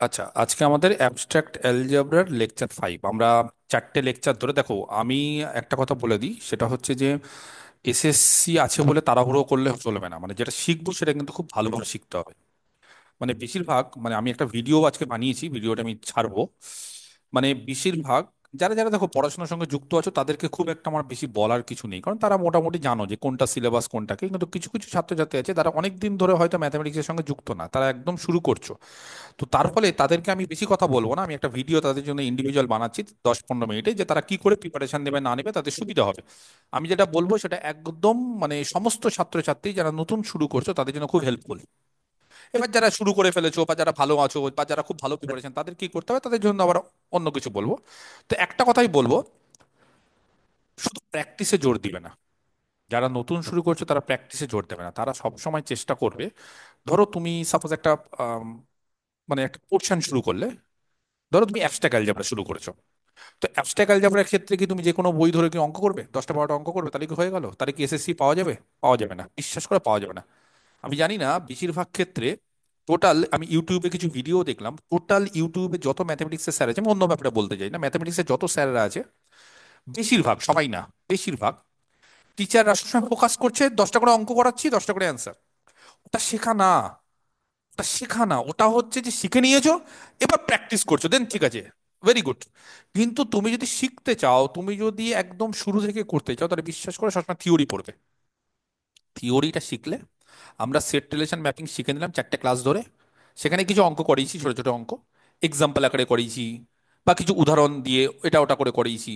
আচ্ছা, আজকে আমাদের অ্যাবস্ট্রাক্ট অ্যালজেব্রার লেকচার 5। আমরা চারটে লেকচার ধরে দেখো। আমি একটা কথা বলে দিই, সেটা হচ্ছে যে এসএসসি আছে বলে তাড়াহুড়ো করলে চলবে না। মানে যেটা শিখবো সেটা কিন্তু খুব ভালোভাবে শিখতে হবে। মানে বেশিরভাগ, মানে আমি একটা ভিডিও আজকে বানিয়েছি, ভিডিওটা আমি ছাড়বো। মানে বেশিরভাগ যারা যারা দেখো পড়াশোনার সঙ্গে যুক্ত আছো তাদেরকে খুব একটা আমার বেশি বলার কিছু নেই, কারণ তারা মোটামুটি জানো যে কোনটা সিলেবাস কোনটাকে। কিন্তু কিছু কিছু ছাত্রছাত্রী আছে তারা অনেক দিন ধরে হয়তো ম্যাথামেটিক্সের সঙ্গে যুক্ত না, তারা একদম শুরু করছো। তো তার ফলে তাদেরকে আমি বেশি কথা বলবো না, আমি একটা ভিডিও তাদের জন্য ইন্ডিভিজুয়াল বানাচ্ছি 10-15 মিনিটে, যে তারা কি করে প্রিপারেশন নেবে না নেবে তাদের সুবিধা হবে। আমি যেটা বলবো সেটা একদম মানে সমস্ত ছাত্রছাত্রী যারা নতুন শুরু করছো তাদের জন্য খুব হেল্পফুল। এবার যারা শুরু করে ফেলেছো বা যারা ভালো আছো বা যারা খুব ভালো প্রিপারেশন, তাদের কি করতে হবে তাদের জন্য আবার অন্য কিছু বলবো। তো একটা কথাই বলবো, শুধু প্র্যাকটিসে জোর দিবে না। যারা নতুন শুরু করছো তারা প্র্যাকটিসে জোর দেবে না, তারা সব সময় চেষ্টা করবে। ধরো তুমি সাপোজ একটা আম, মানে একটা পোর্শন শুরু করলে। ধরো তুমি অ্যাবস্ট্রাক্ট অ্যালজেব্রা শুরু করেছো। তো অ্যাবস্ট্রাক্ট অ্যালজেব্রার ক্ষেত্রে কি তুমি যে কোনো বই ধরে কি অঙ্ক করবে, 10টা 12টা অঙ্ক করবে, তাহলে কি হয়ে গেল? তাহলে কি এসএসসি পাওয়া যাবে? পাওয়া যাবে না, বিশ্বাস করে পাওয়া যাবে না। আমি জানি না, বেশিরভাগ ক্ষেত্রে টোটাল, আমি ইউটিউবে কিছু ভিডিও দেখলাম, টোটাল ইউটিউবে যত ম্যাথমেটিক্সের স্যার আছে, আমি অন্য ব্যাপারে বলতে চাই না, ম্যাথমেটিক্সের যত স্যাররা আছে, বেশিরভাগ, সবাই না, বেশিরভাগ টিচাররা সবসময় ফোকাস করছে 10টা করে অঙ্ক করাচ্ছি, 10টা করে অ্যান্সার। ওটা শেখা না, ওটা শেখা না, ওটা হচ্ছে যে শিখে নিয়েছো, এবার প্র্যাকটিস করছো, দেন ঠিক আছে, ভেরি গুড। কিন্তু তুমি যদি শিখতে চাও, তুমি যদি একদম শুরু থেকে করতে চাও, তাহলে বিশ্বাস করে সবসময় থিওরি পড়বে। থিওরিটা শিখলে, আমরা সেট রিলেশন ম্যাপিং শিখে নিলাম 4টে ক্লাস ধরে। সেখানে কিছু অঙ্ক করিয়েছি, ছোট ছোট অঙ্ক, এক্সাম্পল আকারে করিয়েছি, বা কিছু উদাহরণ দিয়ে এটা ওটা করে করিয়েছি।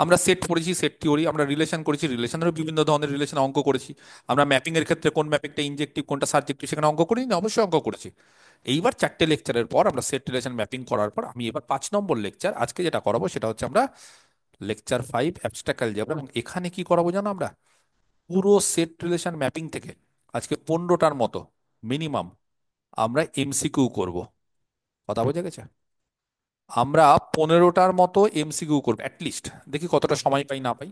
আমরা সেট পড়েছি, সেট থিওরি, আমরা রিলেশন করেছি, রিলেশনেরও বিভিন্ন ধরনের রিলেশন অঙ্ক করেছি। আমরা ম্যাপিং এর ক্ষেত্রে কোন ম্যাপিংটা ইনজেক্টিভ কোনটা সাবজেক্টিভ সেখানে অঙ্ক করিনি, অবশ্যই অঙ্ক করেছি। এইবার 4টে লেকচারের পর, আমরা সেট রিলেশন ম্যাপিং করার পর, আমি এবার 5 নম্বর লেকচার আজকে যেটা করাবো সেটা হচ্ছে আমরা লেকচার 5 অ্যাবস্ট্রাক্ট অ্যালজেব্রা। এবং এখানে কি করাবো জানো আমরা? পুরো সেট রিলেশন ম্যাপিং থেকে আজকে 15টার মতো মিনিমাম আমরা এমসিকিউ করব। কথা বোঝা গেছে? আমরা 15টার মতো এমসিকিউ করবো অ্যাটলিস্ট, দেখি কতটা সময় পাই না পাই।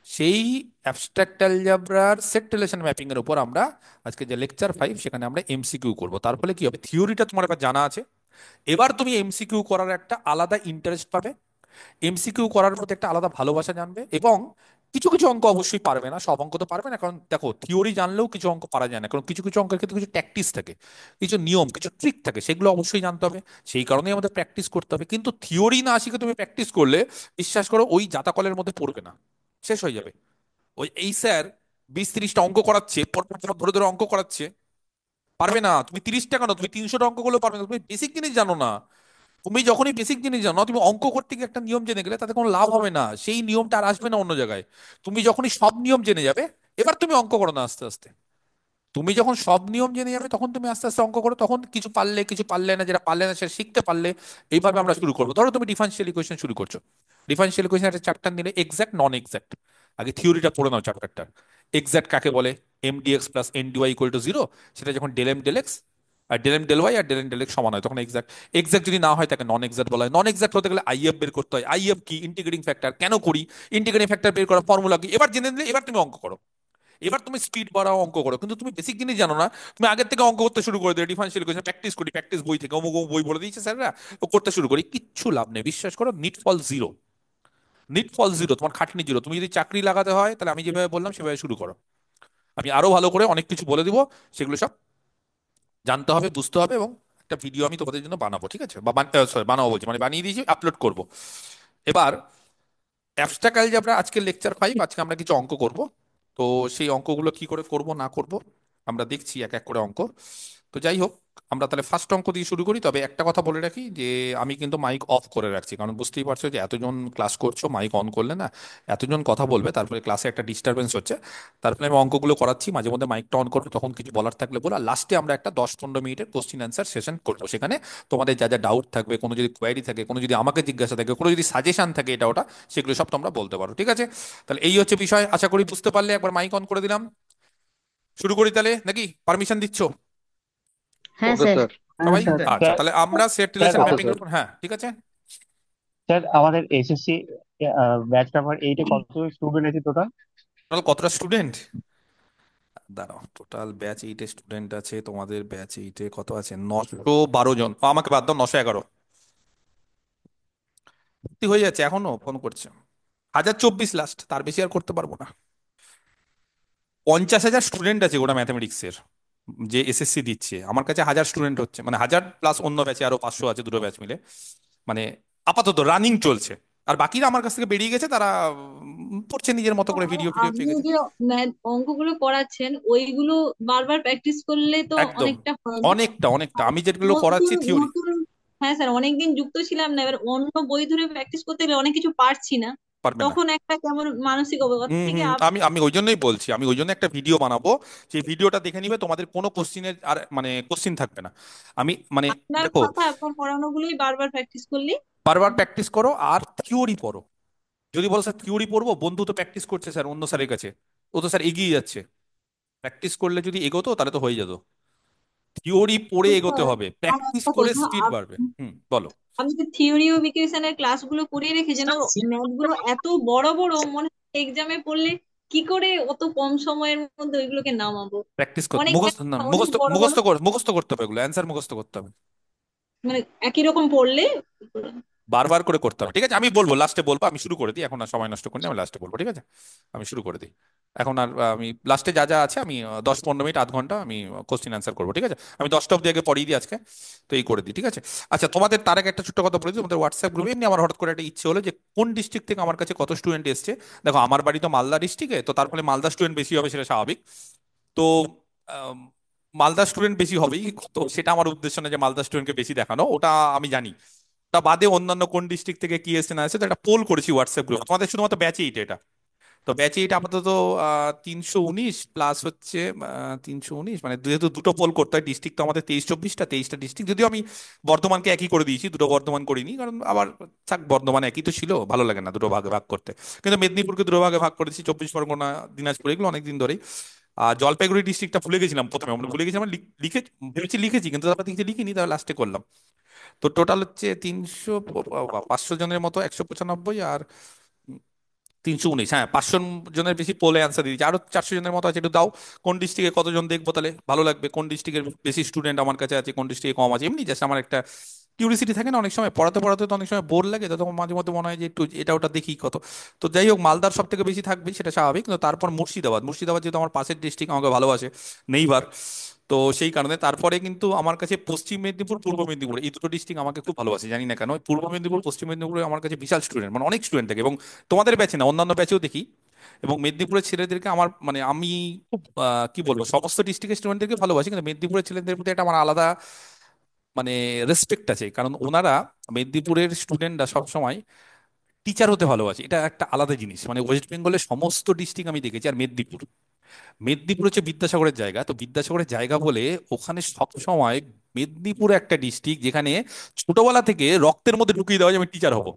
সেই অ্যাবস্ট্রাক্ট অ্যালজেব্রার সেট রিলেশন ম্যাপিং এর উপর আমরা আজকে যে লেকচার 5 সেখানে আমরা এমসিকিউ করব। তার ফলে কি হবে, থিওরিটা তোমার এবার জানা আছে, এবার তুমি এমসিকিউ করার একটা আলাদা ইন্টারেস্ট পাবে, এমসিকিউ করার প্রতি একটা আলাদা ভালোবাসা জানবে। এবং কিছু কিছু অঙ্ক অবশ্যই পারবে না, সব অঙ্ক তো পারবে না, কারণ দেখো থিওরি জানলেও কিছু অঙ্ক পারা যায় না, কারণ কিছু কিছু অঙ্কের ক্ষেত্রে কিছু ট্যাকটিস থাকে, কিছু নিয়ম, কিছু ট্রিক থাকে, সেগুলো অবশ্যই জানতে হবে। সেই কারণেই আমাদের প্র্যাকটিস করতে হবে। কিন্তু থিওরি না শিখে তুমি প্র্যাকটিস করলে, বিশ্বাস করো ওই জাতাকলের মধ্যে পড়বে না, শেষ হয়ে যাবে। ওই এই স্যার 20-30টা অঙ্ক করাচ্ছে, পরপর পর ধরে ধরে অঙ্ক করাচ্ছে, পারবে না। তুমি 30টা কেন, তুমি 300টা অঙ্ক করলেও পারবে না, তুমি বেসিক জিনিস জানো না। তুমি যখনই বেসিক জিনিস জানো, তুমি অঙ্ক করতে গিয়ে একটা নিয়ম জেনে গেলে তাতে কোনো লাভ হবে না, সেই নিয়মটা আর আসবে না অন্য জায়গায়। তুমি যখনই সব নিয়ম জেনে যাবে, এবার তুমি অঙ্ক করো না আস্তে আস্তে। তুমি যখন সব নিয়ম জেনে যাবে তখন তুমি আস্তে আস্তে অঙ্ক করো, তখন কিছু পারলে কিছু পারলে না, যেটা পারলে না সেটা শিখতে পারলে। এইভাবে আমরা শুরু করবো। ধরো তুমি ডিফারেন্সিয়াল ইকুয়েশন শুরু করছো, ডিফারেন্সিয়াল ইকুয়েশন একটা চ্যাপ্টার নিলে, এক্সাক্ট নন এক্সাক্ট, আগে থিওরিটা পড়ে নাও চ্যাপ্টারটা। এক্সাক্ট কাকে বলে? mdx + ndy = 0, সেটা যখন ডেল এম ডেল এক্স আর ডেল এম ডেল ওয়াই আর ডেল এম ডেল এক্স সমান হয়, তখন এক্সাক্ট। এক্সাক্ট যদি না হয় তাকে নন এক্সাক্ট বলা হয়। নন এক্সাক্ট হতে গেলে আইএফ বের করতে হয়। আইএফ কি? Integrating factor. কেন করি? ইন্টিগ্রেটিং ফ্যাক্টর বের করার ফর্মুলা কি? এবার জেনে নিলে, এবার তুমি অঙ্ক করো। এবার তুমি স্পিড বাড়াও, অঙ্ক করো। কিন্তু তুমি বেসিক জিনিস জানো না, তুমি আগের থেকে অঙ্ক করতে শুরু করে দিও, ডিফারেন্সিয়াল ইকুয়েশন প্র্যাকটিস করি, প্র্যাকটিস বই থেকে, অমুক অমুক বই বলে দিয়েছে স্যাররা, তো করতে শুরু করি, কিচ্ছু লাভ নেই, বিশ্বাস করো। নিট ফল জিরো, নিট ফল জিরো, তোমার খাটনি জিরো। তুমি যদি চাকরি লাগাতে হয় তাহলে আমি যেভাবে বললাম সেভাবে শুরু করো। আমি আরো ভালো করে অনেক কিছু বলে দিব, সেগুলো সব জানতে হবে, বুঝতে হবে। এবং একটা ভিডিও আমি তোমাদের জন্য বানাবো, ঠিক আছে? বা সরি, বানাবো বলছি, মানে বানিয়ে দিয়েছি, আপলোড করব। এবার অ্যাবস্ট্রাক্ট অ্যালজেব্রা আজকে লেকচার 5, আজকে আমরা কিছু অঙ্ক করব। তো সেই অঙ্কগুলো কি করে করব না করব আমরা দেখছি এক এক করে অঙ্ক। তো যাই হোক, আমরা তাহলে ফার্স্ট অঙ্ক দিয়ে শুরু করি। তবে একটা কথা বলে রাখি যে আমি কিন্তু মাইক অফ করে রাখছি, কারণ বুঝতেই পারছো যে এতজন ক্লাস করছো, মাইক অন করলে না এতজন কথা বলবে, তারপরে ক্লাসে একটা ডিস্টারবেন্স হচ্ছে। তারপরে আমি অঙ্কগুলো করাচ্ছি, মাঝে মধ্যে মাইকটা অন করবো, তখন কিছু বলার থাকলে বলো। আর লাস্টে আমরা একটা 10-15 মিনিটের কোশ্চিন অ্যান্সার সেশন করবো, সেখানে তোমাদের যা যা ডাউট থাকবে, কোনো যদি কোয়ারি থাকে, কোনো যদি আমাকে জিজ্ঞাসা থাকে, কোনো যদি সাজেশন থাকে, এটা ওটা, সেগুলো সব তোমরা বলতে পারো, ঠিক আছে? তাহলে এই হচ্ছে বিষয়, আশা করি বুঝতে পারলে। একবার মাইক অন করে দিলাম, শুরু করি তাহলে, নাকি পারমিশন দিচ্ছ হ্যাঁ ওকে স্যার। স্যার। হ্যাঁ সবাই? স্যার। আচ্ছা, স্যার তাহলে আমরা সেট স্যার রিলেশন ওকে ম্যাপিং এর স্যার। উপর, হ্যাঁ ঠিক আছে। স্যার আমাদের এসএসসি ব্যাচ নাম্বার 8-এ কত স্টুডেন্ট আছে টোটাল? তাহলে কতটা স্টুডেন্ট? দাঁড়াও, টোটাল ব্যাচ 8 স্টুডেন্ট আছে, তোমাদের ব্যাচ 8 কত আছে? 912 জন। আমাকে বাদ দাও, 911। কি হয়ে যাচ্ছে, এখনো ফোন করছে? 1024 লাস্ট, তার বেশি আর করতে পারবো না। 50,000 স্টুডেন্ট আছে গোটা ম্যাথমেটিক্সের, যে এসএসসি দিচ্ছে। আমার কাছে 1,000 স্টুডেন্ট হচ্ছে, মানে 1,000 প্লাস অন্য ব্যাচে আরো 500 আছে, দুটো ব্যাচ মিলে। মানে আপাতত রানিং চলছে। আর বাকিরা আমার কাছ থেকে বেরিয়ে গেছে, তারা পড়ছে নিজের মতো করে, ভিডিও ভিডিও পেয়ে আপনি গেছে। যে অঙ্কগুলো করাচ্ছেন ওইগুলো বারবার প্র্যাকটিস করলে তো একদম, অনেকটা হয় না? অনেকটা অনেকটা আর আমি যেগুলো নতুন করাচ্ছি থিওরি। নতুন হ্যাঁ স্যার, অনেকদিন যুক্ত ছিলাম না, এবার অন্য বই ধরে প্র্যাকটিস করতে গেলে অনেক কিছু পারছি না। পারবে না। তখন একটা কেমন মানসিক অবস্থা হুম থেকে হুম, আমি আমি ওই জন্যই বলছি, আমি ওই জন্য একটা ভিডিও বানাবো। সেই ভিডিওটা দেখে নিবে, তোমাদের কোনো কোশ্চিনের আর মানে কোশ্চিন থাকবে না। আমি মানে আপনার দেখো, কথা, আপনার পড়ানোগুলোই বারবার প্র্যাকটিস করলে। বারবার প্র্যাকটিস করো আর থিওরি পড়ো। যদি বলো স্যার থিওরি পড়বো, বন্ধু তো প্র্যাকটিস করছে স্যার অন্য স্যারের কাছে, ও তো স্যার এগিয়ে যাচ্ছে। প্র্যাকটিস করলে যদি এগোতো তাহলে তো হয়ে যেত। থিওরি পড়ে তো এগোতে স্যার, হবে, আর প্র্যাকটিস একটা করে কথা, স্পিড বাড়বে। হুম, বলো। আপনি যে থিওরি ও ইকুয়েশনের ক্লাসগুলো করিয়ে রেখেছেন, ম্যাথ গুলো এত বড় বড়, মনে এক্সামে পড়লে কি করে অত কম সময়ের মধ্যে ওইগুলোকে নামাবো? প্র্যাকটিস করতে, অনেক মুখস্থ math না, না, অনেক মুখস্থ বড় বড়, মুখস্থ মুখস্থ করতে হবে, এগুলো অ্যান্সার মুখস্থ করতে হবে। মানে একই রকম পড়লে। বারবার করে করতে হবে, ঠিক আছে? আমি বলবো, লাস্টে বলবো। আমি শুরু করে দিই, এখন আর সময় নষ্ট করি না, আমি লাস্টে বলবো, ঠিক আছে? আমি শুরু করে দিই। এখন আর আমি লাস্টে যা যা আছে, আমি 10-15 মিনিট, আধ ঘন্টা আমি কোশ্চিন অ্যান্সার করবো, ঠিক আছে? আমি 10টা অব্দি আগে পড়িয়ে দিই আজকে। তো এই করে দিই, ঠিক আছে? আচ্ছা, তোমাদের তার আগে একটা ছোট্ট কথা বলে দিই। তোমাদের হোয়াটসঅ্যাপ গ্রুপে এমনি আমার হঠাৎ করে একটা ইচ্ছে হলো যে কোন ডিস্ট্রিক্ট থেকে আমার কাছে কত স্টুডেন্ট এসছে। দেখো, আমার বাড়ি তো মালদা ডিস্ট্রিক্টে, তো তার ফলে মালদা স্টুডেন্ট বেশি হবে, সেটা স্বাভাবিক। তো আম, মালদা স্টুডেন্ট বেশি হবেই। তো সেটা আমার উদ্দেশ্য না যে মালদা স্টুডেন্টকে বেশি দেখানো, ওটা আমি জানি। তা বাদে অন্যান্য কোন ডিস্ট্রিক্ট থেকে কি এসছে না এসছে, তো একটা পোল করেছি হোয়াটসঅ্যাপ গ্রুপ তোমাদের, শুধুমাত্র ব্যাচে এটা। তো ব্যাচে এটা আপাতত 319 প্লাস হচ্ছে 319, মানে যেহেতু দুটো পোল করতে হয়, ডিস্ট্রিক্ট তো আমাদের 23-24টা, 23টা ডিস্ট্রিক্ট। যদিও আমি বর্ধমানকে একই করে দিয়েছি, দুটো বর্ধমান করিনি, কারণ আবার থাক, বর্ধমান একই তো ছিল, ভালো লাগে না দুটো ভাগে ভাগ করতে। কিন্তু মেদিনীপুরকে দুটো ভাগে ভাগ করেছি, 24 পরগনা, দিনাজপুর, এগুলো অনেকদিন ধরেই। আর জলপাইগুড়ি ডিস্ট্রিক্টটা ভুলে গেছিলাম প্রথমে, আমরা ভুলে গেছি, আমরা লিখে ভেবেছি লিখেছি, কিন্তু তারপর দেখছি লিখিনি, তাহলে লাস্টে করলাম। তো টোটাল হচ্ছে 500 জনের মতো, 195 আর 319, হ্যাঁ, 500 জনের বেশি পোলে অ্যান্সার দিয়েছে, আরো 400 জনের মতো আছে। একটু দাও, কোন ডিস্ট্রিক্টে কতজন দেখবো, তাহলে ভালো লাগবে। কোন ডিস্ট্রিক্টের বেশি স্টুডেন্ট আমার কাছে আছে, কোন ডিস্ট্রিক্টে কম আছে, এমনি জাস্ট আমার একটা কিউরিসিটি থাকে না, অনেক সময় পড়াতে পড়াতে তো অনেক সময় বোর লাগে, তো তখন মাঝে মধ্যে মনে হয় যে একটু এটা ওটা দেখি কত। তো যাই হোক, মালদার সব থেকে বেশি থাকবে, সেটা স্বাভাবিক। কিন্তু তারপর মুর্শিদাবাদ, মুর্শিদাবাদ যেহেতু আমার পাশের ডিস্ট্রিক্ট, আমাকে ভালোবাসে নেইবার। তো সেই কারণে তারপরে কিন্তু আমার কাছে পশ্চিম মেদিনীপুর, পূর্ব মেদিনীপুর, এই দুটো ডিস্ট্রিক্ট আমাকে খুব ভালোবাসে, জানি না কেন। ওই পূর্ব মেদিনীপুর, পশ্চিম মেদিনীপুরে আমার কাছে বিশাল স্টুডেন্ট, মানে অনেক স্টুডেন্ট থাকে। এবং তোমাদের ব্যাচে না, অন্যান্য ব্যাচেও দেখি। এবং মেদিনীপুরের ছেলেদেরকে আমার মানে আমি খুব কি বলবো, সমস্ত ডিস্ট্রিক্টের স্টুডেন্টদেরকে ভালোবাসি, কিন্তু মেদিনীপুরের ছেলেদের প্রতি একটা আমার আলাদা মানে রেসপেক্ট আছে, কারণ ওনারা, মেদিনীপুরের স্টুডেন্টরা সবসময় টিচার হতে ভালোবাসে। এটা একটা আলাদা জিনিস, মানে ওয়েস্ট বেঙ্গলের সমস্ত ডিস্ট্রিক্ট আমি দেখেছি। আর মেদিনীপুর, মেদিনীপুর হচ্ছে বিদ্যাসাগরের জায়গা, তো বিদ্যাসাগরের জায়গা বলে ওখানে সবসময় মেদিনীপুর একটা ডিস্ট্রিক্ট যেখানে ছোটবেলা থেকে রক্তের মধ্যে ঢুকিয়ে দেওয়া যায় আমি টিচার হব,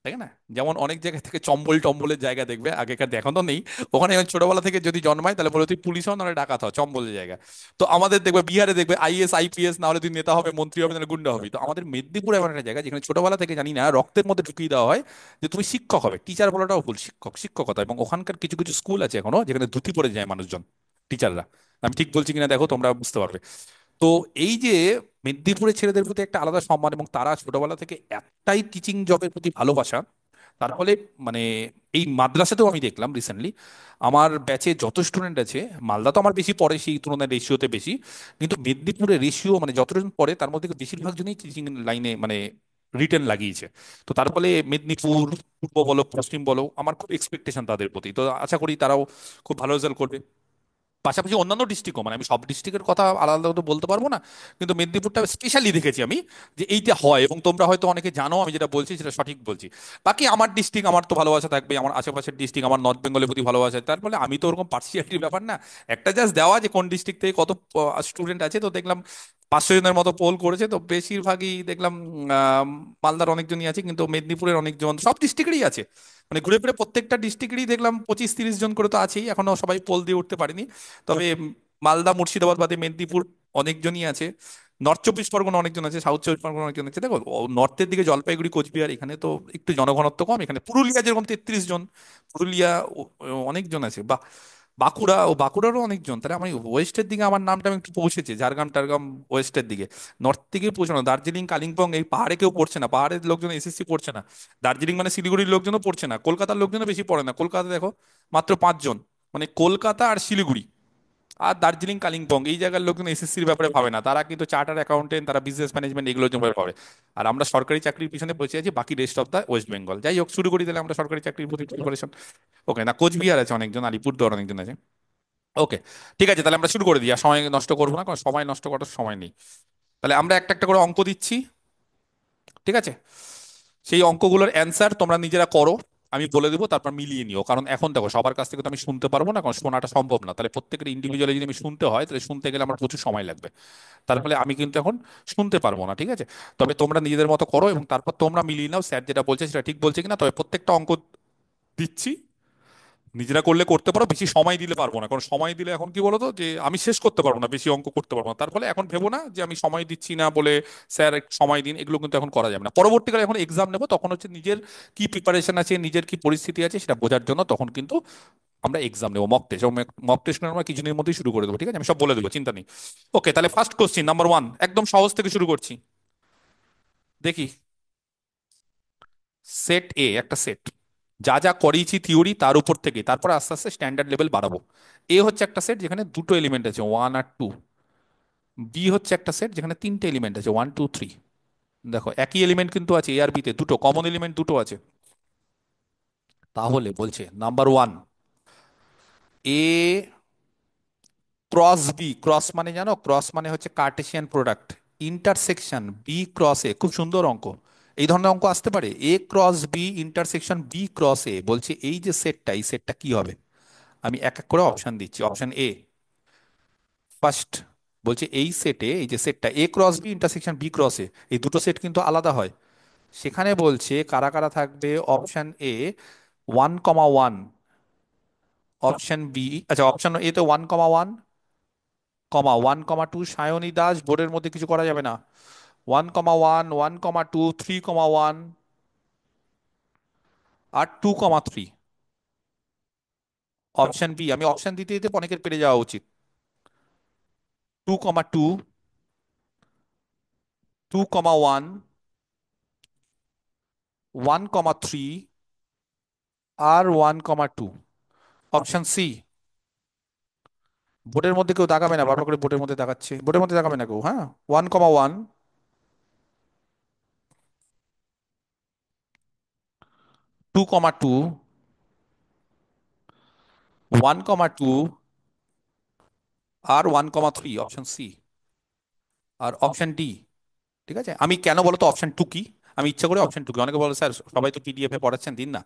তাই না? যেমন অনেক জায়গা থেকে চম্বল টম্বলের জায়গা দেখবে, আগেকার এখন তো নেই। ওখানে আমি ছোটবেলা থেকে যদি জন্মায়, তাহলে বলে তুই পুলিশ হও, নাহলে ডাকাত হও, চম্বলের জায়গা। তো আমাদের দেখবে বিহারে দেখবে আইএস আইপিএস, না হলে তুই নেতা হবে, মন্ত্রী হবে, নাহলে গুন্ডা হবে। তো আমাদের মেদিনীপুর এমন একটা জায়গা যেখানে ছোটবেলা থেকে জানি না রক্তের মধ্যে ঢুকিয়ে দেওয়া হয় যে তুমি শিক্ষক হবে। টিচার বলাটাও ভুল, শিক্ষক, শিক্ষকতা। এবং ওখানকার কিছু কিছু স্কুল আছে এখনো যেখানে ধুতি পরে যায় মানুষজন, টিচাররা। আমি ঠিক বলছি কিনা দেখো, তোমরা বুঝতে পারবে। তো এই যে মেদিনীপুরের ছেলেদের প্রতি একটা আলাদা সম্মান, এবং তারা ছোটবেলা থেকে একটাই টিচিং জবের প্রতি ভালোবাসা, তার ফলে মানে এই মাদ্রাসাতেও আমি দেখলাম রিসেন্টলি, আমার ব্যাচে যত স্টুডেন্ট আছে, মালদা তো আমার বেশি পড়ে, সেই তুলনায় রেশিওতে বেশি। কিন্তু মেদিনীপুরের রেশিও, মানে যতজন পড়ে তার মধ্যে বেশিরভাগ জনই টিচিং লাইনে মানে রিটেন লাগিয়েছে। তো তার ফলে মেদিনীপুর, পূর্ব বলো পশ্চিম বলো, আমার খুব এক্সপেকটেশন তাদের প্রতি। তো আশা করি তারাও খুব ভালো রেজাল্ট করবে। পাশাপাশি অন্যান্য ডিস্ট্রিক্টও, মানে আমি সব ডিস্ট্রিক্টের কথা আলাদা আলাদা তো বলতে পারবো না, কিন্তু মেদিনীপুরটা স্পেশালি দেখেছি আমি যে এইটা হয়। এবং তোমরা হয়তো অনেকে জানো, আমি যেটা বলছি সেটা সঠিক বলছি। বাকি আমার ডিস্ট্রিক্ট, আমার তো ভালোবাসা থাকবে, আমার আশেপাশের ডিস্ট্রিক্ট, আমার নর্থ বেঙ্গলের প্রতি ভালোবাসা, তার ফলে আমি তো ওরকম পার্সিয়ালিটির ব্যাপার না। একটা জাস্ট দেওয়া যে কোন ডিস্ট্রিক্ট থেকে কত স্টুডেন্ট আছে, তো দেখলাম 500 জনের মতো পোল করেছে, তো বেশিরভাগই দেখলাম মালদার অনেকজনই আছে, কিন্তু মেদিনীপুরের অনেকজন, সব ডিস্ট্রিক্টেরই আছে। মানে ঘুরে ফিরে প্রত্যেকটা ডিস্ট্রিক্টেরই দেখলাম 25-30 জন করে তো আছেই, এখনো সবাই পোল দিয়ে উঠতে পারেনি। তবে মালদা, মুর্শিদাবাদ বাদে মেদিনীপুর অনেকজনই আছে। নর্থ 24 পরগনা অনেকজন আছে, সাউথ 24 পরগনা অনেকজন আছে। দেখো, নর্থের দিকে জলপাইগুড়ি, কোচবিহার, এখানে তো একটু জনঘনত্ব কম। এখানে পুরুলিয়া যেরকম 33 জন, পুরুলিয়া অনেকজন আছে, বা বাঁকুড়া, ও বাঁকুড়ারও অনেকজন, তাহলে আমি ওয়েস্টের দিকে আমার নামটা আমি একটু পৌঁছেছে, ঝাড়গ্রাম টাড়গ্রাম ওয়েস্টের দিকে। নর্থ দিকে পৌঁছানো, দার্জিলিং কালিম্পং এই পাহাড়ে কেউ পড়ছে না, পাহাড়ের লোকজন এসএসসি পড়ছে না। দার্জিলিং মানে শিলিগুড়ির লোকজনও পড়ছে না, কলকাতার লোকজনও বেশি পড়ে না। কলকাতা দেখো মাত্র 5 জন, মানে কলকাতা আর শিলিগুড়ি আর দার্জিলিং কালিম্পং এই জায়গার লোকজন এসএসসির ব্যাপারে ভাবে না, তারা কিন্তু চার্টার অ্যাকাউন্টেন্ট, তারা বিজনেস ম্যানেজমেন্ট এগুলোর জন্য ভাবে। আর আমরা সরকারি চাকরির পিছনে বসে আছি বাকি rest of the West Bengal. যাই হোক, শুরু করি তাহলে আমরা সরকারি চাকরির প্রতি প্রিপারেশন। ওকে, না কোচবিহার আছে অনেকজন, আলিপুরদুয়ার অনেকজন আছে। ওকে, ঠিক আছে, তাহলে আমরা শুরু করে দিই, আর সময় নষ্ট করবো না, কারণ সময় নষ্ট করার সময় নেই। তাহলে আমরা একটা একটা করে অঙ্ক দিচ্ছি, ঠিক আছে? সেই অঙ্কগুলোর অ্যান্সার তোমরা নিজেরা করো, আমি বলে দেবো, তারপর মিলিয়ে নিও। কারণ এখন দেখো সবার কাছ থেকে তো আমি শুনতে পারবো না, কারণ শোনাটা সম্ভব না। তাহলে প্রত্যেকের ইন্ডিভিজুয়ালি যদি আমি শুনতে হয়, তাহলে শুনতে গেলে আমার প্রচুর সময় লাগবে। তার ফলে আমি কিন্তু এখন শুনতে পারবো না, ঠিক আছে? তবে তোমরা নিজেদের মতো করো এবং তারপর তোমরা মিলিয়ে নাও স্যার যেটা বলছে সেটা ঠিক বলছে কিনা। তবে প্রত্যেকটা অঙ্ক দিচ্ছি, নিজেরা করলে করতে পারো, বেশি সময় দিলে পারবো না, কারণ সময় দিলে এখন কি বলতো যে আমি শেষ করতে পারবো না, বেশি অঙ্ক করতে পারবো না। তার ফলে এখন ভেবো না যে আমি সময় দিচ্ছি না বলে স্যার একটু সময় দিন, এগুলো কিন্তু এখন করা যাবে না। পরবর্তীকালে এখন এক্সাম নেবো, তখন হচ্ছে নিজের কি প্রিপারেশন আছে, নিজের কি পরিস্থিতি আছে সেটা বোঝার জন্য তখন কিন্তু আমরা এক্সাম নেবো, মক টেস্ট। এবং মক টেস্ট আমরা কিছুদিনের মধ্যেই শুরু করে দেবো, ঠিক আছে? আমি সব বলে দেবো, চিন্তা নেই। ওকে, তাহলে ফার্স্ট কোশ্চিন নাম্বার 1, একদম সহজ থেকে শুরু করছি। দেখি, সেট এ একটা সেট, যা যা করিয়েছি থিওরি তার উপর থেকে তারপর আস্তে আস্তে স্ট্যান্ডার্ড লেভেল বাড়াবো। এ হচ্ছে একটা সেট যেখানে দুটো এলিমেন্ট আছে 1 আর 2। বি হচ্ছে একটা সেট যেখানে তিনটে এলিমেন্ট আছে 1 2 3। দেখো একই এলিমেন্ট কিন্তু আছে এ আর বিতে, দুটো কমন এলিমেন্ট দুটো আছে। তাহলে বলছে number 1, A cross B, cross মানে জানো, ক্রস মানে হচ্ছে cartesian product, intersection B cross A. খুব সুন্দর অঙ্ক, এই ধরনের অঙ্ক আসতে পারে। A cross B intersection B cross A, বলছে এই যে সেটটা, এই সেটটা কি হবে? আমি এক এক করে অপশন দিচ্ছি। অপশন এ, ফার্স্ট, বলছে এই সেটে, এই যে সেটটা A cross B intersection B cross A, এই দুটো সেট কিন্তু আলাদা হয়। সেখানে বলছে কারা কারা থাকবে। Option A 1 comma 1, option B, আচ্ছা অপশন এ তো 1 কমা 1, 1 কমা 2, সায়নী দাস, বোর্ডের মধ্যে কিছু করা যাবে না। 1 কমা 1, 1 কমা 2, 3 কমা 1 আর 2 কমা 3। অপশন বি, আমি অপশন দিতে দিতে অনেকের পেরে যাওয়া উচিত। 2 কমা 2, 2 কমা 1, 1 কমা 3 আর 1 কমা 2। অপশন সি, বোর্ডের মধ্যে কেউ তাকাবে না, বারবার করে বোর্ডের মধ্যে তাকাচ্ছে, বোর্ডের মধ্যে তাকাবে না কেউ, হ্যাঁ। 1 কমা 1, 2 কমা 2, 1 কমা 2 আর 1 কমা 3, অপশন সি। আর অপশন ডি, ঠিক আছে? আমি কেন বলো তো অপশন টু কি, আমি ইচ্ছা করে অপশন টু কি, অনেকে বলে স্যার সবাই তো পিডিএফ এ পড়াচ্ছেন, দিন না।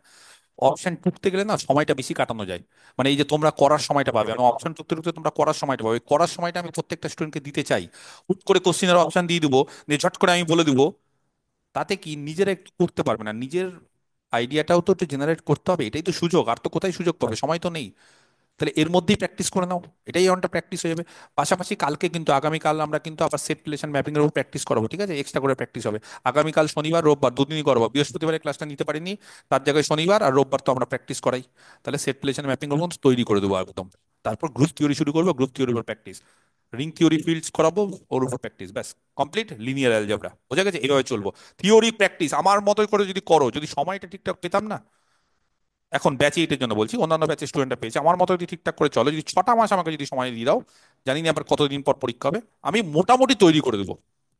অপশন টুকতে গেলে না সময়টা বেশি কাটানো যায়, মানে এই যে তোমরা করার সময়টা পাবে, আমি অপশন টুকতে টুকতে তোমরা করার সময়টা পাবে, ওই করার সময়টা আমি প্রত্যেকটা স্টুডেন্টকে দিতে চাই। হুট করে কোশ্চিনের অপশন দিয়ে দিবো, দিয়ে ঝট করে আমি বলে দিবো, তাতে কি নিজেরা একটু করতে পারবে না, নিজের আইডিয়াটাও তো একটু জেনারেট করতে হবে। এটাই তো সুযোগ, আর তো কোথায় সুযোগ পাবে, সময় তো নেই। তাহলে এর মধ্যেই প্র্যাকটিস করে নাও, এটাই অনেকটা প্র্যাকটিস হয়ে যাবে। পাশাপাশি কালকে কিন্তু, আগামীকাল আমরা কিন্তু আবার সেট রিলেশন ম্যাপিং এর উপর প্র্যাকটিস করাবো, ঠিক আছে? এক্সট্রা করে প্র্যাকটিস হবে। আগামীকাল শনিবার রোববার দুদিনই করবো, বৃহস্পতিবারে ক্লাসটা নিতে পারিনি, তার জায়গায় শনিবার আর রোববার তো আমরা প্র্যাকটিস করাই। তাহলে সেট রিলেশন ম্যাপিং এর মধ্যে তৈরি করে দেবো একদম। তারপর গ্রুপ থিওরি শুরু করবো, গ্রুপ থিওরির উপর প্র্যাকটিস, রিং থিওরি ফিল্ডস করাবো, ওর উপর প্র্যাকটিস, ব্যাস কমপ্লিট। লিনিয়ার অ্যালজেব্রা বোঝা গেছে, এইভাবে চলবো। থিওরি প্র্যাকটিস আমার মতো করে যদি করো, যদি সময়টা ঠিকঠাক পেতাম না, এখন ব্যাচ এইটের জন্য বলছি, অন্যান্য ব্যাচের স্টুডেন্টরা পেয়েছে, আমার মতো যদি ঠিকঠাক করে চলো, যদি 6টা মাস আমাকে যদি সময় দিয়ে দাও, জানি না আবার কতদিন পর পরীক্ষা হবে, আমি মোটামুটি তৈরি করে দেবো,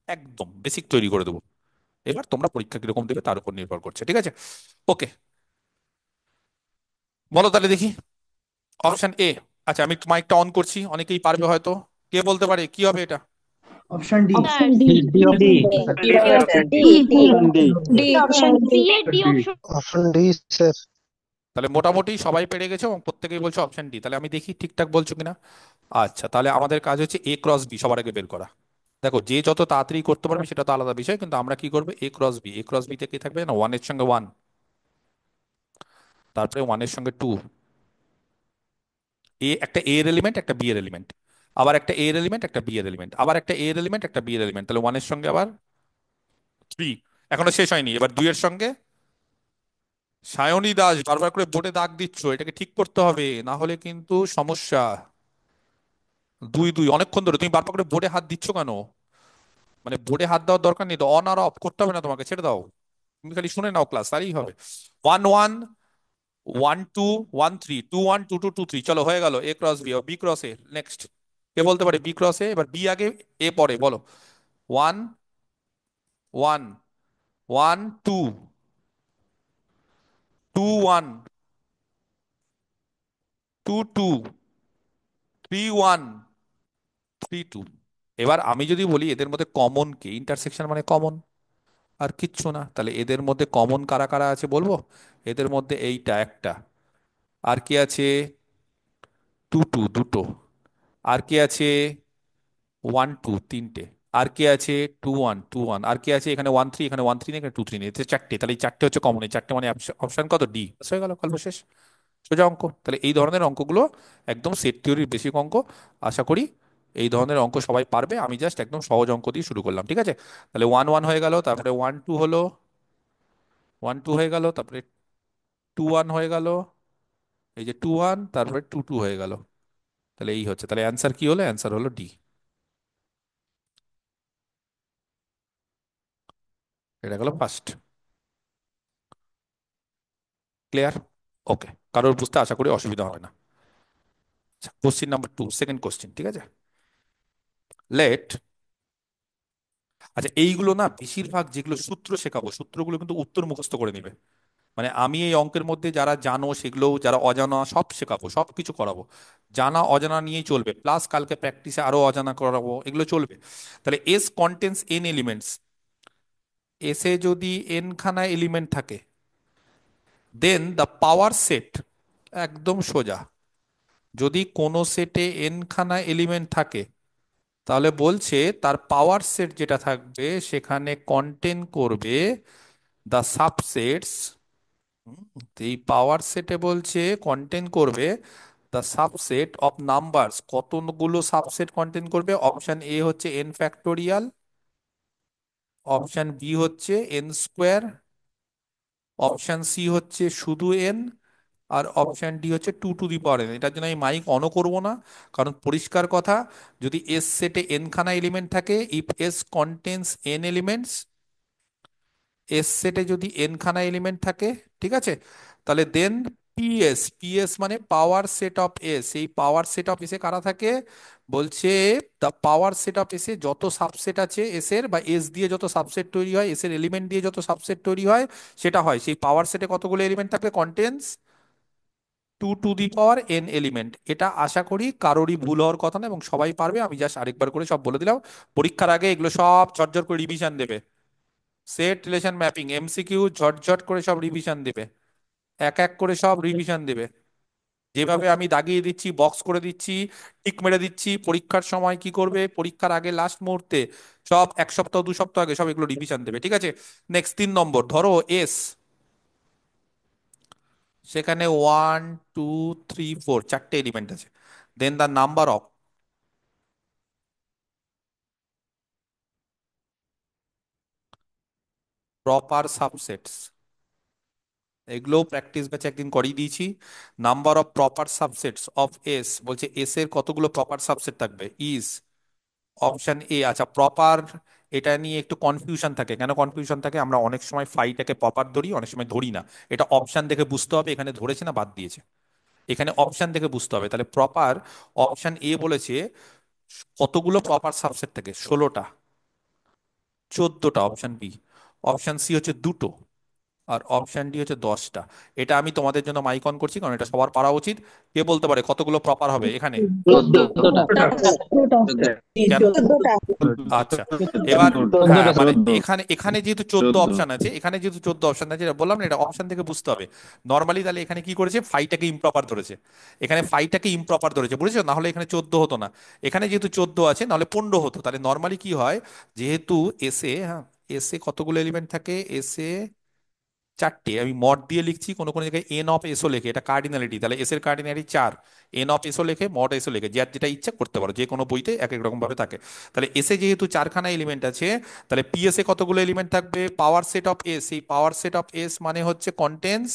একদম বেসিক তৈরি করে দেবো। এবার তোমরা পরীক্ষা কিরকম দেবে তার উপর নির্ভর করছে, ঠিক আছে? ওকে, বলো তাহলে দেখি। অপশন এ, আচ্ছা আমি মাইকটা অন করছি, অনেকেই পারবে হয়তো। কে বলতে পারে কি হবে এটা? Option D. Sir, D D D D option D D. D D D option D D. এর D D. Option. Option D sir. তাহলে মোটামুটি সবাই পেরে গেছে এবং প্রত্যেকেই বলছে অপশন ডি। তাহলে আমি দেখি ঠিকঠাক বলছো কিনা। আচ্ছা, তাহলে আমাদের কাজ হচ্ছে এ ক্রস বি সবার আগে বের করা। দেখো যে যত তাড়াতাড়ি করতে পারবে সেটা তো আলাদা বিষয়, কিন্তু আমরা কি করবো, এ ক্রস বি, এ ক্রস বি তে কি থাকবে না, 1 এর সঙ্গে 1, তারপরে 1 এর সঙ্গে 2, এ একটা এ এর এলিমেন্ট একটা বি এর এলিমেন্ট, আবার একটা এ এর এলিমেন্ট একটা বি এর এলিমেন্ট, আবার একটা এ এর এলিমেন্ট একটা বি এর এলিমেন্ট, তাহলে 1 এর সঙ্গে আবার 3। এখনো শেষ হয়নি, এবার 2 এর সঙ্গে সায়নী দাস বারবার করে বোর্ডে দাগ দিচ্ছ, এটাকে ঠিক করতে হবে, না হলে কিন্তু সমস্যা। 2-2 অনেকক্ষণ ধরে তুমি বারবার করে বোর্ডে হাত দিচ্ছ কেন? মানে বোর্ডে হাত দেওয়ার দরকার নেই তো, অন আর অফ করতে হবে না তোমাকে, ছেড়ে দাও। তুমি খালি শুনে নাও ক্লাস, তাই হবে। 1-1, 1-2, 1-3, 2-1, 2-2, 2-3, চলো হয়ে গেল। এ ক্রস বি, বি ক্রস এ। নেক্সট কে বলতে পারে বি ক্রস এ? এবার বি আগে, এ পরে, বলো। 1-1, 1-2, 2-1, 2-2, 3-1, 3-2। এবার আমি যদি বলি এদের মধ্যে কমন কি, ইন্টারসেকশন মানে কমন, আর কিচ্ছু না। তাহলে এদের মধ্যে কমন কারা কারা আছে বলবো? এদের মধ্যে এইটা একটা, আর কি আছে? 2-2 দুটো, আর কি আছে? 1-2 তিনটে, আর কি আছে? 2-1, 2-1, আর কি আছে? এখানে 1-3, এখানে 1-3 নেই, এখানে 2-3 নেই, এতে চারটে। তাহলে এই চারটে হচ্ছে কমন, এই চারটে মানে অপশন কত? ডি। হয়ে গেল, গল্প শেষ। সোজা অঙ্ক। তাহলে এই ধরনের অঙ্কগুলো একদম সেট থিওরির বেসিক অঙ্ক। আশা করি এই ধরনের অঙ্ক সবাই পারবে। আমি জাস্ট একদম সহজ অঙ্ক দিয়ে শুরু করলাম, ঠিক আছে? তাহলে 1-1 হয়ে গেল, তারপরে 1-2 হলো, 1-2 হয়ে গেল, তারপরে 2-1 হয়ে গেল, এই যে 2-1, তারপরে 2-2 হয়ে গেল। তাহলে এই হচ্ছে, তাহলে অ্যান্সার কি হলো? অ্যান্সার হলো ডি। এটা গেল ফার্স্ট। ক্লিয়ার? ওকে, কারোর বুঝতে আশা করি অসুবিধা হবে না। কোশ্চিন নাম্বার 2, সেকেন্ড কোশ্চিন, ঠিক আছে? লেট, আচ্ছা এইগুলো না বেশিরভাগ যেগুলো সূত্র শেখাবো, সূত্রগুলো কিন্তু উত্তর মুখস্থ করে নিবে। মানে আমি এই অঙ্কের মধ্যে যারা জানো সেগুলো, যারা অজানা সব শেখাবো, সব কিছু করাবো। জানা অজানা নিয়েই চলবে, প্লাস কালকে প্র্যাকটিসে আরো অজানা করাবো, এগুলো চলবে। তাহলে এস কন্টেন্স এন এলিমেন্টস, এসে যদি এন খানা এলিমেন্ট থাকে, দেন দ্য পাওয়ার সেট, একদম সোজা, যদি কোনো সেটে এন খানা এলিমেন্ট থাকে, তাহলে বলছে তার পাওয়ার সেট যেটা থাকবে সেখানে কন্টেন করবে দ্য সাবসেটস। এই পাওয়ার সেটে বলছে কন্টেন করবে দ্য সাবসেট অফ নাম্বারস, কতগুলো সাবসেট কন্টেন করবে? অপশন এ হচ্ছে এন ফ্যাক্টোরিয়াল, অপশন বি হচ্ছে এন স্কোয়ার, অপশন সি হচ্ছে শুধু এন, আর অপশন ডি হচ্ছে 2 টু দি পাওয়ার এন। এটার জন্য আমি মাইক অনও করবো না, কারণ পরিষ্কার কথা, যদি এস সেটে এন খানা এলিমেন্ট থাকে, if S contains N elements, S সেটে যদি এন খানা এলিমেন্ট থাকে, ঠিক আছে, তাহলে দেন পিএস, পিএস মানে পাওয়ার সেট অফ এস, এই পাওয়ার সেট অফ এসে কারা থাকে? বলছে দ্য পাওয়ার সেট অফ এসে যত সাবসেট আছে এস এর, বা এস দিয়ে যত সাবসেট তৈরি হয়, এস এর এলিমেন্ট দিয়ে যত সাবসেট তৈরি হয়, সেটা হয় সেই পাওয়ার সেটে কতগুলো এলিমেন্ট থাকবে? Contains 2 two the power N element. এটা আশা করি কারোরই ভুল হওয়ার কথা না, এবং সবাই পারবে। আমি জাস্ট আরেকবার করে সব বলে দিলাম। পরীক্ষার আগে এগুলো সব ঝরঝর করে রিভিশন দেবে। সেট রিলেশন ম্যাপিং এমসিকিউ ঝটঝট করে সব রিভিশন দেবে, এক এক করে সব রিভিশন দেবে। যেভাবে আমি দাগিয়ে দিচ্ছি, বক্স করে দিচ্ছি, টিক মেরে দিচ্ছি, পরীক্ষার সময় কি করবে, পরীক্ষার আগে লাস্ট মুহূর্তে সব 1 সপ্তাহ 2 সপ্তাহ আগে সব এগুলো রিভিশন দেবে, ঠিক আছে? নেক্সট 3 নম্বর, ধরো এস, সেখানে 1, 2, 3, 4 চারটে এলিমেন্ট আছে, then the number of proper subsets, এগুলো প্র্যাকটিস ব্যাচে একদিন করিয়ে দিয়েছি। Number of proper subsets of S, বলছে এস এর কতগুলো প্রপার সাবসেট থাকবে? Is option A. আচ্ছা প্রপার, এটা নিয়ে একটু কনফিউশন থাকে। কেন কনফিউশন থাকে? আমরা অনেক সময় ফাইটাকে প্রপার ধরি, অনেক সময় ধরি না। এটা অপশন দেখে বুঝতে হবে এখানে ধরেছে না বাদ দিয়েছে। এখানে অপশন দেখে বুঝতে হবে। তাহলে প্রপার, অপশন এ বলেছে কতগুলো প্রপার সাবসেট থাকে? 16টা, 14টা অপশন বি, অপশন সি হচ্ছে দুটো, আর অপশন ডি হচ্ছে 10টা। এটা আমি তোমাদের জন্য মাইক অন করছি কারণ এটা সবার পারা উচিত। কে বলতে পারে কতগুলো প্রপার হবে এখানে? 14টা। কেন? আচ্ছা, এবার হ্যাঁ 14টা মানে 14 এখানে এখানে যেহেতু 14 14 অপশন আছে, এখানে যেহেতু 14 অপশন আছে, যেটা বললাম না, এটা অপশন থেকে বুঝতে হবে নর্মালি। তাহলে এখানে কি করেছে? ফাইটাকে ইমপ্রপার ধরেছে, এখানে ফাইটাকে ইমপ্রপার ধরেছে, বুঝেছো? না হলে এখানে 14 হতো না। এখানে যেহেতু 14 আছে, নাহলে 15 হতো। তাহলে নর্মালি কি হয়, যেহেতু এসে, হ্যাঁ এসে কতগুলো এলিমেন্ট থাকে? এসে চারটে আমি মড দিয়ে লিখছি, কোনো কোনো জায়গায় এন অফ এসও লেখে, এটা কার্ডিনালিটি, তাহলে এস এর কার্ডিনালিটি 4, এন অফ এসও লেখে, মড এসও লেখে, যার যেটা ইচ্ছা করতে পারো, যে কোনো বইতে এক এক রকম ভাবে থাকে। তাহলে এসে যেহেতু চারখানা এলিমেন্ট আছে, তাহলে পিএস এ কতগুলো এলিমেন্ট থাকবে, পাওয়ার সেট অফ এস, এই পাওয়ার সেট অফ এস মানে হচ্ছে কন্টেন্স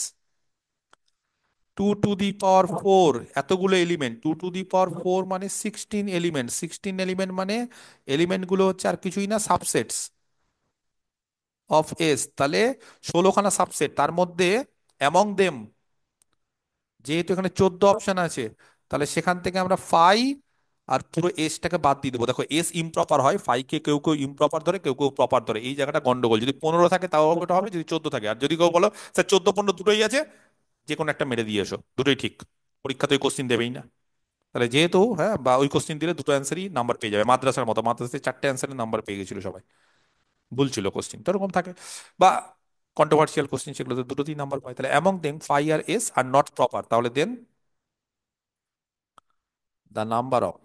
2 টু দি পাওয়ার 4, এতগুলো এলিমেন্ট, 2 টু দি পাওয়ার 4 মানে 16 এলিমেন্ট, 16 এলিমেন্ট মানে এলিমেন্ট গুলো হচ্ছে আর কিছুই না, সাবসেটস অফ এস। তাহলে 16খানা সাবসেট, তার মধ্যে অ্যামং দেম যেহেতু এখানে 14 অপশন আছে, তাহলে সেখান থেকে আমরা ফাই আর পুরো এসটাকে বাদ দিয়ে দেবো। দেখো এস ইমপ্রপার হয়, ফাইকে কেউ কেউ ইমপ্রপার ধরে, কেউ কেউ প্রপার ধরে, এই জায়গাটা গন্ডগোল। যদি 15 থাকে তাও ওটা হবে, যদি 14 থাকে। আর যদি কেউ বলো স্যার 14 15 দুটোই আছে, যে কোনো একটা মেরে দিয়ে এসো, দুটোই ঠিক, পরীক্ষা তো ওই কোশ্চিন দেবেই না। তাহলে যেহেতু হ্যাঁ, বা ওই কোশ্চিন দিলে দুটো অ্যান্সারই নাম্বার পেয়ে যাবে, মাদ্রাসার মতো, মাদ্রাসায় 4টে অ্যান্সারের নাম্বার পেয়ে গেছিল সবাই, ভুল ছিল কোশ্চিন তো এরকম থাকে। বা কন্ট্রোভার্সিয়াল কোশ্চিন, সেগুলোতে দুটোতেই নাম্বার পায়। তাহলে অ্যামং দেম ফাই আর এস আর নট প্রপার, তাহলে দেন দ্য নাম্বার অফ,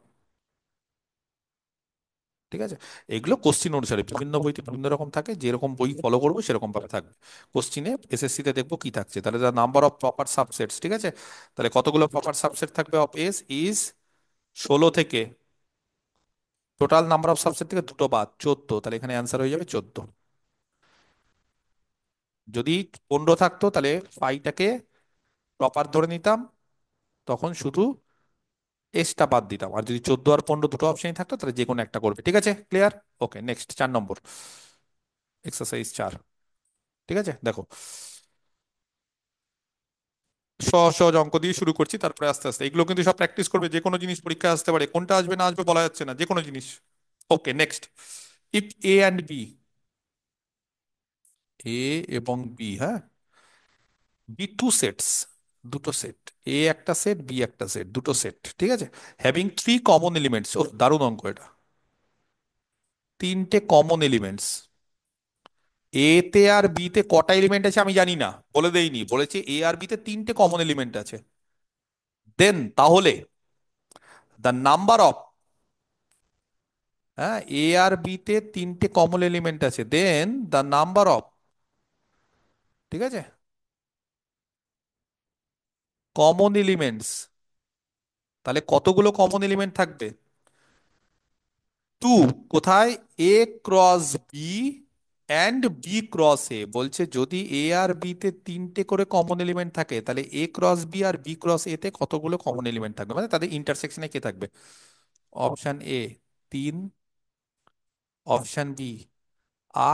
ঠিক আছে। এগুলো কোশ্চিন অনুসারে বিভিন্ন বইতে বিভিন্ন রকম থাকে, যেরকম বই ফলো করবো সেরকম ভাবে থাকবে। কোশ্চিনে এসএসসি তে দেখবো কি থাকছে, তাহলে the number of proper subsets, ঠিক আছে। তাহলে কতগুলো প্রপার সাবসেট থাকবে অফ এস ইজ 16 থেকে, টোটাল নাম্বার অফ সাবসেট থেকে দুটো বাদ 14, তাহলে এখানে অ্যান্সার হয়ে যাবে 14। যদি 15 থাকতো তাহলে ফাইটাকে প্রপার ধরে নিতাম, তখন শুধু এসটা বাদ দিতাম। আর যদি 14 আর 15 দুটো অপশনই থাকতো, তাহলে যে কোনো একটা করবে, ঠিক আছে, ক্লিয়ার। ওকে, নেক্সট 4 নম্বর, এক্সারসাইজ 4, ঠিক আছে। দেখো সহজ সহজ অঙ্ক দিয়ে শুরু করছি, তারপরে আস্তে আস্তে এগুলো কিন্তু সব প্র্যাকটিস করবে, যে কোনো জিনিস পরীক্ষায় আসতে পারে, কোনটা আসবে না আসবে বলা যাচ্ছে না, যে কোনো জিনিস। Okay, next, if A and B, A এবং বি, হ্যাঁ, বি টু সেটস, দুটো সেট, এ একটা সেট, বি একটা সেট, দুটো সেট, ঠিক আছে, হ্যাভিং 3 কমন এলিমেন্টস, ও দারুণ অঙ্ক এটা, 3টে কমন এলিমেন্টস। এ তে আর বি তে কটা এলিমেন্ট আছে আমি জানি না, বলে দেইনি, বলেছে এ আর বি তে 3টে কমন এলিমেন্ট আছে। দেন তাহলে দ্য নাম্বার অফ, হ্যাঁ, এ আর বি তে 3টে কমন এলিমেন্ট আছে, দেন দ্য নাম্বার অফ, ঠিক আছে, কমন এলিমেন্টস, তাহলে কতগুলো কমন এলিমেন্ট থাকবে, 2, কোথায়, A cross B and B cross A, বলছে যদি এ আর বি তে 3টে করে কমন এলিমেন্ট থাকে, তাহলে এ ক্রস বি আর বি ক্রস এ তে কতগুলো কমন এলিমেন্ট থাকবে, মানে তাদের ইন্টারসেকশনে কে থাকবে। Option A 3, option B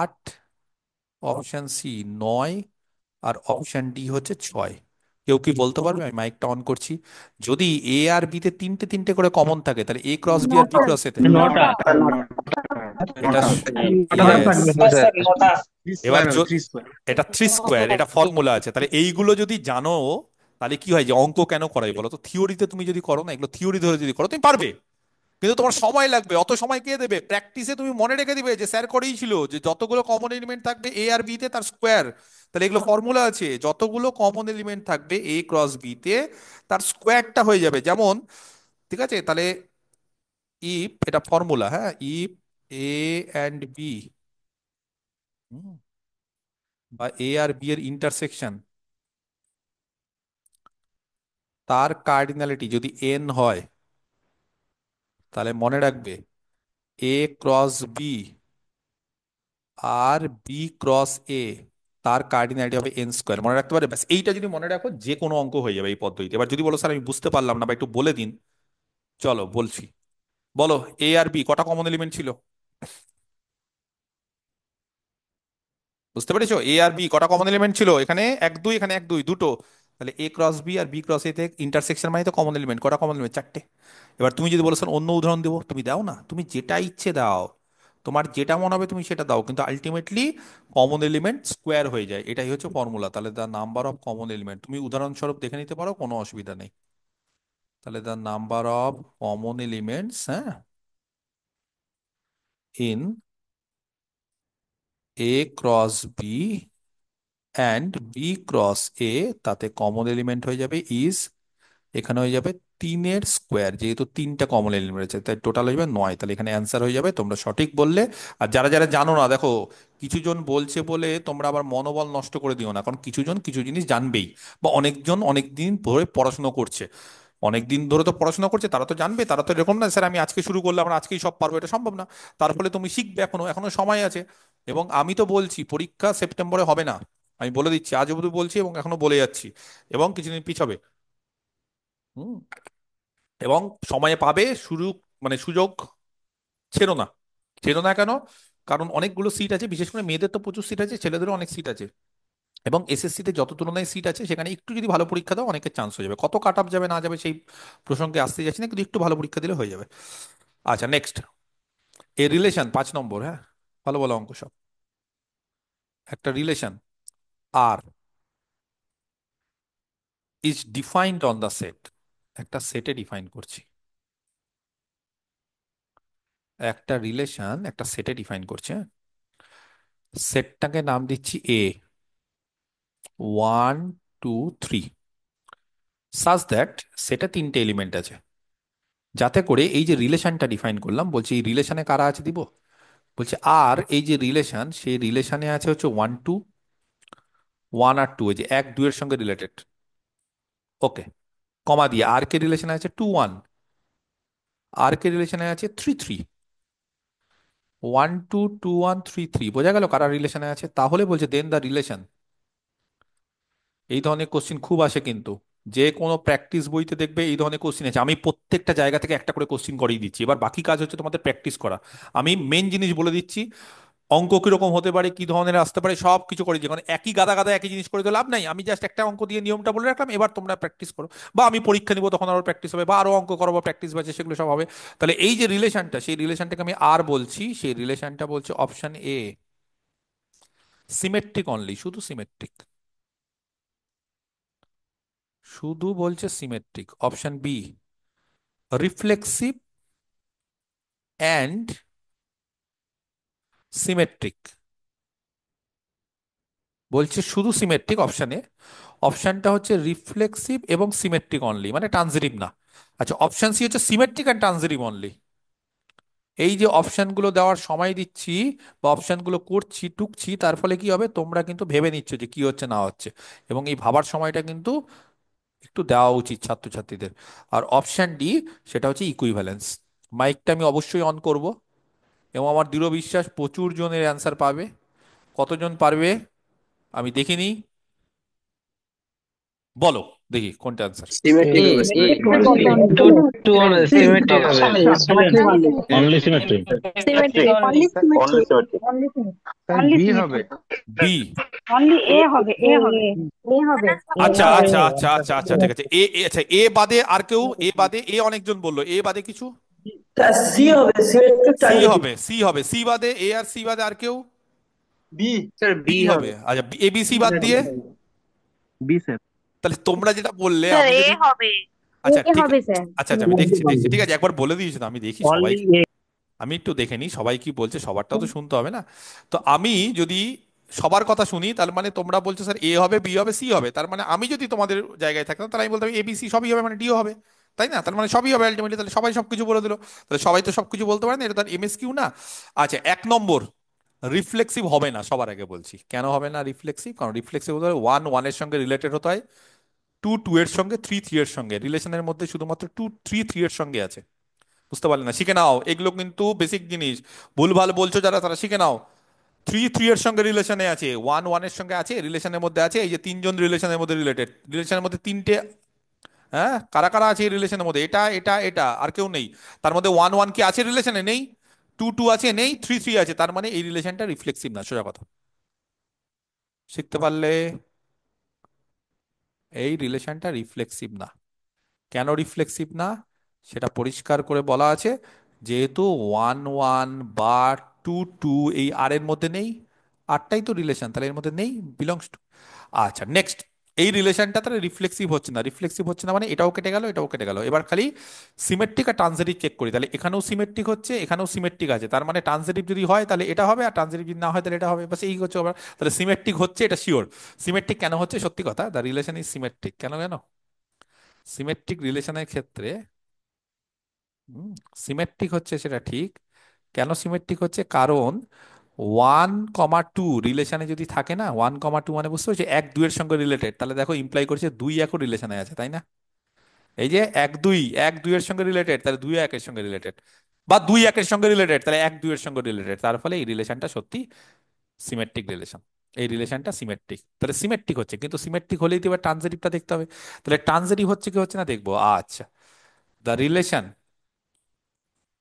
8, option C 9, আর অপশন ডি হচ্ছে 6। কেউ কি বলতে পারবে, আমি মাইকটা অন করছি, যদি এ আর বি তে 3টে 3টে করে কমন থাকে, তাহলে এ ক্রস বি আর বি ক্রস এতে, নটা। এটা নটা। নটা ইয়েস। থাকবে তো স্যার। এবার এটা 3 স্কোয়ার, এটা ফর্মুলা আছে, তাহলে এইগুলো যদি জানো, তাহলে কি হয়, যে অঙ্ক কেন করাই বলো তো, থিওরিতে তুমি যদি করো না, এগুলো থিওরি ধরে যদি করো তুমি পারবে, কিন্তু তোমার সময় লাগবে, অত সময় কে দেবে, প্র্যাকটিসে তুমি মনে রেখে দিবে যে স্যার করেই ছিল, যে যতগুলো কমন এলিমেন্ট থাকবে এ আর বি তে তার স্কোয়ার, তাহলে এগুলো ফর্মুলা আছে, যতগুলো কমন এলিমেন্ট থাকবে এ ক্রস বি তে তার স্কোয়ারটা হয়ে যাবে, যেমন, ঠিক আছে। তাহলে ইফ, এটা ফর্মুলা, হ্যাঁ, ইফ এ অ্যান্ড বি, বা এ আর বি এর ইন্টারসেকশন, তার কার্ডিনালিটি যদি এন হয়, তাহলে মনে রাখবে এ ক্রস বি আর বি ক্রস এ, তার কার্ডিনালিটি হবে এন স্কোয়ার, মনে রাখতে পারে, ব্যাস এইটা যদি মনে রাখো, যে কোনো অঙ্ক হয়ে যাবে এই পদ্ধতিতে। এবার যদি বলো স্যার আমি বুঝতে পারলাম না, বা একটু বলে দিন, চলো বলছি, বলো এ আর বি কটা কমন এলিমেন্ট ছিল, বুঝতে পেরেছো, এ আর বি কটা কমন এলিমেন্ট ছিল, এখানে 1 2, এখানে 1 2, দুটো, তাহলে এ ক্রস বি আর বি ক্রস এ তে ইন্টারসেকশন মানে তো কমন এলিমেন্ট, কটা কমন এলিমেন্ট, 4টে। এবার তুমি যদি বলো স্যার অন্য উদাহরণ দেবো, তুমি দাও না, তুমি যেটা ইচ্ছে দাও, তোমার যেটা মনে হবে তুমি সেটা দাও, কিন্তু আলটিমেটলি কমন এলিমেন্ট স্কোয়ার হয়ে যায়, এটাই হচ্ছে ফর্মুলা। তাহলে the number of common element তুমি উদাহরণস্বরূপ দেখে নিতে পারো, কোনো অসুবিধা নেই। তাহলে the number of common elements, হ্যাঁ, in A cross B and B cross A, তাতে কমন এলিমেন্ট হয়ে যাবে ইজ, এখানে হয়ে যাবে তিনের স্কোয়ার, যেহেতু তিনটা কমন এলিমেন্ট আছে তাই টোটাল হয়ে যাবে 9, তাহলে এখানে অ্যান্সার হয়ে যাবে। তোমরা সঠিক বললে। আর যারা যারা জানো না, দেখো, কিছু জন বলছে বলে তোমরা আবার মনোবল নষ্ট করে দিও না, কারণ কিছু জন কিছু জিনিস জানবেই, বা অনেকজন অনেক দিন ধরে পড়াশোনা করছে, অনেক দিন ধরে তো পড়াশোনা করছে, তারা তো জানবে। তারা তো এরকম না স্যার আমি আজকে শুরু করলাম আমরা আজকেই সব পারবো, এটা সম্ভব না। তার ফলে তুমি শিখবে, এখনো এখনো সময় আছে। এবং আমি তো বলছি পরীক্ষা সেপ্টেম্বরে হবে না, আমি বলে দিচ্ছি, আজ অবধি বলছি এবং এখনো বলে যাচ্ছি, এবং কিছুদিন পিছাবে। হুম। এবং সময়ে পাবে, শুরু মানে সুযোগ ছেড়ো না। ছেড়ো না কেন? কারণ অনেকগুলো সিট আছে, বিশেষ করে মেয়েদের তো প্রচুর সিট আছে, ছেলেদেরও অনেক সিট আছে। এবং এসএসসি তে যত তুলনায় সিট আছে সেখানে একটু যদি ভালো পরীক্ষা দাও অনেকের চান্স হয়ে যাবে। কত কাট অফ যাবে না যাবে সেই প্রসঙ্গে আসতে যাচ্ছি না, কিন্তু একটু ভালো পরীক্ষা দিলে হয়ে যাবে। আচ্ছা, নেক্সট, এ রিলেশন 5 নম্বর। হ্যাঁ, ভালো ভালো অঙ্ক সব। একটা relation R is defined on the set, একটা সেটে ডিফাইন করছি। একটা রিলেশন একটা সেটে ডিফাইন করছে। সেটটাকে নাম দিচ্ছি এ, 1 2 3, সাজ দ্যাট সেটা তিনটে এলিমেন্ট আছে, যাতে করে এই যে রিলেশনটা ডিফাইন করলাম, বলছি এই রিলেশনে কারা আছে দিব, বলছে আর এই যে রিলেশন সেই রিলেশনে আছে হচ্ছে 1 2, 1 আর 2, এই যে 1 2 এর সঙ্গে রিলেটেড। ওকে, কমা দিয়ে আর কে রিলেশনে আছে 2 1, আর কে রিলেশনে আছে 3 3। 1 2 2 1 3 3, বোঝা গেল কারা রিলেশনে আছে। তাহলে বলছে দেন দ্য রিলেশন। এই ধরনের কোশ্চিন খুব আসে কিন্তু, যে কোনো প্র্যাকটিস বইতে দেখবে এই ধরনের কোশ্চিন আছে। আমি প্রত্যেকটা জায়গা থেকে একটা করে কোশ্চিন করিয়ে দিচ্ছি, এবার বাকি কাজ হচ্ছে তোমাদের প্র্যাকটিস করা। আমি মেন জিনিস বলে দিচ্ছি, অঙ্ক কিরকম হতে পারে, কি ধরনের আসতে পারে, সব কিছু করে দিচ্ছি। কারণ একই গাদা গাদা একই জিনিস করে তো লাভ নাই, আমি জাস্ট একটা অঙ্ক দিয়ে নিয়মটা বলে রাখলাম, এবার তোমরা প্র্যাকটিস করো। বা আমি পরীক্ষা নিব তখন আরো প্র্যাকটিস হবে, বা আরো অঙ্ক করো বা প্র্যাকটিস বাজে, সেগুলো সব হবে। তাহলে এই যে রিলেশনটা, সেই রিলেশনটাকে আমি আর বলছি, সেই রিলেশনটা বলছে অপশন এ, সিমেট্রিক অনলি, শুধু সিমেট্রিক, শুধু বলছে symmetric. Option B, reflexive and symmetric, বলছে শুধু সিমেট্রিক অপশানে। অপশনটা হচ্ছে রিফ্লেক্সিভ এবং সিমেট্রিক অনলি, মানে ট্রানজিটিভ না। আচ্ছা, অপশন সি হচ্ছে সিমেট্রিক অ্যান্ড ট্রানজিটিভ অনলি। এই যে অপশনগুলো দেওয়ার সময় দিচ্ছি বা অপশনগুলো করছি টুকছি, তার ফলে কি হবে, তোমরা কিন্তু ভেবে নিচ্ছ যে কি হচ্ছে না হচ্ছে, এবং এই ভাবার সময়টা কিন্তু একটু দেওয়া উচিত ছাত্রছাত্রীদের। আর অপশন ডি, সেটা হচ্ছে ইকুইভ্যালেন্স। মাইকটা আমি অবশ্যই অন করব, এবং আমার দৃঢ় বিশ্বাস প্রচুর জনের অ্যান্সার পাবে। কতজন পারবে আমি দেখিনি, বলো দেখি কোনটা অ্যান্সার। সিমেট্রিক এ হবে এ টু টু হবে সিমেট্রিক হবে only symmetry. Symmetric only only symmetry. Symmetric only sir only be হবে। সিমেট্রি। বি। অনলি এ হবে, এ হবে, এ হবে। আচ্ছা আচ্ছা আচ্ছা আচ্ছা আচ্ছা, ঠিক আছে। আচ্ছা, এ বাদে আর কেউ, এ বাদে, এ অনেকজন বললো, এ বাদে কিছু। সি হবে, সিমেট্রিক সি ট্রানজিটিভ। হবে, সি হবে, সি বাদে, এ আর সি বাদে আর কেউ। বি। স্যার বি বি হবে। হবে আচ্ছা, এ বি সি বাদ দিয়ে, বি স্যার। তাহলে তোমরা যেটা বললে স্যার আমি এ যদি, হবে। আচ্ছা এ ঠিক, হবে স্যার। আচ্ছা আচ্ছা আমি দেখছি দেখছি, ঠিক আছে, একবার বলে দিয়েছি তো, আমি দেখি সবাই, অনলি এ। আমি একটু দেখে নিই সবাই কি বলছে, সবারটাও তো শুনতে হবে না। তো আমি যদি সবার কথা শুনি, তার মানে তোমরা বলছো স্যার এ হবে, বি হবে, সি হবে, তার মানে আমি যদি তোমাদের জায়গায় থাকতাম তাহলে আমি বলতাম এ বি সি সবই হবে, মানে ডিও হবে, তাই না? তার মানে সবই হবে আলটিমেটলি, তাহলে সবাই সবকিছু বলে দিল। তাহলে সবাই তো সবকিছু বলতে পারে না, এটা তার এমএসকিউ না। আচ্ছা, 1 নম্বর, রিফ্লেক্সিভ হবে না। সবার আগে বলছি কেন হবে না রিফ্লেক্সিভ, কারণ রিফ্লেক্সিভ হতে হয় 1 1 এর সঙ্গে রিলেটেড হতে হয়, 2 2 এর সঙ্গে, 3 3 এর সঙ্গে। রিলেশনের মধ্যে শুধুমাত্র 2 3 3 এর সঙ্গে আছে। বুঝতে পারলে না? শিখে নাও, এগুলো কিন্তু বেসিক জিনিস। ভুলভাল বলছো যারা, তারা শিখে নাও। 3 3 এর সঙ্গে রিলেশনে আছে, 1 1 এর সঙ্গে আছে, রিলেশনের মধ্যে আছে, এই যে তিনজন রিলেশনের মধ্যে রিলেটেড, রিলেশনের মধ্যে তিনটে। হ্যাঁ, কারা কারা আছে এই রিলেশনের মধ্যে, এটা এটা এটা, আর কেউ নেই। তার মধ্যে 1 1 কি আছে রিলেশনে? নেই। 2 2 আছে? নেই। 3 3 আছে, তার মানে এই রিলেশনটা রিফ্লেক্সিভ না, সোজা কথা। শিখতে পারলে? এই রিলেশনটা রিফ্লেক্সিভ না। কেন রিফ্লেক্সিভ না সেটা পরিষ্কার করে বলা আছে, যেহেতু 1 1 বা 2 2 এই আর এর মধ্যে নেই। আরটাই তো রিলেশন, তাহলে এর মধ্যে নেই, বিলংস টু। আচ্ছা, নেক্সট, এই রিলেশনটা তাহলে রিফ্লেক্সিভ হচ্ছে না। রিফ্লেক্সিভ হচ্ছে না মানে এটাও কেটে গেল, এটাও কেটে গেল। এবার খালি সিমেট্রিক আর ট্রানজিটিভ চেক করি, তাহলে এখানেও সিমেট্রিক হচ্ছে, এখানেও সিমেট্রিক আছে, তার মানে ট্রানজিটিভ যদি হয় তাহলে এটা হবে, আর ট্রানজিটিভ যদি না হয় তাহলে এটা হবে, বাস এই হচ্ছে আবার। তাহলে সিমেট্রিক হচ্ছে, এটা শিওর। সিমেট্রিক কেন হচ্ছে, সত্যি কথা, দ্য রিলেশন ইজ সিমেট্রিক। কেন জানো? সিমেট্রিক রিলেশনের ক্ষেত্রে সিমেট্রিক হচ্ছে সেটা ঠিক। কেন সিমেট্রিক হচ্ছে? কারণ 1,2 রিলেশনে যদি থাকে না, 1,2 মানে বুঝতে পারছি 1,2 এর সঙ্গে রিলেটেড, তাহলে দেখো ইমপ্লাই করছে 2 1ও রিলেশনে আছে, তাই না? এই যে 1 2, 1 2 এর সঙ্গে রিলেটেড, তাহলে 2 1 এর সঙ্গে রিলেটেড, বা 2 1 এর সঙ্গে রিলেটেড, তাহলে 1 2 এর সঙ্গে রিলেটেড, তার ফলে এই রিলেশনটা সত্যি সিমেট্রিক রিলেশন। এই রিলেশনটা সিমেট্রিক, তাহলে সিমেট্রিক হচ্ছে। কিন্তু সিমেট্রিক হলেই তো এবার ট্রানজিটিভটা দেখতে হবে। তাহলে ট্রানজিটিভ হচ্ছে কি হচ্ছে না দেখবো। আচ্ছা, the relation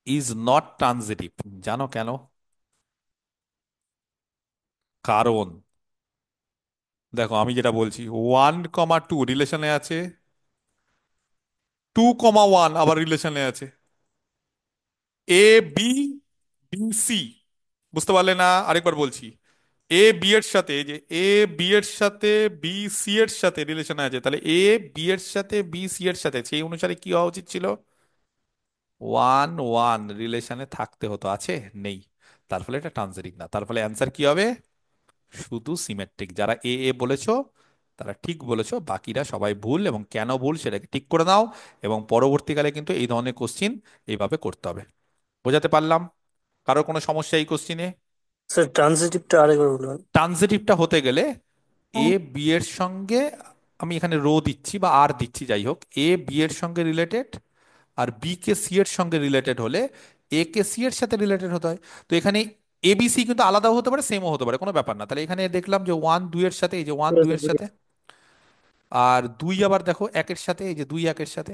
is not transitive. জানো কেন? কারণ দেখো আমি যেটা বলছি, 1,2 রিলেশনে আছে, 2,1 আবার রিলেশনে আছে, এ বি, বি সি। বুঝতে পারলে না? আরেকবার বলছি, এ বি এর সাথে, এই যে এ বি এর সাথে বি সি এর সাথে রিলেশনে আছে, তাহলে এ বি এর সাথে বি সি এর সাথে সেই অনুসারে কি হওয়া উচিত ছিল? 1 1 রিলেশনে থাকতে হতো, আছে? নেই। তার ফলে এটা ট্রানজিটিভ না। তার ফলে অ্যান্সার কি হবে? শুধু সিমেট্রিক। যারা এ এ বলেছো তারা ঠিক বলেছো, বাকিরা সবাই ভুল। এবং কেন ভুল সেটাকে ঠিক করে নাও, এবং পরবর্তীকালে কিন্তু এই ধরনের কোশ্চিন এইভাবে করতে হবে। বোঝাতে পারলাম? কারোর কোনো সমস্যা এই কোশ্চিনে? স্যার ট্রানজিটিভটা আরেকবার বলুন। ট্রানজিটিভটা হতে গেলে এ বি এর সঙ্গে, আমি এখানে রো দিচ্ছি বা আর দিচ্ছি, যাই হোক, এ বি এর সঙ্গে রিলেটেড আর বি কে সি এর সঙ্গে রিলেটেড হলে এ কে সি এর সাথে রিলেটেড হতে হয়। তো এখানে এবিসি কিন্তু আলাদাও হতে পারে, সেমও হতে পারে, কোনো ব্যাপার না। তাহলে এখানে দেখলাম যে 1 2 এর সাথে, এই যে 1 2 এর সাথে, আর 2 আবার দেখো 1 এর সাথে, এই যে 2 1 এর সাথে।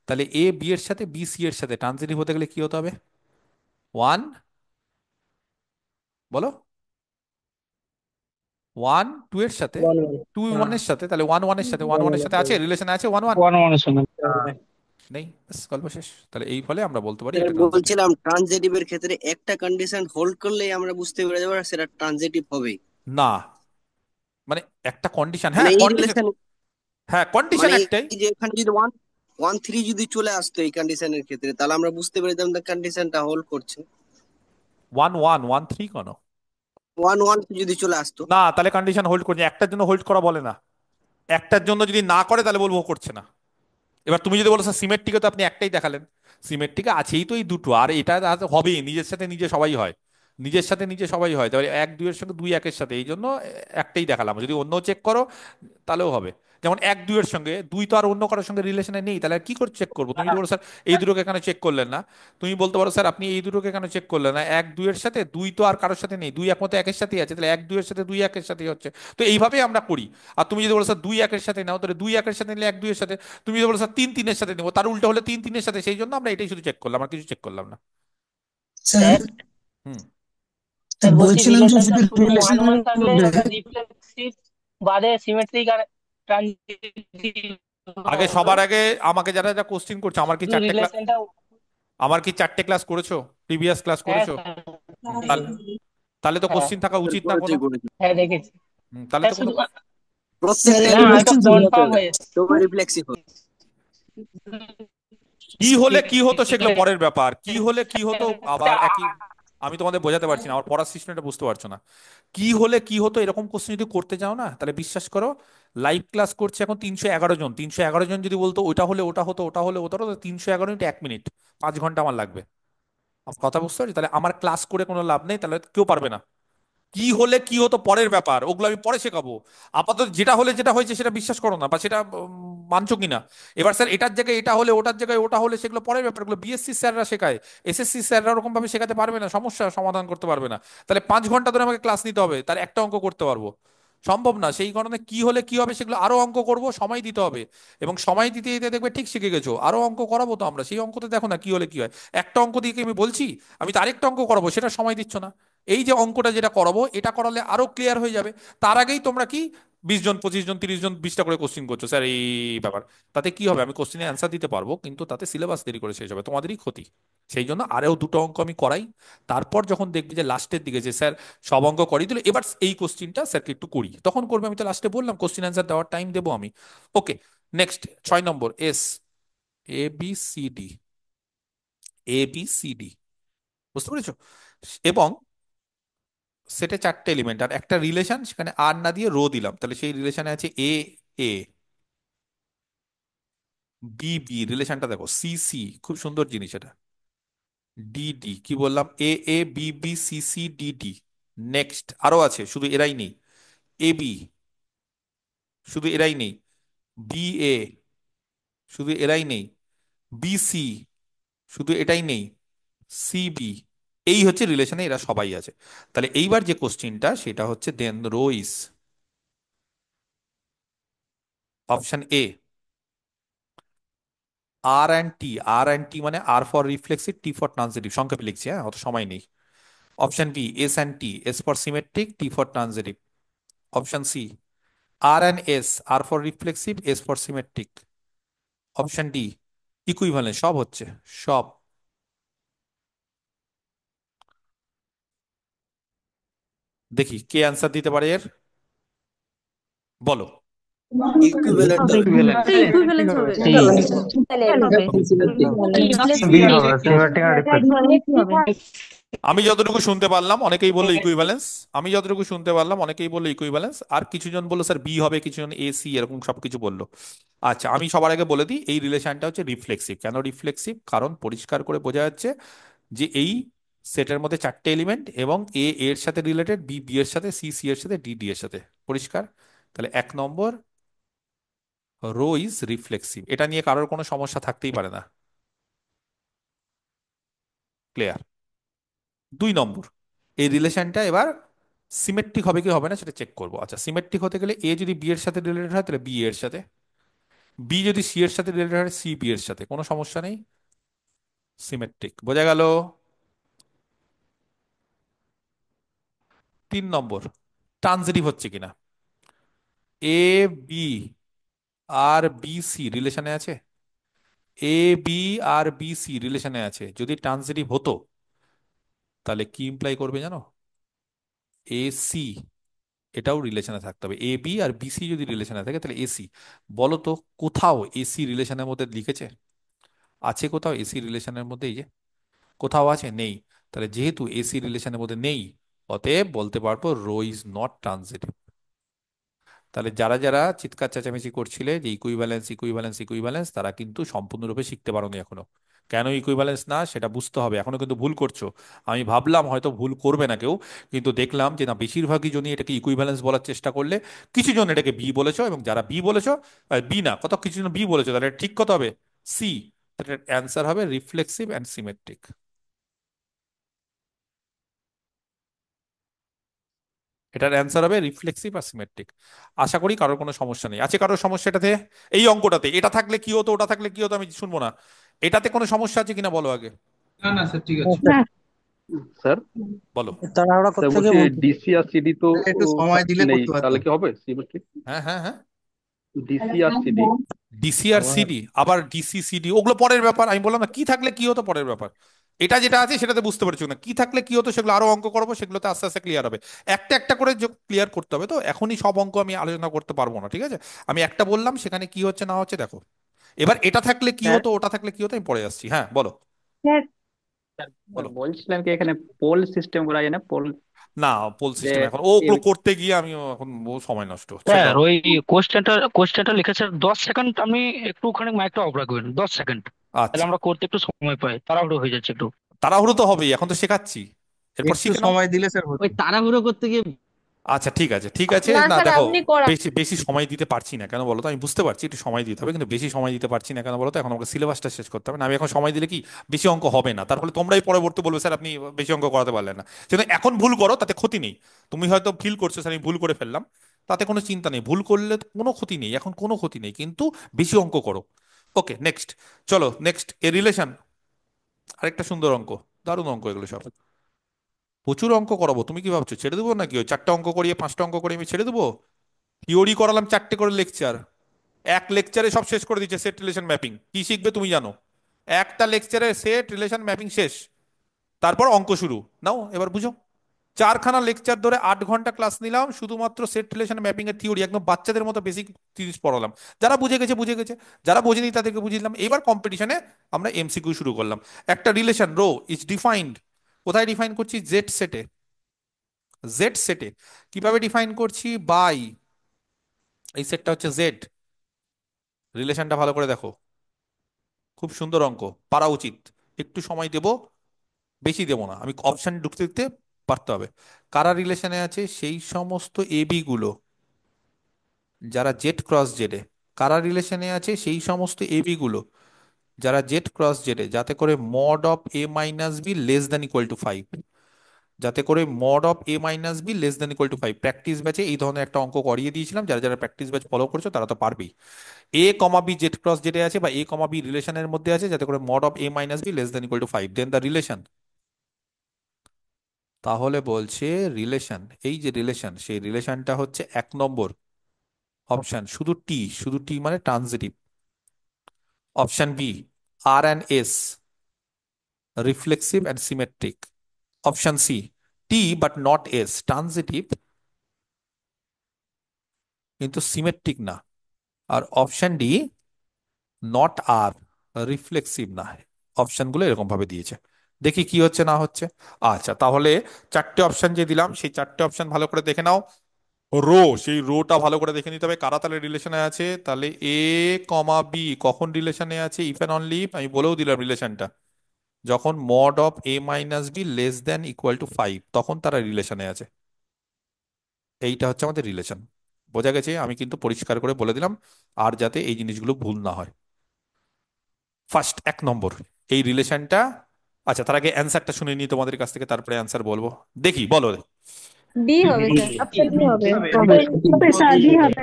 তাহলে এ বি এর সাথে বি সি এর সাথে ট্রানজিটিভ হতে গেলে কি হতে হবে? 1, বলো, 1 2 এর সাথে, 2 1 এর সাথে, তাহলে 1 1 এর সাথে, 1 1 এর সাথে আছে, রিলেশনে আছে 1 1। 1 1 এর সঙ্গে। নেই, ব্যাস, গল্প শেষ। তাহলে এই ফলে আমরা বলতে পারি স্যার এটা ট্রানজিটিভ। বলছিলাম ট্রানজিটিভের ক্ষেত্রে একটা কন্ডিশন হোল্ড করলেই আমরা বুঝতে পেরে যাবো সেটা ট্রানজিটিভ হবে। না, মানে একটা কন্ডিশন, মানে হ্যাঁ এই কন্ডিশন, রিলেশন, হ্যাঁ কন্ডিশন মানে একটাই। এই যে এখানে যদি 1 1 3 যদি চলে আসতো এই কন্ডিশনের ক্ষেত্রে, তাহলে আমরা বুঝতে পেরেছিলাম যে কন্ডিশনটা হোল্ড করছে। 1 1 1 3 কেন? 1 1 যদি চলে আসতো। না, তাহলে কন্ডিশন হোল্ড করছে, একটার জন্য হোল্ড করা বলে না। একটার জন্য যদি না করে তাহলে বলবো ও করছে না। এবার তুমি যদি বলো স্যার সিমেট্রিকে তো আপনি একটাই দেখালেন, সিমেট্রিকে আছেই তো এই দুটো, আর এটা আর হবেই, নিজের সাথে নিজে সবাই হয়, নিজের সাথে নিজে সবাই হয়, তাহলে 1 2 এর সঙ্গে 2 1 এর সাথে, এই জন্য একটাই দেখালাম। যদি অন্য চেক করো তাহলেও হবে। যেমন 1 2 এর সঙ্গে 2 তো আর অন্য কারোর সঙ্গে রিলেশনে নেই, তাহলে আর কি করে চেক করবো? তুমি যদি বলো স্যার এই দুটোকে কেন চেক করলেন না, তুমি বলতে পারো স্যার আপনি এই দুটোকে কেন চেক করলেন না, 1 2 এর সাথে 2 তো আর কারোর সাথে নেই, 2 একমাত্র 1 এর সাথেই আছে, তাহলে 1 2 এর সাথে 2 1 এর সাথেই হচ্ছে। তো এইভাবেই আমরা করি। আর তুমি যদি বলো স্যার 2 1 এর সাথে নাও, তাহলে 2 1 এর সাথে নিলে 1 2 এর সাথে। তুমি যদি বলো স্যার 3 3 এর সাথে নেবো, তার উল্টো হলে 3 3 এর সাথে, সেই জন্য আমরা এটাই শুধু চেক করলাম, আর কিছু চেক করলাম না। স্যার হুম। স্যার বলছি বলছিলাম যে রিলেশনটা শুধু শুধু ওয়ান রিলেশনের ওয়ান থাকলে মধ্যে ওটা রিফ্লেক্সিভ বাদে সিমেট্রিক আর ট্রানজিটিভ আগে সবার আগে আমাকে যারা যা কোশ্চিন করছো, আমার কি শুধু 4টে ক্লাস, রিলেশনটা। আমার কি 4টে ক্লাস করেছো, প্রিভিয়াস ক্লাস হ্যাঁ করেছো? স্যার। তাহলে তাহলে তো হ্যাঁ কোশ্চিন থাকা উচিত না করেছি কোনো? করেছি হ্যাঁ দেখেছি তাহলে স্যার তো কোনো শুধু। স্যার প্রত্যেকটা না একবার এটা বলছেন তো কনফার্ম হয়েছে। তবে রিফ্লেক্সিভ হবে। কি হলে কি হতো সেগুলো পরের ব্যাপার, কি হলে কি হতো আবার একই। আমি তোমাদের বোঝাতে পারছি না, আমার পড়ার সিস্টেমটা বুঝতে পারছো না। কি হলে কি হতো এরকম কোশ্চেন যদি করতে যাও না, তাহলে বিশ্বাস করো, লাইভ ক্লাস করছে এখন 311 জন, 311 জন যদি বলতো ওটা হলে ওটা হতো, ওটা হলে ওটা হতো, 311 মিনিট 1 মিনিট, 5 ঘন্টা আমার লাগবে। আমার কথা বুঝতে পারছি? তাহলে আমার ক্লাস করে কোনো লাভ নেই, তাহলে কেউ পারবে না। কি হলে কি হতো পরের ব্যাপার, ওগুলো আমি পরে শেখাবো। আপাতত যেটা হলে যেটা হয়েছে সেটা বিশ্বাস করো না, বা সেটা মানছো কিনা। এবার স্যার এটার জায়গায় এটা হলে, ওটার জায়গায় ওটা হলে, সেগুলো পরের ব্যাপার, এগুলো বিএসসি স্যাররা শেখায়। এসএসসি স্যাররা ওরকম ভাবে শেখাতে পারবে না, সমস্যা সমাধান করতে পারবে না। তাহলে 5 ঘন্টা ধরে আমাকে ক্লাস নিতে হবে, তার একটা অঙ্ক করতে পারবো? সম্ভব না। সেই কারণে কি হলে কি হবে সেগুলো আরো অঙ্ক করব, সময় দিতে হবে। এবং সময় দিতে দিতে দেখবে ঠিক শিখে গেছো, আরো অঙ্ক করাবো তো আমরা, সেই অঙ্কতে দেখো না কি হলে কি হয়। একটা অঙ্ক দিয়ে কি আমি বলছি আমি তো আরেকটা অঙ্ক করাবো, সেটা সময় দিচ্ছ না। এই যে অঙ্কটা যেটা করাবো এটা করালে আরো ক্লিয়ার হয়ে যাবে। তার আগেই তোমরা কি 20 জন 25 জন 30 জন 20টা করে কোশ্চিন করছো স্যার, এই ব্যাপার। তাতে কি হবে? আমি কোশ্চিনে অ্যান্সার দিতে পারবো, কিন্তু তাতে সিলেবাস দেরি করে শেষ হবে, তোমাদেরই ক্ষতি। সেই জন্য আরও দুটো অঙ্ক আমি করাই। তারপর যখন দেখবি যে লাস্টের দিকে যে স্যার সব অঙ্ক করিয়ে দিল, এবার এই কোশ্চিনটা স্যারকে একটু করি, তখন করবে। আমি তো লাস্টে বললাম কোশ্চিন অ্যান্সার দেওয়ার টাইম দেবো আমি। ওকে, next 6 number, S, A B C D, A B C D, বুঝতে পেরেছো? এবং সেটে 4টে এলিমেন্ট আর একটা রিলেশন, সেখানে আর না দিয়ে রো দিলাম, তাহলে সেই রিলেশনে আছে এ, এ, বি বি রিলেশনটা দেখো, সি সি খুব সুন্দর জিনিস এটা, ডি ডি কি বললাম, A A B B C C D D. Next আরো আছে, শুধু এরাই নেই। এ বি, শুধু এরাই নেই। বি এ, শুধু এরাই নেই। বি সি, শুধু এটাই নেই। সি বি, এই হচ্ছে রিলেশনে এরা সবাই আছে। তাহলে এইবার যে কোশ্চিনটা সেটা হচ্ছে then rho is option A R and T. R and T মানে R for reflexive, T for transitive, সংক্ষেপে লিখছি, হ্যাঁ অত সময় নেই। Option B S and T, S for symmetric, T for transitive. Option C R and S, R for reflexive, S for symmetric. Option D equivalent, সব হচ্ছে, সব। দেখি কে অ্যান্সার দিতে পারে এর, বলো। ইকুইভ্যালেন্ট হবে হবে। ইকুইভ্যালেন্স হবে। সি। হবে বি হবে সিমেট্রিক আর এটা রিফ্লেক্স। ধরে কি হবে আমি যতটুকু শুনতে পারলাম অনেকেই বললো ইকুইভ্যালেন্স, আমি যতটুকু শুনতে পারলাম অনেকেই বললো ইকুইভ্যালেন্স, আর কিছুজন বললো স্যার বি হবে, কিছুজন এ সি, এরকম সবকিছু বললো। আচ্ছা আমি সবার আগে বলে দিই, এই রিলেশনটা হচ্ছে রিফ্লেক্সিভ। কেন রিফ্লেক্সিভ? কারণ পরিষ্কার করে বোঝা যাচ্ছে যে এই সেটের মধ্যে চারটে এলিমেন্ট, এবং এ এর সাথে রিলেটেড, বি বি এর সাথে, সি সি এর সাথে, ডি ডি এর সাথে। পরিষ্কার? তাহলে 1 নম্বর, রো ইজ রিফ্লেক্সিভ। এটা নিয়ে কারোর কোনো সমস্যা থাকতেই পারে না। ক্লিয়ার? 2 নম্বর, এই রিলেশনটা এবার সিমেট্রিক হবে কি হবে না সেটা চেক করবো। আচ্ছা সিমেট্রিক হতে গেলে এ যদি বি এর সাথে রিলেটেড হয় তাহলে বি এর সাথে, বি যদি সি এর সাথে রিলেটেড হয় সি বি এর সাথে, কোনো সমস্যা নেই, সিমেট্রিক। বোঝা গেল? 3 নম্বর, ট্রানজিটিভ হচ্ছে কিনা। A B R B C রিলেশনে আছে, A B R B C রিলেশনে আছে, যদি ট্রানজিটিভ হতো তাহলে কি ইমপ্লাই করবে জানো? এ সি, এটাও রিলেশনে থাকতে হবে। A B R B C যদি রিলেশনে থাকে তাহলে এসি। বলো তো কোথাও এসি রিলেশনের মধ্যে লিখেছে? আছে কোথাও এসি রিলেশনের মধ্যে? এই যে কোথাও আছে? নেই। তাহলে যেহেতু এসি রিলেশনের মধ্যে নেই, অতএব বলতে পারবো রো ইজ নট ট্রানজিটিভ। তাহলে যারা যারা চিৎকার চেঁচামেচি করছিলে যে ইকুইভ্যালেন্স ইকুইভ্যালেন্স ইকুইভ্যালেন্স, তারা কিন্তু সম্পূর্ণরূপে শিখতে পারোনি এখনো। কেন ইকুইভ্যালেন্স না সেটা বুঝতে হবে, এখনো কিন্তু ভুল করছো। আমি ভাবলাম হয়তো ভুল করবে না কেউ, কিন্তু দেখলাম যে না, বেশিরভাগই জনই এটাকে ইকুইভ্যালেন্স বলার চেষ্টা করলে, কিছু জন এটাকে বি বলেছো, এবং যারা বি বলেছো, বি না কত কিছু জন বি বলেছো, তাহলে ঠিক কত হবে? সি। তাহলে অ্যান্সার হবে রিফ্লেক্সিভ অ্যান্ড সিমেট্রিক। এটার অ্যান্সার হবে রিফ্লেক্সিভ আর সিমেট্রিক। আশা করি কারোর কোনো সমস্যা নেই। আছে কারোর সমস্যা এটাতে? এই অঙ্কটাতে এটা থাকলে কি হতো, ওটা থাকলে কি হতো, আমি শুনবো না। এটাতে কোনো সমস্যা আছে কিনা বলো আগে, না না স্যার, ঠিক আছে। না স্যার, বলো। তাড়াহুড়া স্যার করতে বলছি গিয়ে বলছি ডিসি আর সিডি তো একটু সময় দিলে নেই, করতে তাহলে পারতাম। কি হবে সিমেট্রিক? হ্যাঁ হ্যাঁ হ্যাঁ, ডিসি আর সিডি ডিসি আর আবার সিডি, আবার ডিসি সিডি ওগুলো পরের ব্যাপার। আমি বললাম না কি থাকলে কি হতো পরের ব্যাপার। এটা যেটা আছে সেটাতে বুঝতে পারছো না, কি থাকলে কি হতো সেগুলো আরো অঙ্ক করবো, সেগুলোতে আস্তে আস্তে ক্লিয়ার হবে। একটা একটা করে ক্লিয়ার করতে হবে, তো এখনই সব অঙ্ক আমি আলোচনা করতে পারবো না, ঠিক আছে? আমি একটা বললাম, সেখানে কি হচ্ছে না হচ্ছে দেখো। এবার এটা থাকলে কি স্যার হতো, ওটা থাকলে কি হতো, আমি পরে আসছি। হ্যাঁ বলো, স্যার বলো। বলছিলাম কি এখানে পোল সিস্টেম করা যায় না, পোল, না, পোল যে সিস্টেম এখন ওগুলো করতে গিয়ে আমি এখন বহু সময় নষ্ট, ছেড়ে স্যার দাও। ওই কোশ্চেনটা লিখেছে 10 সেকেন্ড, আমি একটুখানি মাইকটা অফ রাখবেন 10 সেকেন্ড, তাহলে আচ্ছা, আমরা করতে একটু সময় পাই, তাড়াহুড়ো হয়ে যাচ্ছে একটু। তাড়াহুড়ো তো হবেই, এখন তো শেখাচ্ছি, এরপর একটু শিখে নাও। সময় দিলে স্যার হতো। ওই তাড়াহুড়ো করতে গিয়ে আচ্ছা ঠিক আছে ঠিক আছে, না না স্যার দেখো, আপনি করা। বেশি বেশি সময় দিতে পারছি না কেন বলো তো, আমি বুঝতে পারছি একটু সময় দিতে হবে, কিন্তু বেশি সময় দিতে পারছি না কেন বলো তো, এখন আমাকে সিলেবাসটা শেষ করতে হবে না। আমি এখন সময় দিলে কি বেশি অঙ্ক হবে না, তার ফলে তোমরাই পরবর্তী বলবে স্যার আপনি বেশি অঙ্ক করাতে পারলেন না। কিন্তু এখন ভুল করো তাতে ক্ষতি নেই। তুমি হয়তো ফিল করছো স্যার আমি ভুল করে ফেললাম, তাতে কোনো চিন্তা নেই, ভুল করলে কোনো ক্ষতি নেই, এখন কোনো ক্ষতি নেই, কিন্তু বেশি অঙ্ক করো। ওকে নেক্সট, চলো নেক্সট, এ রিলেশন, আরেকটা সুন্দর অঙ্ক, দারুণ অঙ্ক এগুলো সব। প্রচুর অঙ্ক করাবো, তুমি কি ভাবছো ছেড়ে দেবো নাকি? ওই 4টা অঙ্ক করিয়ে 5টা অঙ্ক করিয়ে আমি ছেড়ে দেবো? থিওরি করালাম 4টে করে লেকচার, এক লেকচারে সব শেষ করে দিচ্ছে সেট রিলেশন ম্যাপিং। কি শিখবে তুমি জানো? একটা লেকচারে সেট রিলেশন ম্যাপিং শেষ, তারপর অঙ্ক শুরু। নাও এবার বুঝো, 4খানা লেকচার ধরে 8 ঘন্টা ক্লাস নিলাম শুধুমাত্র সেট রিলেশন ম্যাপিং এর থিওরি, একদম বাচ্চাদের মতো বেসিক জিনিস পড়ালাম। যারা বুঝে গেছে বুঝে গেছে, যারা বোঝেনি তাদেরকে বুঝিয়ে দিলাম। এবার কম্পিটিশনে আমরা এমসিকিউ শুরু করলাম। একটা রিলেশন রো ইজ ডিফাইন্ড, কোথায় ডিফাইন করছি? জেড সেটে। জেড সেটে কিভাবে ডিফাইন করছি? বাই, এই সেটটা হচ্ছে জেড, রিলেশনটা ভালো করে দেখো, খুব সুন্দর অঙ্ক, পারা উচিত। একটু সময় দেব, বেশি দেবো না, আমি অপশন ঢুকতে দিতে পারতে হবে। কারা রিলেশনে আছে? সেই সমস্ত এবি গুলো যারা জেড ক্রস জেডে। কারা রিলেশনে আছে? সেই সমস্ত এবি গুলো যারা জেড ক্রস জেডে, যাতে করে mod of A minus B less than equal to 5। যাতে করে mod of A minus B less than equal to 5। Practice ব্যাচে এই ধরনের একটা অঙ্ক করিয়ে দিয়েছিলাম, যারা যারা প্র্যাকটিস ব্যাচ ফলো করছো তারা তো পারবেই। এ কমা বি জেড ক্রস জেডে আছে, বা এ কমা বি রিলেশনের মধ্যে আছে, যাতে করে mod of A minus B less than equal to 5, then the relation. তাহলে বলছে রিলেশন, এই যে রিলেশন, সেই রিলেশনটা হচ্ছে 1 নম্বর অপশন, শুধু টি, শুধু টি মানে transitive. Option B, R and S reflexive and symmetric. Option C, T but not S, transitive কিন্তু সিমেট্রিক না। আর option D, not R, reflexive না। অপশনগুলো এরকম ভাবে দিয়েছে, দেখি কি হচ্ছে না হচ্ছে। আচ্ছা, তাহলে চারটে অপশন যে দিলাম, সেই চারটে অপশন ভালো করে দেখে নাও। রো, সেই রোটা ভালো করে দেখে নিতে হবে কারা তাহলে রিলেশনে আছে। তাহলে এ কমা বি কখন রিলেশনে আছে? ইফ অ্যান্ড অনলি, আমি বলেও দিলাম রিলেশনটা, যখন mod of A minus B less then equal to 5, তখন তারা রিলেশনে আছে। এইটা হচ্ছে আমাদের রিলেশন। বোঝা গেছে? আমি কিন্তু পরিষ্কার করে বলে দিলাম, আর যাতে এই জিনিসগুলো ভুল না হয়। ফার্স্ট 1 নম্বর এই রিলেশনটা। আচ্ছা, তার আগে অ্যান্সারটা শুনে নিই তোমাদের কাছ থেকে, তারপরে অ্যান্সার বলবো। দেখি, বলো। ডি হবে স্যার। আচ্ছা ডি হবে হবে স্যার ডি হবে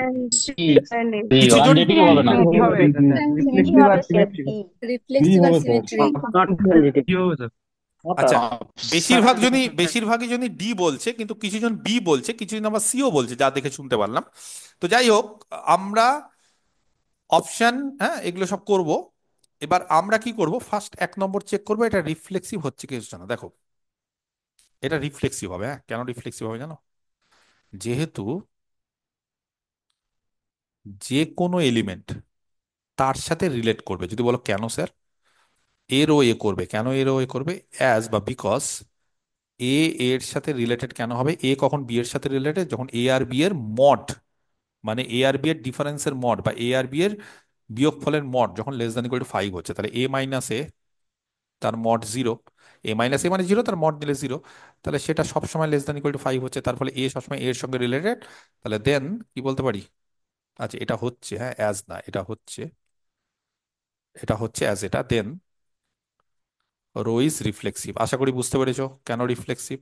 কিছু জন নেগেটিভ হবে না। কি হবে এটা স্যার? ডি রিফ্লেক্সিভ আর হবে স্যার সিমেট্রিক। রিফ্লেক্সিভ আর সিমেট্রিক। কি হবে স্যার? আচ্ছা, বেশিরভাগই জনই ডি বলছে, কিন্তু কিছু জন বি বলছে, কিছু জন আবার সিও বলছে, যা দেখে শুনতে পারলাম। তো যাই হোক, আমরা অপশন, হ্যাঁ, এগুলো সব করব। এবার আমরা কি করব? ফার্স্ট 1 নম্বর চেক করব, এটা রিফ্লেক্সিভ হচ্ছে কি হচ্ছে না। দেখো, এটা রিফ্লেক্সিভ হবে। হ্যাঁ, কেন রিফ্লেক্সিভ হবে জানো? যেহেতু যে কোনো এলিমেন্ট তার সাথে রিলেট করবে। যদি বলো কেন স্যার? এর ও এ করবে। কেন এর ও এ করবে? অ্যাজ বা বিকজ এ এর সাথে রিলেটেড কেন হবে? এ কখন বি এর সাথে রিলেটেড? যখন এ আর বি এর মড, মানে এ আর বি এর ডিফারেন্সের মড, বা এ আর বি এর বিয়োগফলের মড যখন লেস দ্যান ইকুয়াল টু 5 হচ্ছে, তাহলে এ মাইনাস এ তার মড 0। এ মাইনাস এ মানে 0, তার মড দিলে 0। তাহলে সেটা সবসময় লেস দ্যান ইকুয়াল টু 5 হচ্ছে, তার ফলে এ সবসময় এর সঙ্গে রিলেটেড। তাহলে দেন কি বলতে পারি? আচ্ছা, এটা হচ্ছে, হ্যাঁ, অ্যাজ না, এটা হচ্ছে অ্যাজ। এটা দেন রো ইজ রিফ্লেক্সিভ। আশা করি বুঝতে পেরেছো কেন রিফ্লেক্সিভ।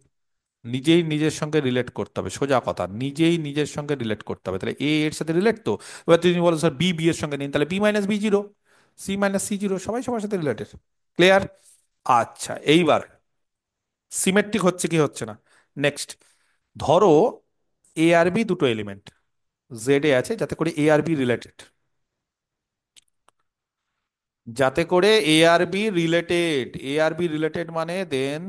নিজেই নিজের সঙ্গে রিলেট করতে হবে, সোজা কথা, নিজেই নিজের সঙ্গে রিলেট করতে হবে। তাহলে এ এর সাথে রিলেট, তো এবার তুমি বলো স্যার বি বি এর সঙ্গে নিন, তাহলে B minus B 0, C minus C 0, সবাই সবার সাথে রিলেটেড। ক্লিয়ার? আচ্ছা, এইবার সিমেট্রিক হচ্ছে কি হচ্ছে না। নেক্সট, ধরো এ আর বি দুটো এলিমেন্ট জেড এ আছে, যাতে করে এ আর বি রিলেটেড, যাতে করে এ আর বি রিলেটেড মানে then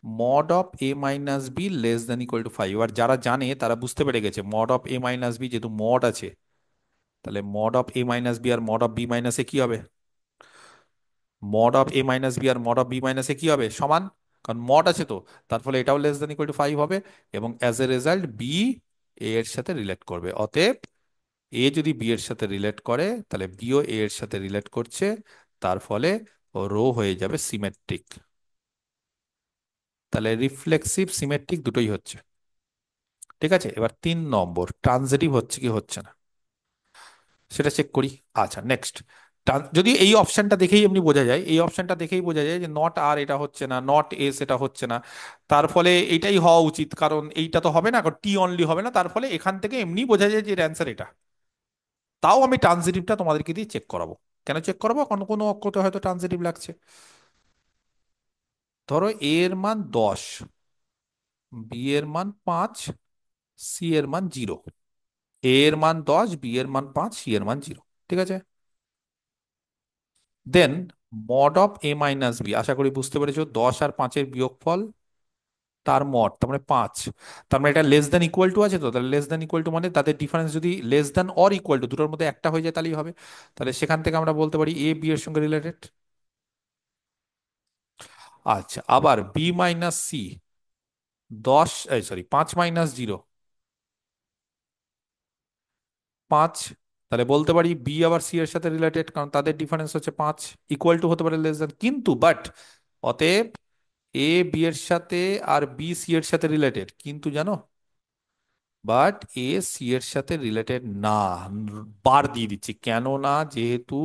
mod of A minus B less then equal to 5। আর যারা জানে তারা বুঝতে পেরে গেছে, mod of A minus B যেহেতু মড আছে, তাহলে mod of A minus B আর mod of B minus A কি হবে? Mod of A minus B আর mod of B minus A কি হবে? সমান। কারণ মড আছে তো, তার ফলে এটাও লেস দেন ইকুয়াল টু 5 হবে। এবং as a result B A এর সাথে রিলেট করবে। অতএব এ যদি বি এর সাথে রিলেট করে, তাহলে বিও এ এর সাথে রিলেট করছে, তার ফলে রো হয়ে যাবে সিমেট্রিক। তাহলে রিফ্লেক্সিভ সিমেট্রিক দুটোই হচ্ছে। ঠিক আছে, এবার 3 নম্বর ট্রানজিটিভ হচ্ছে কি হচ্ছে না সেটা চেক করি। আচ্ছা, নেক্সট, যদি এই অপশনটা দেখেই এমনি বোঝা যায়, এই অপশনটা দেখেই বোঝা যায় যে নট আর এটা হচ্ছে না, নট এস এটা হচ্ছে না, তার ফলে এটাই হওয়া উচিত, কারণ এইটা তো হবে না, কারণ টি অনলি হবে না, তার ফলে এখান থেকে এমনি বোঝা যায় যে এর অ্যান্সার এটা। তাও আমি ট্রানজিটিভটা তোমাদেরকে দিয়ে চেক করাবো। কেন চেক করাবো? কোনো কোনো অক্ষরে হয়তো ট্রানজিটিভ লাগছে। ধরো এ এর মান 10, বি এর মান 5, সি এর মান 0। এ এর মান 10, বি এর মান 5, সি এর মান 0। ঠিক আছে, then mod of A minus B, আশা করি বুঝতে পেরেছো, 10 আর 5-এর বিয়োগফল তার মড, তার মানে 5। তার মানে এটা লেস দ্যান ইকুয়াল টু আছে, তো তাহলে লেস দ্যান ইকুয়াল টু মানে তাদের ডিফারেন্স যদি less than or equal to দুটোর মধ্যে একটা হয়ে যায় তাহলেই হবে। তাহলে সেখান থেকে আমরা বলতে পারি এ বি এর সঙ্গে রিলেটেড। আচ্ছা, আবার বি মাইনাস সি 5 মাইনাস 0, 5 তাহলে বলতে পারি বি আবার সি এর সাথে রিলেটেড, কারণ তাদের ডিফারেন্স হচ্ছে 5, ইকুয়াল টু হতে পারে লেস দেন, কিন্তু বাট অতএব এ বি এর সাথে আর বি সি এর সাথে রিলেটেড, কিন্তু জানো বাট এ সি এর সাথে রিলেটেড না। বার দিয়ে দিচ্ছি কেন না, যেহেতু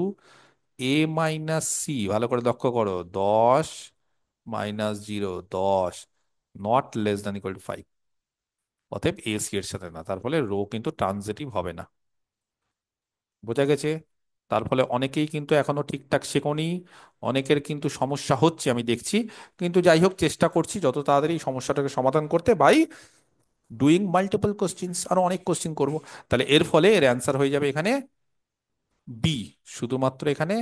এ মাইনাস সি, ভালো করে লক্ষ্য করো, 10 - 0 10, not less than equal to 5, অতএব এ সি এর সাথে না, তার ফলে রো কিন্তু ট্রানজিটিভ হবে না। বোঝা গেছে? তার ফলে অনেকেই কিন্তু এখনো ঠিকঠাক শেখোনি, অনেকের কিন্তু সমস্যা হচ্ছে আমি দেখছি, কিন্তু যাই হোক চেষ্টা করছি যত তাড়াতাড়ি এই সমস্যাটাকে সমাধান করতে, বাই ডুইং মাল্টিপল কোশ্চিনস, আরো অনেক কোশ্চিন করব। তাহলে এর ফলে এর অ্যান্সার হয়ে যাবে এখানে বি, শুধুমাত্র এখানে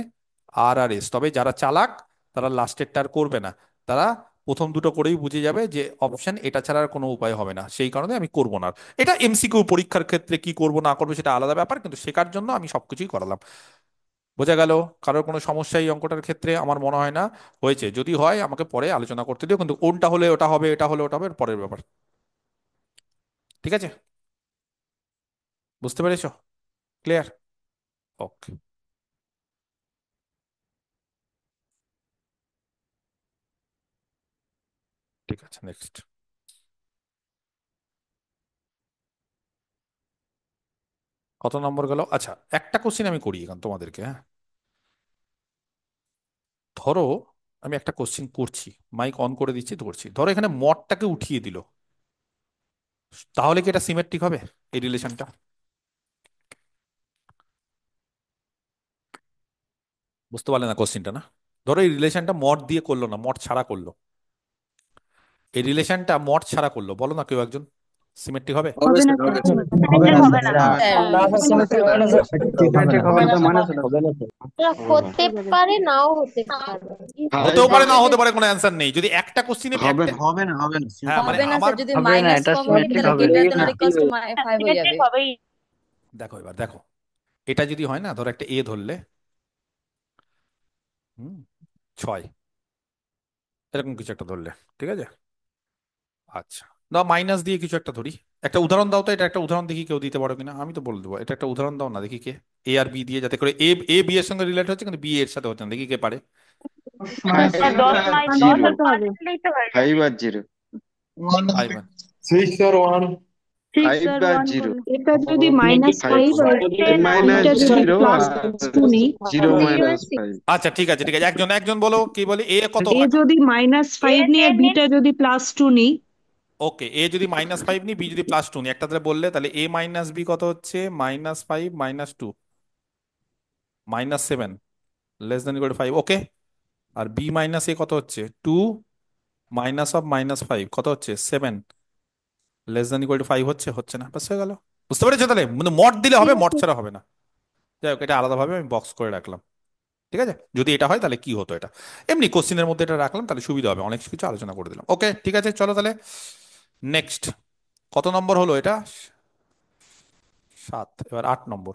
আর আর এস। তবে যারা চালাক তারা লাস্টেরটা আর করবে না, তারা প্রথম দুটো করেই বুঝে যাবে যে অপশন এটা ছাড়া আর কোনো উপায় হবে না, সেই কারণে আমি করব না। এটা এমসিকিউ পরীক্ষার ক্ষেত্রে কি করব না করবো সেটা আলাদা ব্যাপার, কিন্তু শেখার জন্য আমি সবকিছুই করালাম। বোঝা গেল? কারোর কোনো সমস্যা এই অঙ্কটার ক্ষেত্রে আমার মনে হয় না হয়েছে, যদি হয় আমাকে পরে আলোচনা করতে দিও, কিন্তু কোনটা হলে ওটা হবে, এটা হলে ওটা হবে, এর পরের ব্যাপার। ঠিক আছে? বুঝতে পেরেছো? ক্লিয়ার? ওকে, ঠিক আছে, নেক্সট। কত নম্বর গেল? আচ্ছা, একটা কোশ্চিন আমি করি এখন তোমাদেরকে, হ্যাঁ। ধরো আমি একটা কোশ্চিন করছি, মাইক অন করে দিচ্ছি, ধরছি, ধরো এখানে মডটাকে উঠিয়ে দিল, তাহলে কি এটা সিমেট্রিক হবে এই রিলেশনটা? বুঝতে পারলে না কোশ্চিনটা, না? ধরো এই রিলেশনটা মড দিয়ে করলো না, মড ছাড়া করলো, এই রিলেশনটা মড ছাড়া করলো, বলো না কেউ একজন, সিমেট্রিক হবে? হবে হবে না স্যার, স্যার, হবে হবে স্যার। না। হবে না স্যার। সিমেট্রিক হবে না, মানে হলো হতে পারে নাও হতে পারে। হতেও পারে না হতে পারে, কোনো অ্যান্সার নেই। যদি একটা কোশ্চিনে হবে একটা, না হবে না হবে না হ্যাঁ মানে হবে না আমার, স্যার, যদি হবে না, মাইনাস এটা কম হয় সিমেট্রিক তাহলে হবে গ্রেটার না। দেন অর ইকুয়ালস টু 5 হয়ে যাবে। দেখো এবার দেখো, এটা যদি হয় না, ধরো একটা এ ধরলে, হুম, 6, এরকম কিছু একটা ধরলে, ঠিক আছে? আচ্ছা, দাও মাইনাস দিয়ে কিছু একটা ধরি, একটা উদাহরণ দাও তো, এটা একটা উদাহরণ দেখি কেউ দিতে পারো কিনা, আমি তো বলে দেবো, এটা একটা উদাহরণ দাও না দেখি কে, এ আর বি দিয়ে, যাতে করে এ এ বি এর সঙ্গে রিলেট হচ্ছে কিন্তু বি এর সাথে হচ্ছে না, দেখি কে পারে। স্যার 10 করতে হবে। 5 আর 0 ফাইভ। 6 আর 1 করলে এটা যদি -5 আর এটা যদি +2 নেই, আচ্ছা ঠিক আছে ঠিক আছে, একজন একজন বলো, কি বলি, এ কত এ হয়? যদি -5 নিয়ে আর বিটা যদি +2 নেই, ওকে, এ যদি -5 নি, বি যদি +2 নি, একটা তাহলে বললে, তাহলে এ মাইনাস বি কত হচ্ছে, -5 -2 -7, less then equal to 5, okay. আর বি মাইনাস এ কত হচ্ছে, 2 মাইনাস অফ -5 কত হচ্ছে, 7, লেস দেন ইকুয়াল টু 5 হচ্ছে, হচ্ছে না, বাস হয়ে গেল। বুঝতে পেরেছো? তাহলে মানে মড দিলে ঠিক হবে, মড আছে। ছাড়া হবে না। যাই হোক, এটা আলাদাভাবে আমি বক্স করে রাখলাম, ঠিক আছে? যদি এটা হয় তাহলে কি হতো, এটা এমনি কোশ্চিনের মধ্যে এটা রাখলাম, তাহলে সুবিধা হবে, অনেক কিছু আলোচনা করে দিলাম। ওকে, ঠিক আছে, চলো তাহলে নেক্সট। কত নম্বর হলো এটা? 7, এবার 8 নম্বর।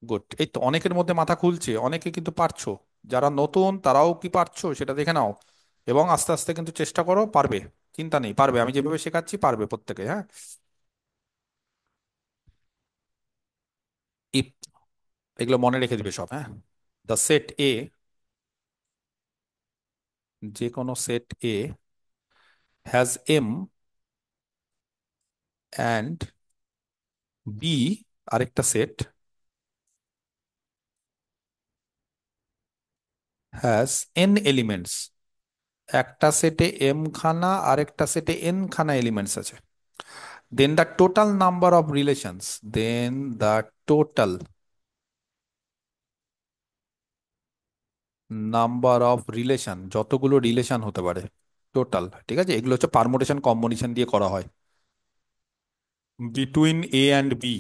গুড, এই তো অনেকের মধ্যে মাথা খুলছে, অনেকে কিন্তু পারছো, যারা নতুন তারাও কি পারছো সেটা দেখে নাও, এবং আস্তে আস্তে কিন্তু চেষ্টা করো, পারবে, চিন্তা নেই, পারবে, আমি যেভাবে শেখাচ্ছি পারবে প্রত্যেকে, হ্যাঁ। ইফ, এগুলো মনে রেখে দিবে সব, হ্যাঁ। দ্য সেট এ, যে কোনো set A has M and B, আরেকটা সেট হ্যাজ এন এলিমেন্টস, একটা সেটে এম খানা আরেকটা সেটে এন খানা এলিমেন্টস আছে, then the total number of relations, then the total number of relation, যতগুলো রিলেশন হতে পারে টোটাল, ঠিক আছে? এগুলো হচ্ছে পারমুটেশন কম্বিনেশন দিয়ে করা হয়, বিটুইন এ অ্যান্ড বি।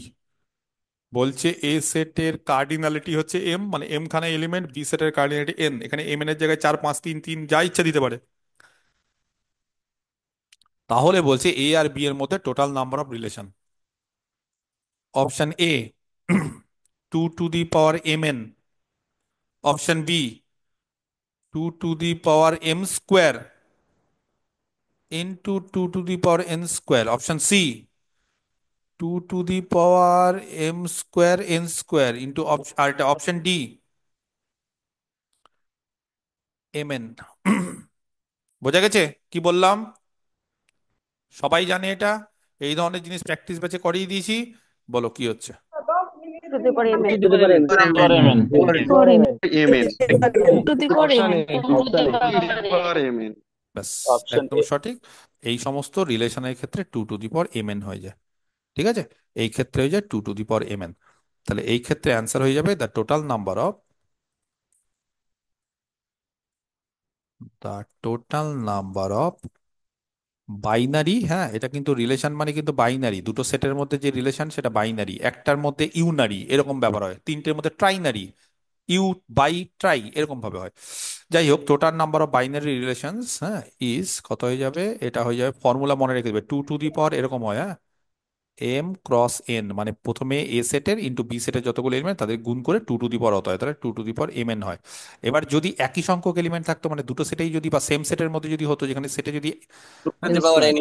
বলছে এ সেটের কার্ডিনালিটি হচ্ছে এম, মানে এম খানা এলিমেন্ট, বি সেটের কার্ডিনালিটি এন, এখানে এম এর জায়গায় 4 5 3 3 যা ইচ্ছা দিতে পারে। তাহলে বলছে এ আর বি এর মধ্যে total number of relation, option A 2 to the power mn, option B 2 to the power m² into 2 to the power n², option C 2 to the power m² n² into আর এটা অপশন ডি mn। বোঝা গেছে কি বললাম? সবাই জানে এটা, এই ধরনের জিনিস প্র্যাকটিস ব্যাচে করিয়ে দিয়েছি। বলো কি হচ্ছে? Two the power M two N. Two the power M mn two the power option M A option A mn। ব্যাস, অপশন একদম এ। সঠিক। এই সমস্ত রিলেশনের ক্ষেত্রে 2 to the power mn হয়ে যায়। ঠিক আছে, এই ক্ষেত্রে হয়ে যায় 2 to the power mn। তাহলে এই ক্ষেত্রে অ্যান্সার হয়ে যাবে the total number of binary. হ্যাঁ, এটা কিন্তু রিলেশন মানে কিন্তু বাইনারি, দুটো সেটের মধ্যে যে রিলেশন সেটা বাইনারি। একটার মধ্যে ইউনারি এরকম ব্যাপার হয়, তিনটের মধ্যে ট্রাইনারি, ইউ বাই ট্রাই এরকম ভাবে হয়। যাই হোক, total number of binary relations, হ্যাঁ, ইজ কত হয়ে যাবে? এটা হয়ে যাবে, ফর্মুলা মনে রেখে দেবে, 2 to the power এরকম হয়, হ্যাঁ, এম ক্রস এন, মানে প্রথমে এ সেটের ইন্টু বি সেটের যতগুলো এলিমেন্ট তাদের গুণ করে 2 to the power হতে হয়, তাহলে 2 to the power mn হয়। এবার যদি একই সংখ্যক এলিমেন্ট থাকতো, মানে দুটো সেটেই যদি বা সেম সেটের মধ্যে যদি হতো, যেখানে সেটে যদি two N the power square N.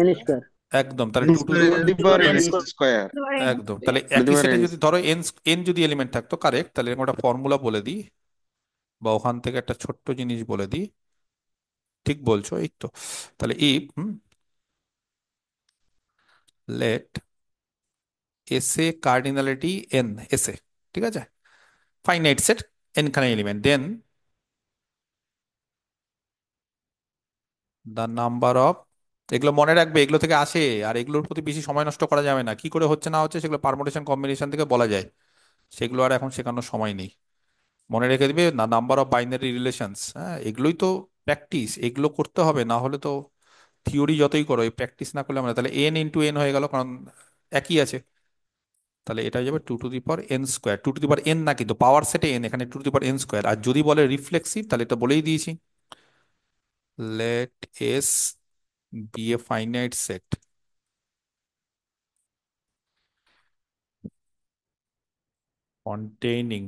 N square একদম, তাহলে two two the two the power n square. একদম, তাহলে টু দি একই পাওয়ার সেটে n। যদি ধরো এন এন যদি এলিমেন্ট থাকতো, কারেক্ট, তাহলে এরকম একটা ফর্মুলা বলে দিই, বা ওখান থেকে একটা ছোট্ট জিনিস বলে দিই। ঠিক বলছো, এই তো। তাহলে if let S a cardinality N, S এ, ঠিক আছে, ফাইনাইট সেট এন খানে element, then the number of, এগুলো মনে রাখবে, এগুলো থেকে আসে, আর এগুলোর প্রতি বেশি সময় নষ্ট করা যাবে না। কি করে হচ্ছে না হচ্ছে সেগুলো পারমুটেশন কম্বিনেশন থেকে বলা যায়, সেগুলো আর এখন শেখানোর সময় নেই। মনে রেখে দিবে না, নাম্বার অফ বাইনারি রিলেশনস, হ্যাঁ, এগুলোই তো প্র্যাকটিস, এগুলো করতে হবে, না হলে তো থিওরি যতই করো, এই প্র্যাকটিস না করলে আমরা, তাহলে এন ইন্টু এন হয়ে গেল, কারণ একই আছে। তাহলে এটা হয়ে যাবে 2 to the power n², 2 to the power n না, কিন্তু পাওয়ার সেটে এন, এখানে 2 to the power n²। আর যদি বলে রিফ্লেক্সিভ, তাহলে এটা বলেই দিয়েছি, let S be a finite set containing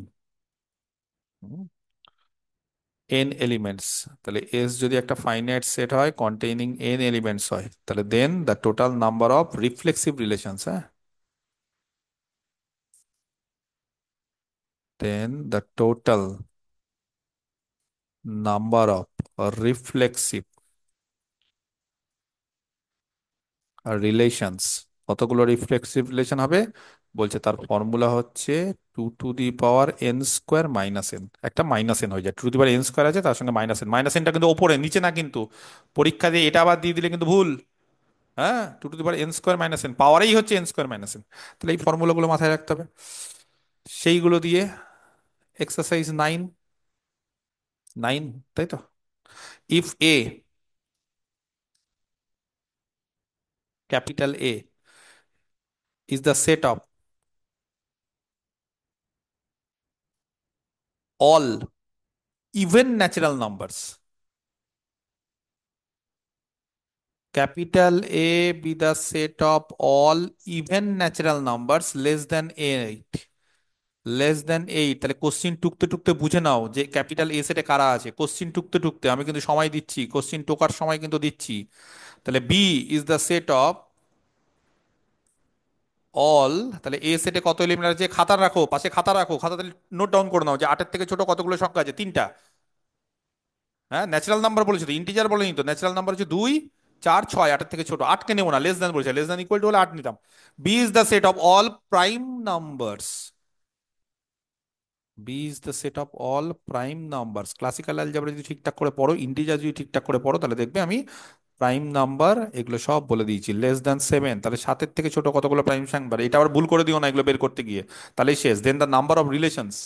n elements. তাহলে এস যদি একটা ফাইনাইট সেট হয় কন্টেইনিং n এলিমেন্টস হয়, তাহলে then the total number of reflexive relations, হ্যাঁ, then the total number of reflexive relations, কতগুলো রিফ্লেক্সিভ রিলেশন হবে? বলছে তার ফর্মুলা হচ্ছে 2 to the power n² - n, একটা মাইনাস এন হয়ে যায়, 2 to the power n² আছে, তার সঙ্গে মাইনাস এন, মাইনাস এনটা কিন্তু ওপরে, নিচে না কিন্তু। পরীক্ষা দিয়ে এটা আবার দিয়ে দিলে কিন্তু ভুল। হ্যাঁ, 2 to the power n² - n, পাওয়ারেই হচ্ছে n²-n। তাহলে এই ফর্মুলাগুলো মাথায় রাখতে হবে, সেইগুলো দিয়ে এক্সারসাইজ 9, 9, তাই তো। If A, capital A, is the set of all even natural numbers, capital A be the set of all even natural numbers less than 8, less than 8। তাহলে কোশ্চিন টুকতে টুকতে বুঝে নাও যে ক্যাপিটাল এ সেটে কারা আছে, কোশ্চিন টুকতে টুকতে, আমি কিন্তু সময় দিচ্ছি, কোশ্চিন টোকার সময় কিন্তু দিচ্ছি। তাহলে B is the set of all, তাহলে এ সেটে কত এলিমেন্ট আছে, খাতা রাখো, পাশে খাতা রাখো, খাতাতে নোট ডাউন করে নাও যে 8-এর থেকে ছোট কতগুলো সংখ্যা আছে, 3টা। হ্যাঁ, ন্যাচারাল নাম্বার বলেছে তো, ইন্টিজার বলেনি তো, ন্যাচারাল নাম্বার হচ্ছে 2, 4, 6, 8-এর থেকে ছোট, 8কে নেবো না, লেস দ্যান বলেছে, লেস দ্যান ইকুয়াল টু হলে 8 নিতাম। B is the set of all prime numbers, B is the set of all prime numbers. Classical algebra যদি ঠিকঠাক করে পড়ো, ইন্টিজার যদি ঠিকঠাক করে পড়ো, তাহলে দেখবে আমি প্রাইম নাম্বার এগুলো সব বলে দিয়েছি। লেস দ্যান 7, তাহলে 7-এর থেকে ছোট কতগুলো প্রাইম নাম্বার, এটা আবার ভুল করে দিও না এগুলো বের করতে গিয়ে, তাহলেই শেষ। Then the number of relations,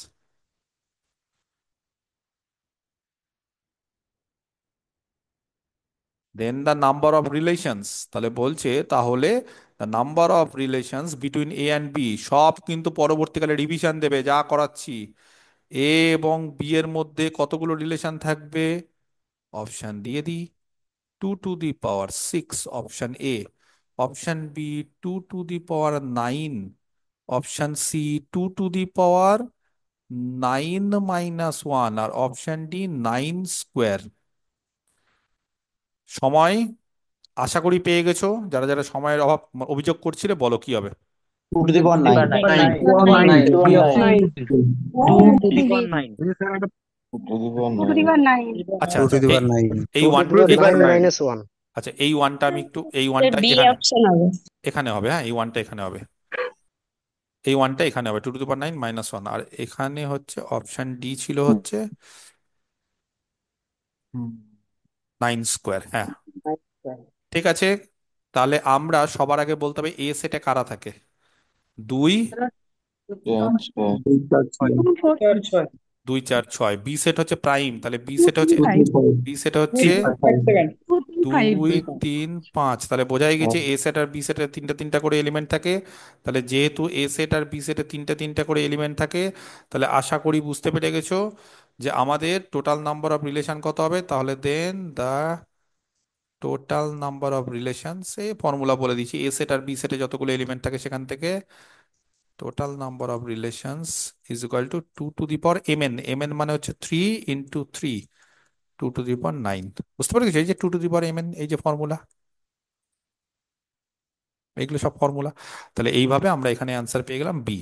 then the number of relations, তাহলে বলছে তাহলে the number of relations between A and B, সব কিন্তু পরবর্তীকালে রিভিশন দেবে যা করাচ্ছি। এ এবং বি এর মধ্যে কতগুলো রিলেশন থাকবে? অপশন দিয়ে দিই, 2 to the power 6 option A, option B 2 to the power 9, option C 2 to the power 9 - 1, আর অপশন ডি 9²। সময় আশা করি পেয়ে গেছো। যারা যারা সময়ের অভাব অভিযোগ করছিলে বলো কি হবে। 2 to the power 9. 9. 9. 9. 2 to the power 9 2 to the power 9 আচ্ছা 2 আচ্ছা to the এই power 9. এই ওয়ান 2 to the এই power 1 আচ্ছা এই ওয়ানটা আমি একটু এই ওয়ানটা বি এখানে অপশন হবে। এখানে হবে, হ্যাঁ এই ওয়ানটা এখানে হবে, এই ওয়ানটা এখানে হবে 2 to the power 9 - 1, আর এখানে হচ্ছে অপশন ডি ছিল হচ্ছে 9 স্কোয়ার। হ্যাঁ ঠিক আছে, তাহলে আমরা সবার আগে বলতে হবে এ সেটে কারা থাকে। 2, 2 4 6. 2 4 6। বি সেট হচ্ছে প্রাইম, তাহলে বি সেট হচ্ছে 5. বি সেট হচ্ছে 2 3 5. 2 3 5। তাহলে বোঝাই গেছে এ সেট আর বি সেটের তিনটা তিনটা করে এলিমেন্ট থাকে। তাহলে যেহেতু এ সেট আর বি সেটের তিনটা তিনটা করে এলিমেন্ট থাকে, তাহলে আশা করি বুঝতে পেরে গেছো যে আমাদের টোটাল নাম্বার অফ রিলেশন কত হবে। তাহলে then the total number of relations, এ ফর্মুলা বলে দিচ্ছি, এ সেট আর বি সেটে যতগুলো এলিমেন্ট থাকে সেখান থেকে total number of relations is equal two 2 to the power mn। mn মানে হচ্ছে 3 × 3, 2 to the power 9। বুঝতে পারছো এই যে 2 to the power mn, এই যে ফর্মুলা, এইগুলো সব ফর্মুলা। তাহলে এইভাবে আমরা এখানে অ্যান্সার পেয়ে গেলাম বি।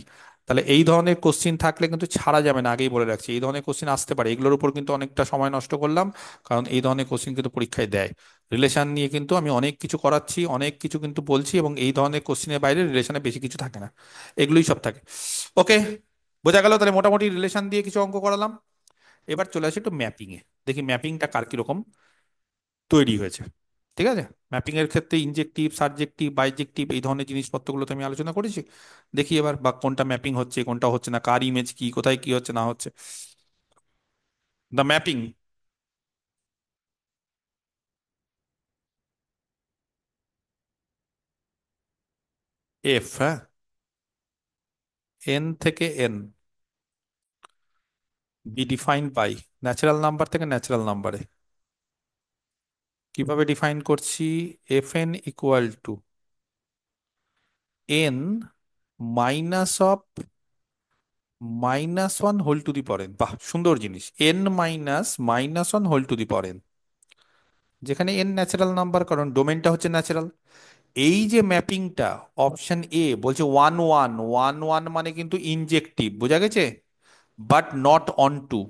তাহলে এই ধরনের কোশ্চিন থাকলে কিন্তু ছাড়া যাবে না, আগেই বলে রাখছি এই ধরনের কোশ্চিন আসতে পারে। এগুলোর উপর কিন্তু অনেকটা সময় নষ্ট করলাম, কারণ এই ধরনের কোশ্চিন কিন্তু পরীক্ষায় দেয়। রিলেশন নিয়ে কিন্তু আমি অনেক কিছু করাচ্ছি, অনেক কিছু কিন্তু বলছি, এবং এই ধরনের কোশ্চিনের বাইরে রিলেশনে বেশি কিছু থাকে না, এগুলোই সব থাকে। ওকে, বোঝা গেল। তাহলে মোটামুটি রিলেশন দিয়ে কিছু অঙ্ক করালাম। এবার চলে আসি একটু ম্যাপিং এ, দেখি ম্যাপিংটা কার কিরকম তৈরি হয়েছে। ঠিক আছে, ম্যাপিং এর ক্ষেত্রে ইনজেক্টিভ, সাবজেক্টিভ, বাইজেক্টিভ এই ধরনের জিনিসপত্রগুলো তো আমি আলোচনা করেছি। দেখি এবার বা কোনটা ম্যাপিং হচ্ছে কোনটা হচ্ছে না, কার ইমেজ কি, কোথায় কি হচ্ছে না হচ্ছে। দ্য ম্যাপিং এফ, হ্যাঁ এন থেকে N be define by natural number থেকে ন্যাচারাল নাম্বারে। কিভাবে ডিফাইন করছি, F N equal to N minus of -1 whole to the power n। বাহ, সুন্দর জিনিস, N minus -1 whole to the power n, যেখানে এন ন্যাচারাল নাম্বার, কারণ ডোমেনটা হচ্ছে ন্যাচারাল। এই যে ম্যাপিংটা অপশন এ বলছে 1 1 1 1 মানে কিন্তু ইনজেক্টিভ, বোঝা গেছে, but not onto.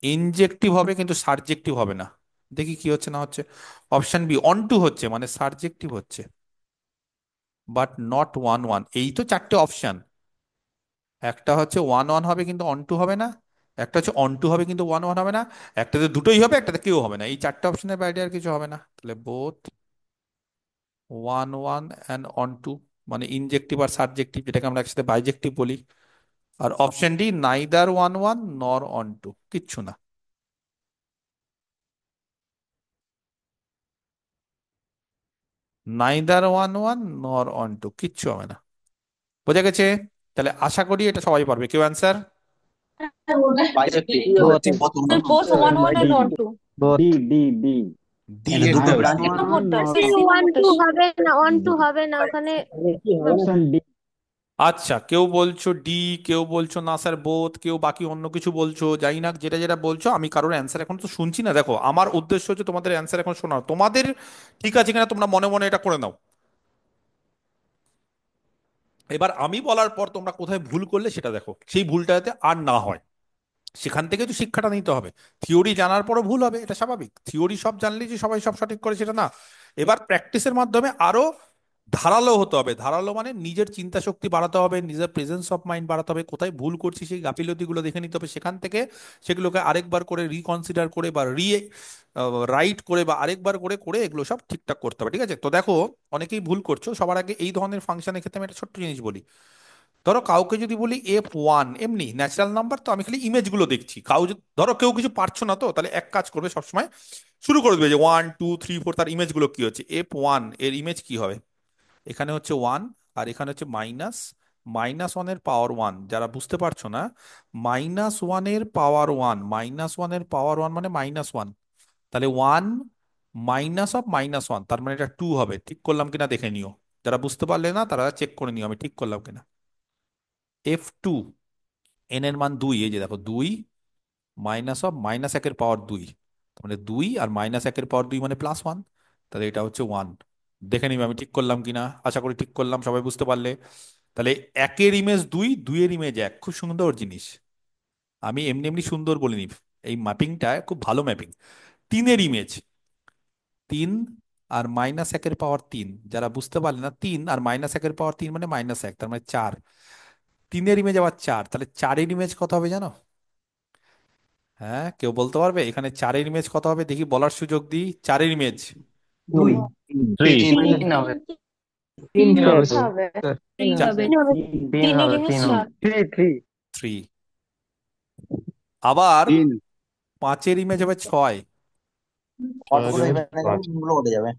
Injective হবে কিন্তু সাবজেক্টিভ হবে না। দেখি কি হচ্ছে না হচ্ছে। অপশন বি অন টু হচ্ছে মানে সাবজেক্টিভ হচ্ছে, বাট নট 1 1। এই তো চারটে অপশন, একটা হচ্ছে 1 1 হবে কিন্তু অন টু হবে না, একটা হচ্ছে অন টু হবে কিন্তু 1 1 হবে না, একটাতে দুটোই হবে একটাতে কেউ হবে না। এই চারটে অপশনের বাইরে আর কিছু হবে না। তাহলে বোথ 1 1 অ্যান্ড অন টু মানে ইনজেক্টিভ আর সাবজেক্টিভ, যেটাকে আমরা একসাথে বাইজেক্টিভ বলি। আর অপশন ডি নাইদার 1 1 নর অন টু, কিচ্ছু না। নাইদার 1 1 নর অন টু, কিচ্ছু হবে না। বোঝা গেছে? তাহলে আশা করি এটা সবাই পারবে। কেউ answer? Both. Both one one and onto. D, D, D. D এটা দুটো হবে। ব্রাঞ্চ। একদম ভোটটা ওখানে সি 1 ভোটটা 2 হবে না, 1 2 হবে না ওখানে। Option D. আচ্ছা, কেউ বলছো ডি, কেউ বলছো না স্যার বোথ, কেউ বাকি অন্য কিছু বলছো, জানি না যেটা যেটা বলছো। আমি কারোর অ্যান্সার এখন তো শুনছি না। দেখো আমার উদ্দেশ্য হচ্ছে তোমাদের অ্যান্সার এখন শোনাও, তোমাদের ঠিক আছে কিনা তোমরা মনে মনে এটা করে নাও। এবার আমি বলার পর তোমরা কোথায় ভুল করলে সেটা দেখো, সেই ভুলটা যাতে আর না হয়। সেখান থেকে তো শিক্ষাটা নিতে হবে। থিওরি জানার পরও ভুল হবে, এটা স্বাভাবিক। থিওরি সব জানলেই যে সবাই সব সঠিক করে সেটা না। এবার প্র্যাকটিসের মাধ্যমে আরো ধারালো হতে হবে। ধারালো মানে নিজের চিন্তা শক্তি বাড়াতে হবে, নিজের প্রেজেন্স অফ মাইন্ড বাড়াতে হবে, কোথায় ভুল করছি সেই গাফিলতিগুলো দেখে নিতে হবে, সেখান থেকে সেগুলোকে আরেকবার করে রিকনসিডার করে বা রাইট করে বা আরেকবার করে করে এগুলো সব ঠিকঠাক করতে হবে। ঠিক আছে, তো দেখো অনেকেই ভুল করছো। সবার আগে এই ধরনের ফাংশনের ক্ষেত্রে আমি একটা ছোট্ট জিনিস বলি। ধরো কাউকে যদি বলি F1, এমনি ন্যাচারাল নাম্বার তো আমি খালি ইমেজগুলো দেখছি। ধরো কেউ কিছু পারছো না, তো তাহলে এক কাজ করবে, সবসময় শুরু করে দেবে যে 1 2 3 4, তার ইমেজগুলো কি হচ্ছে। F1 এর ইমেজ কি হবে, এখানে হচ্ছে 1 আর এখানে হচ্ছে -1 এর পাওয়ার 1। যারা বুঝতে পারছো না, -1 এর পাওয়ার 1 মানে -1, তাহলে 1 - তার মানে এটা 2 হবে। ঠিক করলাম কিনা দেখে নিও, যারা বুঝতে পারলে না তারা চেক করে নিও আমি ঠিক করলাম কিনা। F2, এন এর মান 2, এই যে দেখো 2 - -1 এর পাওয়ার 2। মানে 2 আর -1/2 মানে +1, তাহলে এটা হচ্ছে 1। দেখে নিবি আমি ঠিক করলাম কিনা, আশা করি ঠিক করলাম, সবাই বুঝতে পারলে। তাহলে 1-এর ইমেজ 2, 2-এর ইমেজ 1, খুব সুন্দর জিনিস। আমি এমনি এমনি সুন্দর বলিনি, এই ম্যাপিংটা খুব ভালো ম্যাপিং। 3-এর ইমেজ 3 আর -1/3, যারা বুঝতে পারলে না, 3 আর -1/3 মানে -1, তার মানে 4। 3-এর ইমেজ আবার 4, তাহলে 4-এর ইমেজ কত হবে জানো? হ্যাঁ, কেউ বলতে পারবে এখানে 4-এর ইমেজ কত হবে? দেখি, বলার সুযোগ দিই। 4-এর ইমেজ 2 3 তিন হবে। তিন স্যার হবে তিন চার, হবে তিন তিনের হবে, ইমেজ 3 হবে। চার। Three three 3। আবার 3 5-এর ইমেজ হবে 6। অতগুলো এবার গুলো উঠে যাবে।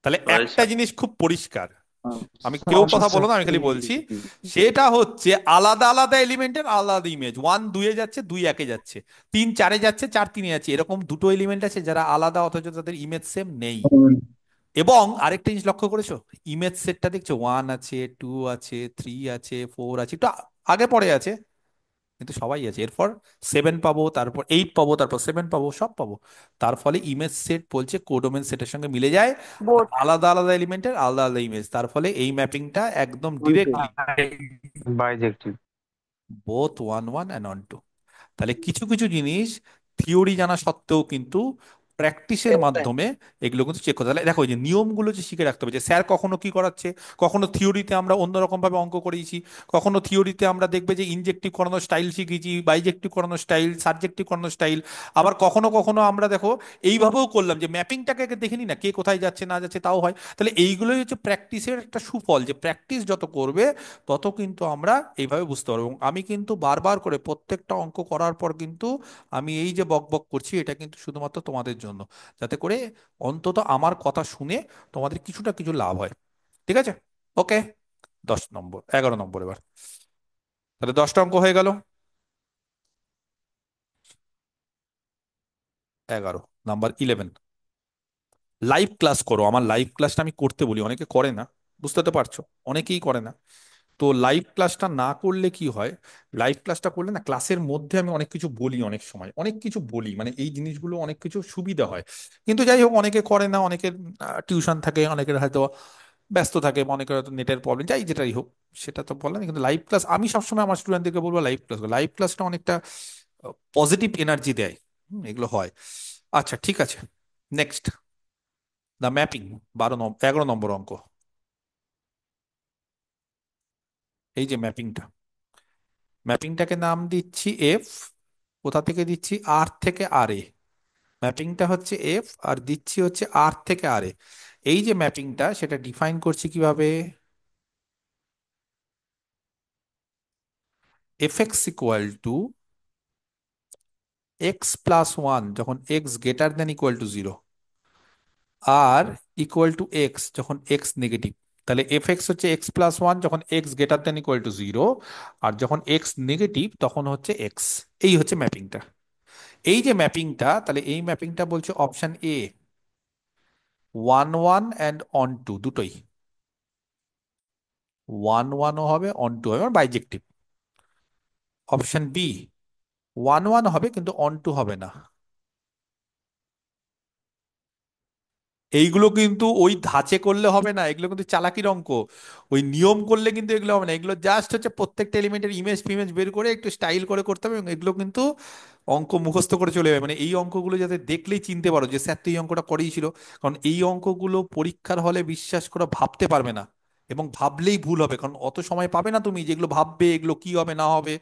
তাহলে একটা জিনিস খুব পরিষ্কার, আমি কেউ কথা সমস্যা বলো না, আমি খালি বলছি, সেটা হচ্ছে আলাদা আলাদা এলিমেন্টের আলাদা ইমেজ। 1 2-এ যাচ্ছে, 2 1-এ যাচ্ছে, 3 4-এ যাচ্ছে, 4 3-এ যাচ্ছে। এরকম দুটো এলিমেন্ট আছে যারা আলাদা অথচ তাদের ইমেজ সেম নেই। এবং আরেকটা জিনিস লক্ষ্য করেছো, ইমেজ সেটটা দেখছো, 1 আছে, 2 আছে, 3 আছে, 4 আছে, একটু আগে পরে আছে, কিন্তু সবাই আছে। এরপর 7 পাবো, তারপর 8 পাবো, তারপর 7 পাবো, সব পাবো। তার ফলে ইমেজ সেট বলছে কোডোমেন সেটের সঙ্গে মিলে যায়। আর বোর্ড আলাদা আলাদা এলিমেন্টের আলাদা আলাদা ইমেজ, তার ফলে এই ম্যাপিংটা একদম ডিরেক্টলি বাইজেক্টিভ। Both 1 1 and on 2। তাহলে কিছু কিছু জিনিস থিওরি জানা সত্ত্বেও কিন্তু প্র্যাকটিসের মাধ্যমে এগুলো কিন্তু চেক করতে। তাহলে দেখো, এই যে নিয়মগুলো যে শিখে রাখতে হবে, যে স্যার কখনো কি করাচ্ছে, কখনো থিওরিতে আমরা অন্যরকম ভাবে অঙ্ক করিয়েছি, কখনো থিওরিতে আমরা দেখবে যে ইনজেক্টিভ করানোর স্টাইল শিখিয়েছি, বাইজেক্টিভ করানোর স্টাইল, সাবজেক্টিভ করানোর স্টাইল। আবার কখনো কখনো আমরা দেখো এইভাবেও করলাম, যে ম্যাপিংটাকে আগে দেখে নি না, কে কোথায় যাচ্ছে না যাচ্ছে, তাও হয়। তাহলে এইগুলোই হচ্ছে প্র্যাকটিসের একটা সুফল, যে প্র্যাকটিস যত করবে তত কিন্তু আমরা এইভাবে বুঝতে পারবো। এবং আমি কিন্তু বারবার করে প্রত্যেকটা অঙ্ক করার পর কিন্তু আমি এই যে বক বক করছি, এটা কিন্তু শুধুমাত্র তোমাদের জন্য, যাতে করে অন্তত আমার কথা শুনে তোমাদের কিছুটা কিছু লাভ হয়। ঠিক আছে? ওকে। 10 নম্বর, 11 নম্বর এবার। তাহলে 10টা অঙ্ক হয়ে গেল। 11 নাম্বার 11, লাইভ ক্লাস করো। আমার লাইভ ক্লাসটা আমি করতে বলি, অনেকে করে না, বুঝতে তো পারছো, অনেকেই করে না। তো লাইভ ক্লাসটা না করলে কি হয়, লাইভ ক্লাসটা করলে না, ক্লাসের মধ্যে আমি অনেক কিছু বলি, অনেক সময় অনেক কিছু বলি, মানে এই জিনিসগুলো অনেক কিছু সুবিধা হয়। কিন্তু যাই হোক, অনেকে করে না, অনেকের টিউশন থাকে, অনেকের হয়তো ব্যস্ত থাকে, অনেকের হয়তো নেটের প্রবলেম, যাই যেটাই হোক, সেটা তো বললাম। কিন্তু লাইভ ক্লাস আমি সবসময় আমার স্টুডেন্টদেরকে বলবো, লাইভ ক্লাসটা অনেকটা পজিটিভ এনার্জি দেয়। এগুলো হয়। আচ্ছা, ঠিক আছে। Next, the mapping. 11 নম্বর অঙ্ক, এই যে ম্যাপিংটা, ম্যাপিংটাকে নাম দিচ্ছি এফ। কোথা থেকে দিচ্ছি? আর থেকে আর এ। ম্যাপিংটা হচ্ছে এফ, আর দিচ্ছি হচ্ছে আর থেকে আর এ। এই যে ম্যাপিংটা, সেটা ডিফাইন করছি কিভাবে? F X equal to X plus one যখন X greater than equal to zero, আর ইকুয়াল টু এক্স যখন এক্স নেগেটিভ। তাহলে এফ এক্স হচ্ছে এক্স প্লাস ওয়ান যখন X greater than equal to zero, আর যখন এক্স নেগেটিভ তখন হচ্ছে এক্স। এই হচ্ছে ম্যাপিংটা। এই যে ম্যাপিংটা, তাহলে এই ম্যাপিংটা বলছে option A 1 1 and onto দুটোই। 1 1ও হবে, অন টু হবে, বাইজেক্টিভ। অপশন বি 1 1 হবে কিন্তু অন টু হবে না। এইগুলো কিন্তু ওই ধাঁচে করলে হবে না, এগুলো কিন্তু চালাকির অঙ্ক। ওই নিয়ম করলে কিন্তু এগুলো হবে না, এগুলো জাস্ট হচ্ছে প্রত্যেকটা এলিমেন্টের ইমেজ ফিমেজ বের করে একটু স্টাইল করে করতে হবে, এবং এগুলো কিন্তু অঙ্ক মুখস্থ করে চলে যাবে। মানে এই অঙ্কগুলো যাতে দেখলেই চিনতে পারো যে স্যার তো এই অঙ্কটা করেইছিল। কারণ এই অঙ্কগুলো পরীক্ষার হলে বিশ্বাস করে ভাবতে পারবে না, এবং ভাবলেই ভুল হবে, কারণ অত সময় পাবে না তুমি যেগুলো ভাববে এগুলো কি হবে না হবে,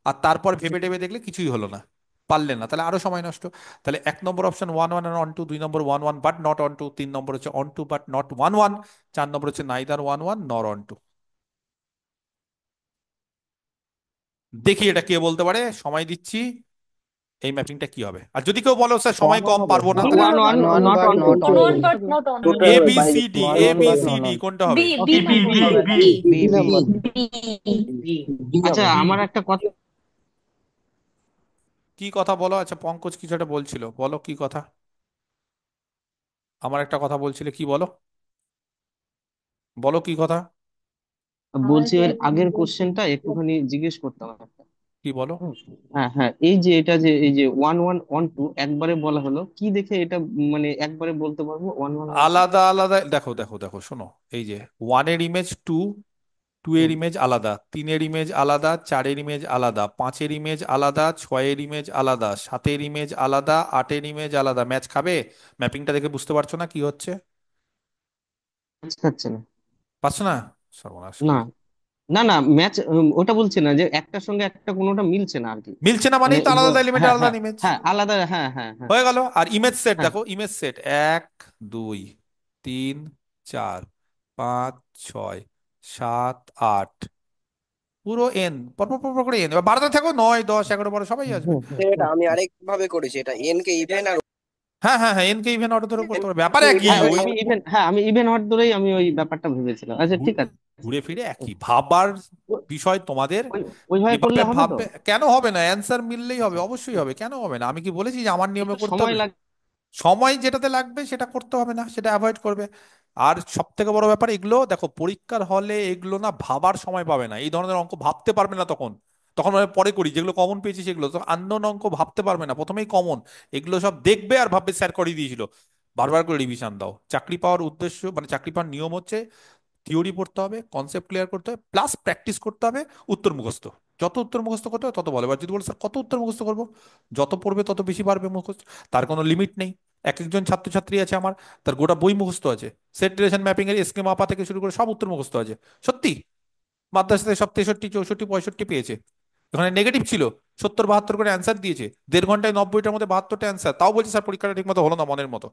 আর তারপর ভেবে টেবে দেখলে কিছুই হলো না, পারলে না, তাহলে আরো সময় নষ্ট। তাহলে 1 নম্বর অপশন 1 1 অন টু, 2 নম্বর 1 1 বাট নট অন টু, 3 নম্বর হচ্ছে অন টু বাট নট 1 1, 4 নম্বর হচ্ছে নাইদার 1 1 নর অন টু। দেখি এটা কে বলতে পারে, সময় দিচ্ছি, এই ম্যাপিংটা কি হবে। আর যদি কেউ বলো স্যার সময় কম, পারবো না, তাহলে one one not onto not but not onto A B C D, A B C D কোনটা বি হবে? B B B B B B B আচ্ছা আমার একটা কথা, কি কথা বলো? আচ্ছা, পঙ্কজ কিছু একটা বলছিল, বলো কি কথা। আমার একটা কথা বলছিলে, কি বলো, বলো কি কথা। বলছি এর আগের কোশ্চেনটা একটুখানি জিজ্ঞেস করতাম একটা। কি বলো? হুম, হ্যাঁ হ্যাঁ, এই যে 1112 একবারে বলা হলো, কি দেখে এটা মানে একবারে বলতে পারবো 1112? আলাদা আলাদা, দেখো দেখো দেখো, শোনো। এই যে ওয়ানের ইমেজ টু, টু এর ইমেজ আলাদা, তিনের ইমেজ আলাদা, চারের ইমেজ আলাদা, পাঁচের ইমেজ আলাদা, ছয়ের ইমেজ আলাদা, সাতের ইমেজ আলাদা, আটের ইমেজ আলাদা। ম্যাচ খাবে? ম্যাপিংটা দেখে বুঝতে পারছো না কি হচ্ছে? খাচ্ছে না। পারছো না? সর্বনাশ না করে। না না, ম্যাচ ওটা বলছে না যে একটার সঙ্গে একটা কোনোটা মিলছে না আর কি। মিলছে না মানে মানেই তো আলাদা আলাদা এলিমেন্ট, হ্যাঁ আলাদা হ্যাঁ ইমেজ। হ্যাঁ, আলাদা, হ্যাঁ হ্যাঁ হ্যাঁ হয়ে গেল। আর ইমেজ সেট হ্যাঁ। দেখো, ইমেজ সেট এক, দুই, তিন, চার, পাঁচ, ছয়, সাত, আট, পুরো এন, পরপর পরপর করে এন। এবার বাড়াতে থাকো, 9, 10, 11, 12 সবাই আসবে। হুম, হুম, এটা হুম, আমি হুম। আরেক ভাবে করেছি, এটা এন কে ইভেন আর হ্যাঁ হ্যাঁ হ্যাঁ, এন কে ইভেন অর্ডার ধরে করতে পারবে, ব্যাপার একই হ্যাঁ ওই ওই। আমি ইভেন হট ধরেই আমি ওই ব্যাপারটা ভেবেছিলাম। আচ্ছা ঠিক ঘু- আছে। ঘুরে ফিরে একই ভাবার বিষয় তোমাদের। ওই ওইভাবে কিভাবে করলে হবে তো? ভাববে? কেন হবে না? অ্যান্সার মিললেই হবে, অবশ্যই হবে, কেন হবে না? আমি কি বলেছি যে আমার নিয়মে একটু করতে সময় হবে? লাগে। সময় যেটাতে লাগবে সেটা করতে হবে না, সেটা অ্যাভয়েড করবে। আর সব থেকে বড় ব্যাপার, এগুলো দেখো পরীক্ষার হলে এগুলো না ভাবার সময় পাবে না, এই ধরনের অঙ্ক ভাবতে পারবে না তখন। তখন মানে পরে করি, যেগুলো কমন পেয়েছি সেগুলো তো, আননোন অঙ্ক ভাবতে পারবে না, প্রথমেই কমন। এগুলো সব দেখবে আর ভাববে স্যার করিয়ে দিয়েছিল। বারবার করে রিভিশন দাও। চাকরি পাওয়ার উদ্দেশ্য, মানে চাকরি পাওয়ার নিয়ম হচ্ছে থিওরি পড়তে হবে, কনসেপ্ট ক্লিয়ার করতে হবে, প্লাস প্র্যাকটিস করতে হবে, উত্তর মুখস্থ। যত উত্তর মুখস্থ করতে হবে তত ভালো। এবার যদি বলো স্যার কত উত্তর মুখস্থ করবো, যত পড়বে তত বেশি পারবে মুখস্থ, তার কোনো লিমিট নেই। এক একজন ছাত্রছাত্রী আছে আমার, তার গোটা বই মুখস্থ আছে, সেট রিলেশন ম্যাপিং এর স্কেম মাপা থেকে শুরু করে সব উত্তর মুখস্থ আছে। সত্যি, মাদ্রাসাতে সব 63, 64, 65 পেয়েছে। ওখানে নেগেটিভ ছিল, 70, 72 করে অ্যান্সার দিয়েছে, 1.5 ঘন্টায় 90টার মধ্যে 72টা অ্যান্সার, তাও বলছে স্যার পরীক্ষাটা ঠিক মতো হলো না মনের মতো।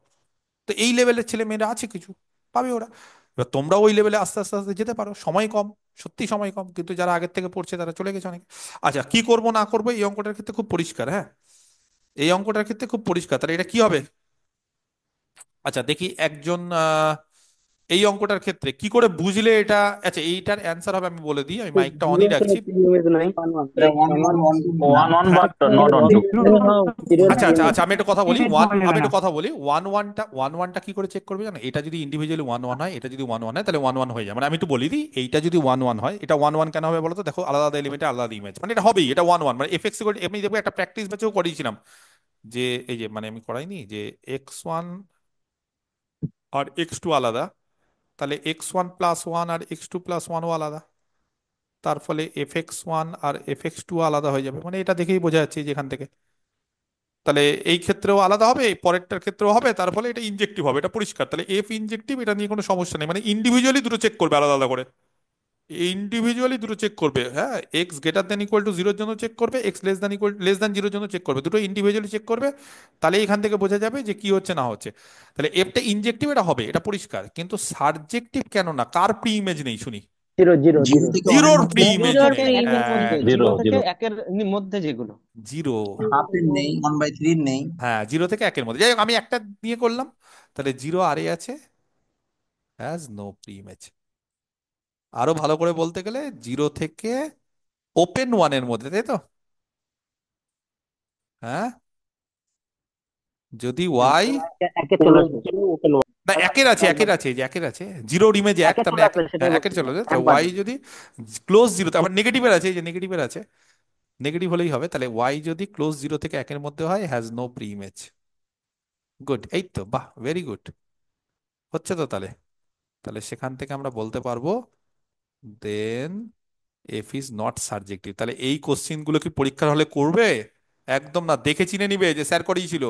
তো এই লেভেলের ছেলে মেয়েরা আছে কিছু, পাবে ওরা। এবার তোমরাও ওই লেভেলে আস্তে আস্তে আস্তে যেতে পারো, সময় কম, সত্যি সময় কম, কিন্তু যারা আগের থেকে পড়ছে তারা চলে গেছে অনেক। আচ্ছা, কি করব না করবো এই অঙ্কটার ক্ষেত্রে খুব পরিষ্কার, হ্যাঁ। এই অঙ্কটার ক্ষেত্রে খুব পরিষ্কার, তাহলে এটা কি হবে? আচ্ছা দেখি একজন এই অঙ্কটার ক্ষেত্রে কি করে বুঝলে এটা। আচ্ছা, এইটার অ্যান্সার হবে, আমি বলে দিই, আমি মাইকটা অনই রাখছি। এটা ওয়ান ওয়ান ওয়ান টু না। ওয়ান ওয়ান হ্যাঁ, বাট নট অন টু। আচ্ছা আচ্ছা আচ্ছা, আমি একটা কথা বলি, আমি একটা কথা বলি, ওয়ান ওয়ানটা কি করে চেক করবে জানো? এটা যদি ইন্ডিভিজুয়ালি ওয়ান ওয়ান হয়, এটা যদি ওয়ান ওয়ান হয়, তাহলে ওয়ান ওয়ান হয়ে যায়। মানে আমি একটু বলি দিই, এইটা যদি ওয়ান ওয়ান হয়, এটা ওয়ান ওয়ান কেন হবে বলো তো? দেখো, আলাদা আলাদা এলিমেন্টে আলাদা ইমেজ, মানে এটা হবেই, এটা ওয়ান ওয়ান। মানে এফ এক্স, এমনি দেখবো একটা প্র্যাকটিস ব্যাচেও করিয়েছিলাম, যে এই যে মানে আমি করাইনি যে x1 আর x2 আলাদা, তাহলে x1+1 আর x2+1ও আলাদা, তার ফলে fx1 আর fx2 আলাদা হয়ে যাবে। মানে এটা দেখেই বোঝা যাচ্ছে যে এখান থেকে, তাহলে এই ক্ষেত্রেও আলাদা হবে, এই পরেরটার ক্ষেত্রেও হবে, তার ফলে এটা ইনজেক্টিভ হবে, এটা পরিষ্কার। তাহলে এফ ইনজেক্টিভ, এটা নিয়ে কোনো সমস্যা নেই। মানে ইন্ডিভিজুয়ালি দুটো চেক করবে আলাদা আলাদা করে, ইন্ডিভিজুয়ালি দুটো চেক করবে, হ্যাঁ। X greater than equal two জিরোর জন্য চেক করবে, এক্স লেস দ্যান জিরোর জন্য চেক করবে, দুটো ইন্ডিভিজুয়ালি চেক করবে। তাহলে এখান থেকে বোঝা যাবে যে কি হচ্ছে না হচ্ছে। তাহলে এফটা ইনজেক্টিভ, এটা হবে, এটা পরিষ্কার। কিন্তু সাবজেক্টিভ কেন না? কার প্রি ইমেজ নেই শুনি? জিরো জিরো জিরো জিরো থেকে অনেক জিরোর মধ্যে প্রি আছে। ইমেজ জিরো জিরোর থেকে নেই, একের প্রিভিলেজ মধ্যে, একদম। জিরো জিরো থেকে জিরো। একের মধ্যে যেগুলো। জিরো, হাফের নেই, 1/3 নেই। হ্যাঁ, জিরো থেকে একের মধ্যে। যাই হোক, আমি একটা নিয়ে করলাম। তাহলে জিরো আর এ আছে, হ্যাজ নো প্রি ইমেজ। আরো ভালো করে বলতে গেলে জিরো থেকে ওপেন ওয়ানের মধ্যে, তাই তো? হ্যাঁ, যদি ওয়াই, একে চলে আসবে। না একের আছে, একের আছে, এই যে একের আছে, জিরোর ইমেজ এক, একে তার চলে মানে আসবে সেটাই হ্যাঁ, একের বলছি, চলে যাবে। তাহলে একবারে। ওয়াই যদি ক্লোজ জিরো, আবার নেগেটিভের আছে, এই যে নেগেটিভের আছে, নেগেটিভ হলেই হবে। তাহলে ওয়াই যদি ক্লোজ জিরো থেকে একের মধ্যে হয়, has no preimage. Good, এই তো, বাহ, ভেরি গুড, হচ্ছে তো তাহলে। তাহলে সেখান থেকে আমরা বলতে পারবো দেন এফ ইজ নট সাবজেক্টিভ। তাহলে এই কোশ্চিন গুলো কি পরীক্ষার হলে করবে? একদম না, দেখে চিনে নিবে যে স্যার করিয়েছিল,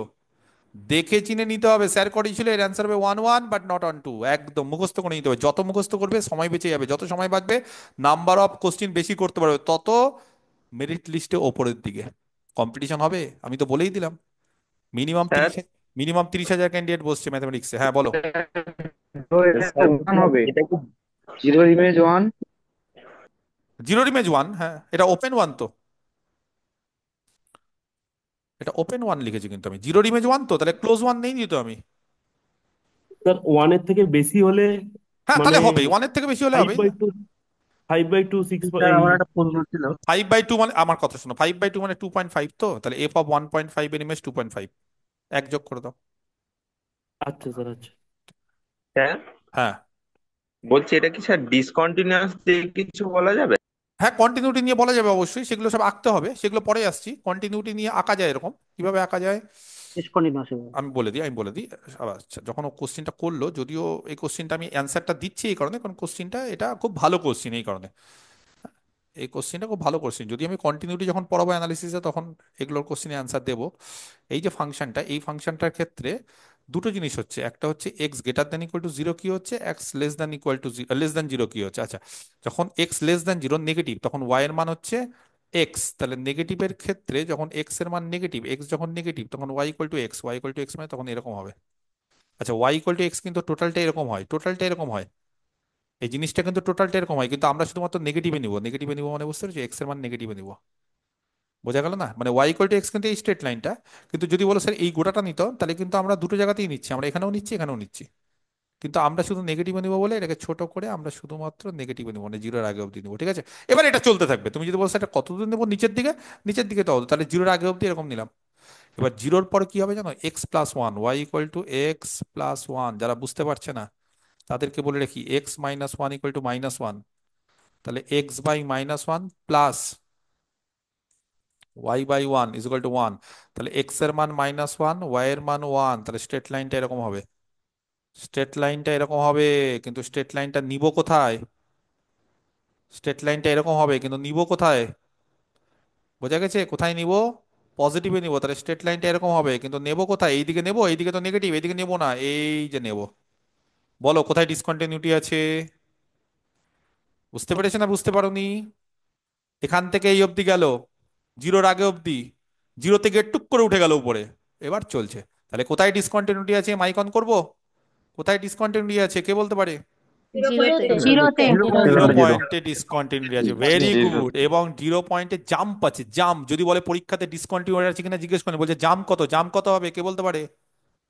দেখে চিনে নিতে হবে স্যার করিয়েছিল, এর অ্যান্সার হবে one one but not onto. একদম মুখস্থ করে নিতে হবে, যত মুখস্থ করবে সময় বেঁচে যাবে, যত সময় বাঁচবে নাম্বার অফ কোশ্চিন বেশি করতে পারবে, তত মেরিট লিস্টে ওপরের দিকে কম্পিটিশন হবে। আমি তো বলেই দিলাম, মিনিমাম স্যার 30, মিনিমাম 30,000 ক্যান্ডিডেট বসছে ম্যাথমেটিক্সে। হ্যাঁ বলো। এটা কি জিরো ইমেজ ওয়ান? জিরোর ইমেজ ওয়ান, হ্যাঁ, এটা ওপেন ওয়ান তো, এটা ওপেন ওয়ান লিখেছি কিন্তু আমি, জিরোর ইমেজ ওয়ান তো, তাহলে ক্লোজ ওয়ান নেই তো আমি। স্যার ওয়ানের থেকে বেশি হলে হ্যাঁ, মানে তাহলে হবে, ওয়ানের থেকে বেশি হলে ফাইভ হবে। বাই টু 5/2 6 স্যার এই। আমার একটা প্রশ্ন ছিল। 5/2 মানে, আমার কথা শোনো, 5/2 মানে 2.5, তো তাহলে এফ অফ 1.5 এর ইমেজ 2.5, এক যোগ করে দাও। আচ্ছা স্যার, আচ্ছা। স্যার হ্যাঁ, বলছি, এটা কি স্যার ডিসকন্টিনিউয়াস দিয়ে কিছু বলা যাবে? হ্যাঁ, কন্টিনিউটি নিয়ে বলা যাবে অবশ্যই, সেগুলো সব আঁকতে হবে, সেগুলো পরে আসছি। কন্টিনিউটি নিয়ে আঁকা যায় এরকম, কিভাবে আঁকা যায় ডিসকন্টিনিউয়াস। আমি বলে দিই। আচ্ছা, যখন ও কোশ্চিনটা করলো, যদিও এই কোশ্চিনটা আমি অ্যান্সারটা দিচ্ছি এই কারণে, কারণ কোশ্চিনটা এটা খুব ভালো কোশ্চিন এই কারণে। এই কোশ্চিনটা খুব ভালো কোশ্চিন, যদি আমি কন্টিনিউটি যখন পড়াবো অ্যানালিসিসে তখন এগুলোর কোশ্চিনে অ্যান্সার দেবো। এই যে ফাংশনটা, এই ফাংশনটার ক্ষেত্রে দুটো জিনিস হচ্ছে, একটা হচ্ছে x greater than equal to zero কি হচ্ছে, x less than equal two less than zero কি হচ্ছে। আচ্ছা, যখন x less than zero negative, তখন ওয়াই এর মান হচ্ছে এক্স। তাহলে নেগেটিভের ক্ষেত্রে যখন এক্স এর মান নেগেটিভ, এক্স যখন নেগেটিভ, তখন Y equal to X, Y equal to X মানে তখন এরকম হবে। আচ্ছা, ওয়াই ইকুয়াল টু এক্স কিন্তু টোটালটা এরকম হয়, টোটালটা এরকম হয়, এই জিনিসটা কিন্তু টোটালটা এরকম হয়, কিন্তু আমরা শুধুমাত্র নেগেটিভে নিব, নেগেটিভে নিব মানে বুঝতে পারছি, এক্স এর মান নেগেটিভে নিব। বোঝা গেল না? মানে ওয়াই ইকুয়াল টু এক্স কিন্তু এই স্ট্রেট লাইনটা, কিন্তু যদি বলো স্যার এই গোটাটা নিতে, তাহলে কিন্তু আমরা দুটো জায়গাতেই নিচ্ছি, আমরা এখানেও নিচ্ছি এখানেও নিচ্ছি, কিন্তু আমরা শুধু নেগেটিভে নিব বলে এটাকে ছোট করে আমরা শুধুমাত্র নেগেটিভে নিব, মানে জিরোর আগে অবধি নিব। ঠিক আছে, এবার এটা চলতে থাকবে। তুমি যদি বলছো এটা কতদূর নেবো, নিচের দিকে, নিচের দিকে তো তাহলে জিরোর আগে অবধি এরকম নিলাম। এবার জিরোর পরে কি হবে জানো, X plus one, Y equal to X plus one. যারা বুঝতে পারছে না তাদেরকে বলে রাখি, X minus one equal to minus one, তাহলে X by minus one plus Y by one is equal to one. তাহলে এক্স এর মান মাইনাস ওয়ান, ওয়াই এর মান ওয়ান, তাহলে স্ট্রেট লাইনটা এরকম হবে, স্ট্রেট লাইনটা এরকম হবে। কিন্তু স্ট্রেট লাইনটা নিব কোথায়, স্ট্রেট লাইনটা এরকম হবে কিন্তু নিব কোথায়, বোঝা গেছে? কোথায় নিব, পজিটিভে নিব, তাহলে স্ট্রেট লাইনটা এরকম হবে, কিন্তু নেব কোথায়, এইদিকে নেব, এইদিকে তো নেগেটিভ, এইদিকে নেব না, এই যে নেব। বলো কোথায় ডিসকন্টিনিউটি আছে, বুঝতে পেরেছো না বুঝতে পারোনি? এখান থেকে এই অবধি গেল, জিরোর আগে অবধি, জিরো থেকে টুক করে উঠে গেল উপরে, এবার চলছে। তাহলে কোথায় ডিসকন্টিনিউটি আছে, মাইক অন করবো, কোথায় ডিসকন্টিনিউটি আছে কে বলতে পারে? জিরোতে। জিরোতে। Zero zero. পয়েন্টে ডিসকন্টিনিউটি আছে, ভেরি জিরো। গুড। এবং জিরো পয়েন্টে জাম্প আছে, জাম্প। যদি বলে পরীক্ষাতে ডিসকন্টিনিউটি আছে কিনা জিজ্ঞেস করেন, বলছে জাম্প কত, জাম্প কত হবে কে বলতে পারে?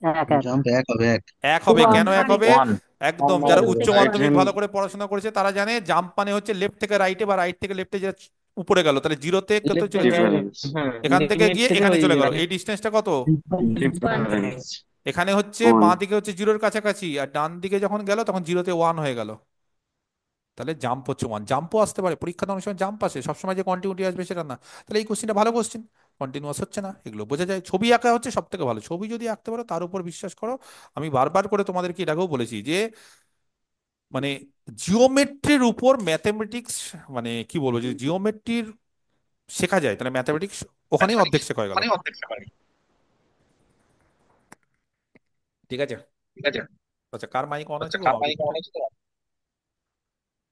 এক এক জাম্প এক হবে, এক। এক হবে। ওয়ান। কেন এক হবে? ওয়ান। একদম, যারা উচ্চ মাধ্যমিক ভালো করে পড়াশোনা করেছে তারা জানে জাম্প মানে হচ্ছে লেফট থেকে রাইটে বা রাইট থেকে লেফটে যে উপরে গেল, তাহলে জিরোতে কত চলে গেল, ডিফারেন্স। হ্যাঁ, এখান থেকে লিমিট গিয়ে থেকে এখানে ওই চলে গেল, এই ডিস্টেন্সটা কত? ডিফারেন্স এখানে হচ্ছে ওয়ান। বাঁ দিকে হচ্ছে জিরোর কাছাকাছি, আর ডান দিকে যখন গেল তখন জিরোতে ওয়ান হয়ে গেল, তাহলে জাম্প হচ্ছে ওয়ান। জাম্পও আসতে পারে পরীক্ষাতে, অনেক সময় জাম্প আসে, সবসময় যে কন্টিনিউটি আসবে সেটা না। তাহলে এই কোশ্চেনটা ভালো কোশ্চেন, কন্টিনিউয়াস হচ্ছে না, এগুলো বোঝা যায়। ছবি আঁকা হচ্ছে সব থেকে ভালো, ছবি যদি আঁকতে পারো তার উপর বিশ্বাস করো। আমি বারবার করে তোমাদেরকে এর আগেও বলেছি যে মানে জিওমেট্রির উপর ম্যাথমেটিক্স, মানে কি বলবো, যদি জিওমেট্রির শেখা যায় তাহলে ম্যাথমেটিক্স ওখানেই অর্ধেক শেখা হয়ে গেল। ঠিক আছে, আচ্ছা, কার মাইক অন আছে গো?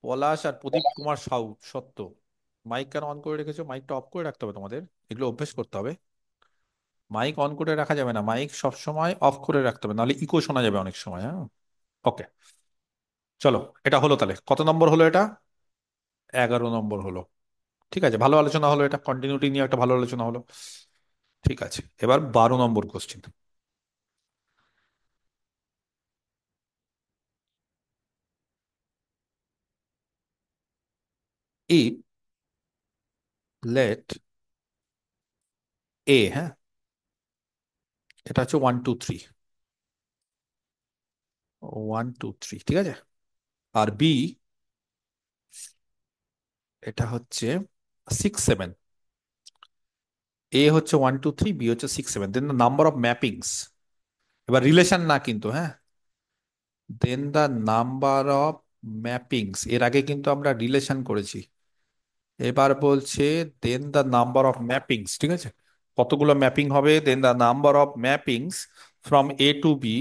পলাশ আর প্রদীপ কুমার সাউ সত্য, মাইক কেন অন করে রেখেছো? মাইকটা অফ করে রাখতে হবে তোমাদের, এগুলো অভ্যেস করতে হবে। মাইক অন করে রাখা যাবে না, মাইক সব সময় অফ করে রাখতে হবে, নাহলে ইকো শোনা যাবে অনেক সময়। হ্যাঁ, ওকে, চলো। এটা হলো, তাহলে কত নম্বর হলো এটা? 11 নম্বর হলো। ঠিক আছে, ভালো আলোচনা হলো, এটা কন্টিনিউটি নিয়ে একটা ভালো আলোচনা হলো। ঠিক আছে, এবার 12 নম্বর কোশ্চেন। if let a, হ্যাঁ, এটা হচ্ছে 1 2 3, 1 2 3, ঠিক আছে। আর বি এটা হচ্ছে 6 7, এ হচ্ছে 1 2 3, বি হচ্ছে 6 7, then the number of mappings. এবার রিলেশন না কিন্তু, হ্যাঁ, then the number of mappings, এর আগে কিন্তু আমরা রিলেশন করেছি, এবার বলছে then the number of mappings. ঠিক আছে, কতগুলো ম্যাপিং হবে, then the number of mappings from A to B,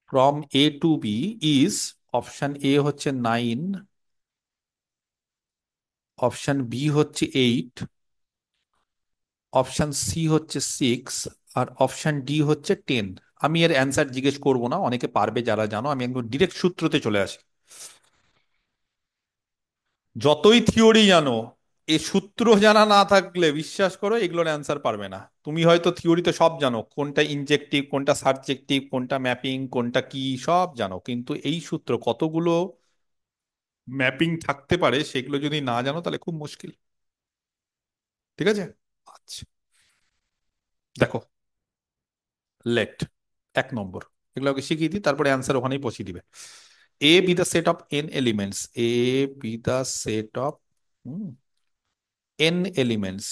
from A to B is, option A হচ্ছে 9, অপশন বি হচ্ছে 8, অপশন সি হচ্ছে 6, আর অপশন ডি হচ্ছে 10। আমি এর অ্যান্সার জিজ্ঞেস করব না, অনেকে পারবে যারা জানো, আমি একদম ডিরেক্ট সূত্রতে চলে আসি। যতই থিওরি জানো, এ সূত্র জানা না থাকলে বিশ্বাস করো এগুলোর অ্যান্সার পারবে না। তুমি হয়তো থিওরিতে সব জানো, কোনটা ইনজেক্টিভ, কোনটা সাবজেক্টিভ, কোনটা ম্যাপিং, কোনটা কি, সব জানো, কিন্তু এই সূত্র কতগুলো ম্যাপিং থাকতে পারে সেগুলো যদি না জানো তাহলে খুব মুশকিল। ঠিক আছে, আচ্ছা, দেখো, লেট 1 নম্বর, এগুলো ওকে শিখিয়ে দিই, তারপরে অ্যান্সার ওখানেই পৌঁছে দিবে। A B the set of N elements, A B the set of N elements,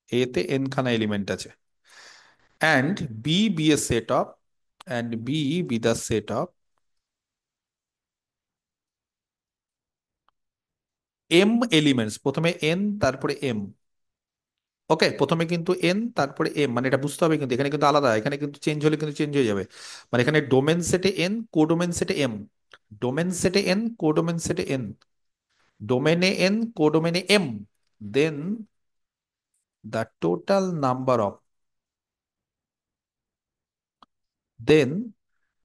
A তে এন খানা এলিমেন্ট আছে, and B B A set of, and B B the set of M elements, প্রথমে N তারপরে M. Okay, প্রথমে কিন্তু N তারপরে M, মানে এটা বুঝতে হবে, কিন্তু এখানে কিন্তু আলাদা, এখানে কিন্তু চেঞ্জ হলে কিন্তু চেঞ্জ হয়ে যাবে। মানে এখানে ডোমেন সেটে এন, কোডোমেন সেটে এম, ডোমেন সেটে এন, কোডোমেন সেটে এন, ডোমেনে এন, কোডোমেনে M, then the total number of, then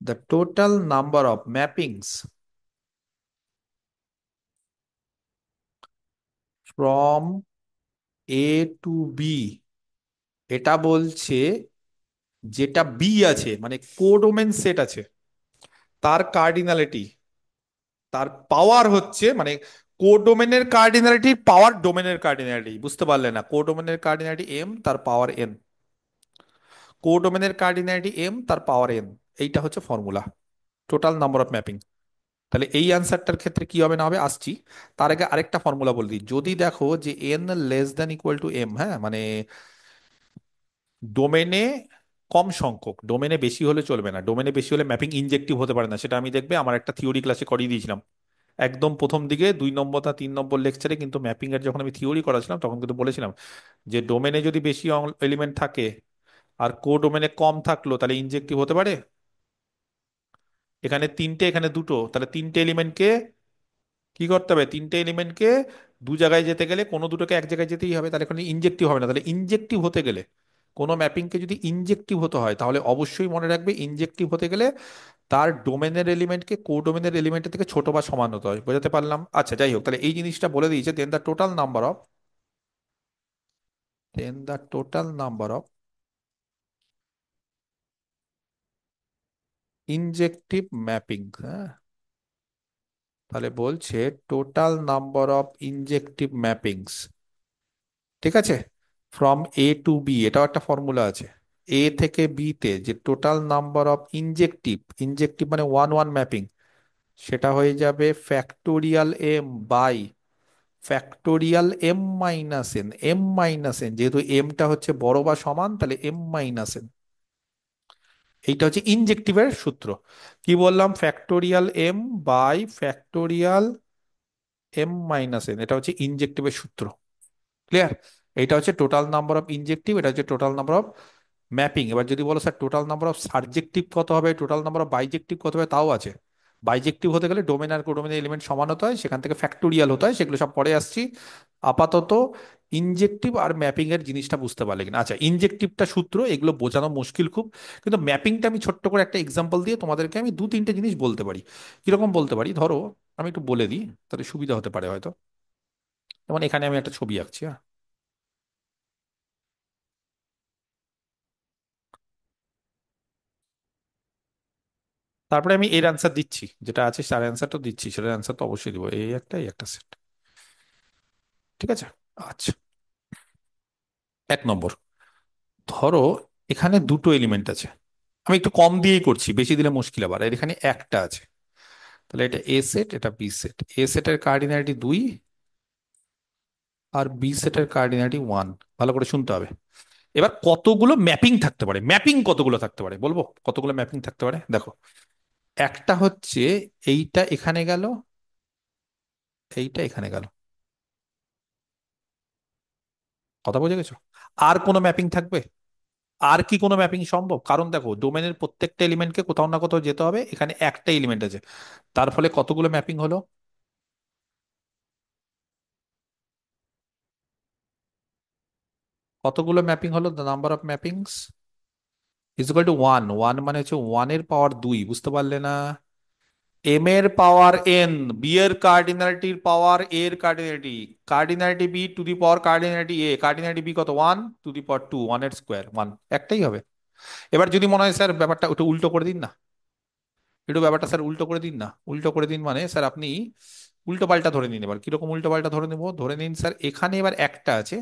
the total number of mappings from A to B, এটা বলছে যেটা বি আছে মানে কোডোমেন সেট আছে, তার কার্ডিনালিটি, তার পাওয়ার হচ্ছে মানে কোডোমেনের কার্ডিনালিটি পাওয়ার ডোমেনের কার্ডিনালিটি, বুঝতে পারলে না? কোডোমেনের কার্ডিনালিটি এম, তার পাওয়ার এন, কোডোমেনের কার্ডিনালিটি এম, তার পাওয়ার এন, এইটা হচ্ছে formula total number of mapping. তাহলে এই অ্যান্সারটার ক্ষেত্রে কি হবে না হবে আসছি। তার আগে আরেকটা ফর্মুলা বলে দিই, যদি দেখো যে N less than equal to M, হ্যাঁ, মানে ডোমেনে কম সংখ্যক, ডোমেনে বেশি হলে চলবে না, ডোমেনে বেশি হলে ম্যাপিং ইনজেক্টিভ হতে পারে না, সেটা আমি দেখবে আমার একটা থিওরি ক্লাসে করিয়ে দিয়েছিলাম একদম প্রথম দিকে 2 নম্বর না 3 নম্বর লেকচারে, কিন্তু ম্যাপিং এর যখন আমি থিওরি করাছিলাম তখন কিন্তু বলেছিলাম যে ডোমেনে যদি বেশি এলিমেন্ট থাকে আর কো ডোমেনে কম থাকলো তাহলে ইনজেক্টিভ হতে পারে। এখানে তিনটে, এখানে দুটো, তাহলে তিনটে এলিমেন্টকে কি করতে হবে, তিনটে এলিমেন্টকে দু জায়গায় যেতে গেলে কোনো দুটোকে এক জায়গায় যেতেই হবে, তাহলে এখানে ইনজেক্টিভ হবে না। তাহলে ইনজেক্টিভ হতে গেলে, কোনো ম্যাপিংকে যদি ইনজেক্টিভ হতে হয় তাহলে অবশ্যই মনে রাখবে ইনজেক্টিভ হতে গেলে তার ডোমেনের এলিমেন্টকে কো ডোমেনের এলিমেন্টের থেকে ছোট বা সমান হতে হয়। বোঝাতে পারলাম? আচ্ছা, যাই হোক, তাহলে এই জিনিসটা বলে দিয়েছে, then the total number of injective mapping, হ্যাঁ, তাহলে বলছে total number of injective mappings, ঠিক আছে, ফ্রম এ টু বি, এটাও একটা ফর্মুলা আছে, এ থেকে বি তে যে total number of injective, injective মানে ওয়ান ওয়ান ম্যাপিং, সেটা হয়ে যাবে factorial M by factorial M minus N, M minus N, যেহেতু এমটা হচ্ছে বড় বা সমান তাহলে এম মাইনাস এন। এইটা হচ্ছে ইনজেক্টিভের সূত্র। কি বললাম? Factorial M by factorial M minus N, এটা হচ্ছে ইনজেক্টিভের সূত্র। ক্লিয়ার? এটা হচ্ছে টোটাল নাম্বার অফ ইনজেক্টিভ, এটা হচ্ছে টোটাল নাম্বার অফ ম্যাপিং। এবার যদি বলো sir total number of subjective কত হবে, টোটাল নাম্বার অফ বাইজেক্টিভ কত হবে, তাও আছে। বাইজেক্টিভ হতে গেলে ডোমেন আর কোডোমেনের এলিমেন্ট সমান হতে হয়, সেখান থেকে ফ্যাক্টোরিয়াল হতে হয়, সেগুলো সব পরে আসছি। আপাতত ইনজেক্টিভ আর ম্যাপিং এর জিনিসটা বুঝতে পারলে কিনা? আচ্ছা, ইনজেক্টিভটা সূত্র, এগুলো বোঝানো মুশকিল খুব, কিন্তু ম্যাপিংটা আমি ছোট্ট করে একটা এক্সাম্পল দিয়ে তোমাদেরকে আমি দু তিনটে জিনিস বলতে পারি। কিরকম বলতে পারি, ধরো আমি একটু বলে দিই, তাহলে সুবিধা হতে পারে হয়তো। যেমন এখানে আমি একটা ছবি আঁকছি, হ্যাঁ, তারপরে আমি এর অ্যান্সার দিচ্ছি, যেটা আছে তার অ্যান্সার তো দিচ্ছি, সেটার অ্যান্সার তো অবশ্যই দিব, এই একটা সেট, ঠিক আছে। আচ্ছা, 1 নম্বর, ধরো এখানে দুটো এলিমেন্ট আছে, আমি একটু কম দিয়েই করছি, বেশি দিলে মুশকিল আবার। আর এখানে একটা আছে, তাহলে এটা এ সেট, এটা বি সেট, এ সেটের কার্ডিনালিটি 2 আর বি সেটের কার্ডিনালিটি 1। ভালো করে শুনতে হবে। এবার কতগুলো ম্যাপিং থাকতে পারে, ম্যাপিং কতগুলো থাকতে পারে বলবো, কতগুলো ম্যাপিং থাকতে পারে দেখো। একটা হচ্ছে এইটা এখানে গেল, এইটা এখানে গেল, কথা বুঝে গেছো? আর কোনো ম্যাপিং থাকবে? আর কি কোনো ম্যাপিং সম্ভব? কারণ দেখো ডোমেনের প্রত্যেকটা এলিমেন্টকে কোথাও না কোথাও যেতে হবে, এখানে একটা এলিমেন্ট আছে, তার ফলে কতগুলো ম্যাপিং হলো? কতগুলো ম্যাপিং হলো? The number of mappings is equal to 1, 1 মানে হচ্ছে 1 এর পাওয়ার 2, বুঝতে পারলে না? এম এর পাওয়ার এন, বি এর কার্ডিনালিটির পাওয়ার এ এর cardinality, cardinality B to the power cardinality A, cardinality B কত? 1 টু দি পাওয়ার 2, 1 এর স্কোয়ার 1, একটাই হবে। এবার যদি মনে হয় স্যার ব্যাপারটা একটু উল্টো করে দিন না, একটু ব্যাপারটা স্যার উল্টো করে দিন না, উল্টো করে দিন মানে স্যার আপনি উল্টো পাল্টা ধরে নিন। এবার কিরকম উল্টো পাল্টা ধরে নেবো? ধরে নিন স্যার এখানে এবার একটা আছে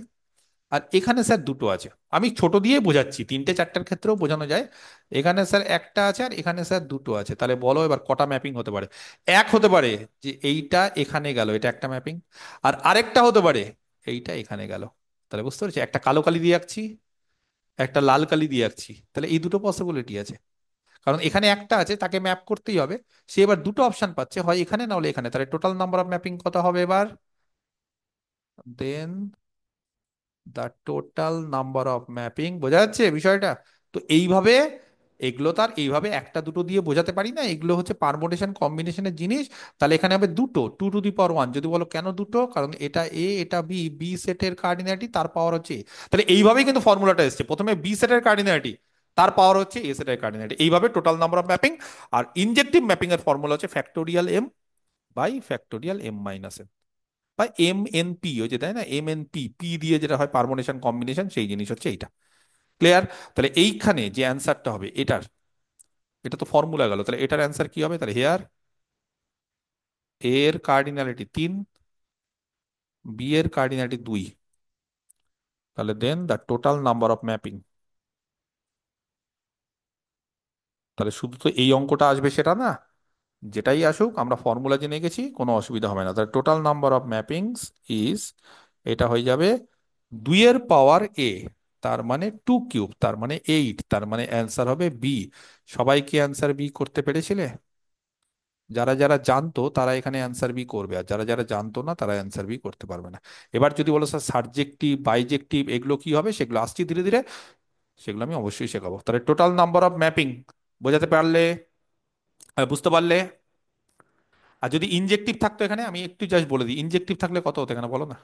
আর এখানে স্যার দুটো আছে। আমি ছোট দিয়ে বোঝাচ্ছি, তিনটে চারটার ক্ষেত্রেও বোঝানো যায়। এখানে স্যার একটা আছে আর এখানে স্যার দুটো আছে। তাহলে বলো এবার কটা ম্যাপিং হতে পারে? এক হতে পারে যে এইটা এখানে গেল, এটা একটা ম্যাপিং। আর আরেকটা হতে পারে এইটা এখানে গেল। তাহলে বুঝতে পারছি, একটা কালো কালি দিয়ে আঁকছি, একটা লাল কালি দিয়ে আঁকছি। তাহলে এই দুটো পসিবিলিটি আছে, কারণ এখানে একটা আছে, তাকে ম্যাপ করতেই হবে। সে এবার দুটো অপশন পাচ্ছে, হয় এখানে না হলে এখানে। তাহলে টোটাল নাম্বার অফ ম্যাপিং কত হবে এবার? Then the total number of mapping. বোঝা যাচ্ছে বিষয়টা? তো এইভাবে, এগুলো তার এইভাবে একটা দুটো দিয়ে বোঝাতে পারি না, এগুলো হচ্ছে পারমুটেশন কম্বিনেশনের জিনিস। তাহলে এখানে হবে দুটো, 2 টু দি পাওয়ার 1। যদি বলো কেন দুটো, কারণ এটা এ এটা বি, বি সেটের কার্ডিনালিটি তার পাওয়ার হচ্ছে A। তাহলে এইভাবেই কিন্তু ফর্মুলাটা এসছে, প্রথমে বি সেটের কার্ডিনালিটি তার পাওয়ার হচ্ছে এ সেটের কার্ডিনালিটি, এইভাবে টোটাল নাম্বার অফ ম্যাপিং। আর ইনজেক্টিভ ম্যাপিং এর ফর্মুলা হচ্ছে factorial M by factorial M minus N, বা এম এন পি, ওই যে তাই না, এম এন পি, পি দিয়ে যেটা হয় পারমুটেশন কম্বিনেশন, সেই জিনিস হচ্ছে এইটা। ক্লিয়ার? তাহলে এইখানে যে অ্যান্সারটা হবে এটার, এটা তো ফর্মুলা গেল, তাহলে এটার অ্যান্সার কি হবে? তাহলে হেয়ার এর কার্ডিনালিটি 3, বি এর কার্ডিনালিটি 2, তাহলে then the total number of mapping. তাহলে শুধু তো এই অঙ্কটা আসবে সেটা না, যেটাই আসুক আমরা ফর্মুলা জেনে গেছি, কোনো অসুবিধা হবে না। তাহলে total number of mappings is, এটা হয়ে যাবে 2 এর পাওয়ার A, তার মানে 2 কিউব, তার মানে 8, তার মানে অ্যান্সার হবে বি। সবাই কি অ্যান্সার বি করতে পেরেছিলে? যারা যারা জানতো তারা এখানে অ্যান্সার বি করবে, আর যারা যারা জানতো না তারা অ্যান্সার বি করতে পারবে না। এবার যদি বলো স্যার সাবজেক্টিভ বাইজেক্টিভ এগুলো কি হবে, সেগুলো আসছি ধীরে ধীরে, সেগুলো আমি অবশ্যই শেখাবো। তাহলে টোটাল নাম্বার অফ ম্যাপিং বোঝাতে পারলে, বুঝতে পারলে। আর যদি ইনজেক্টিভ থাকতো এখানে, আমি একটু জাস্ট বলে দিই, ইনজেক্টিভ থাকলে কত হতো এখানে বলো না?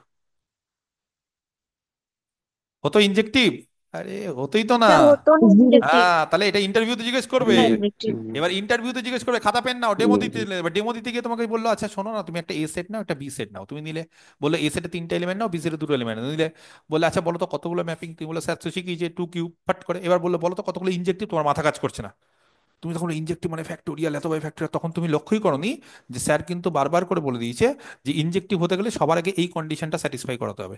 হতো ইনজেক্টিভ? আরে হতোই তো না। স্যার হতো না ইনজেক্টিভ। হ্যাঁ, তাহলে এটা ইন্টারভিউতে জিজ্ঞেস করবে। হ্যাঁ ইনজেক্টিভ। এবার ইন্টারভিউতে জিজ্ঞেস করবে, খাতা পেন নাও, ডেমো দিতে দিলে, এবার ডেমো দিতে গিয়ে তোমাকে বললো আচ্ছা শোনো না, তুমি একটা এ সেট নাও, একটা বি সেট নাও, তুমি নিলে। বললো এ সেটে 3টে এলিমেন্ট নাও, বি সেটে 2টো এলিমেন্ট নিলে। বললে আচ্ছা বলো তো কতগুলো ম্যাপিং, তুমি বলে স্যার তো শিখি যে 2 কিউব, ফাট করে। এবার বললো বলো তো কতগুলো ইনজেক্টিভ, তোমার মাথা কাজ করছে না। তুমি তখন ইনজেক্টিভ মানে ফ্যাক্টোরিয়াল, এত বাই ফ্যাক্টোরিয়াল, তখন তুমি লক্ষ্যই করনি যে স্যার কিন্তু বারবার করে বলে দিয়েছে যে ইনজেক্টিভ হতে গেলে সবার আগে এই কন্ডিশনটা স্যাটিসফাই করাতে হবে,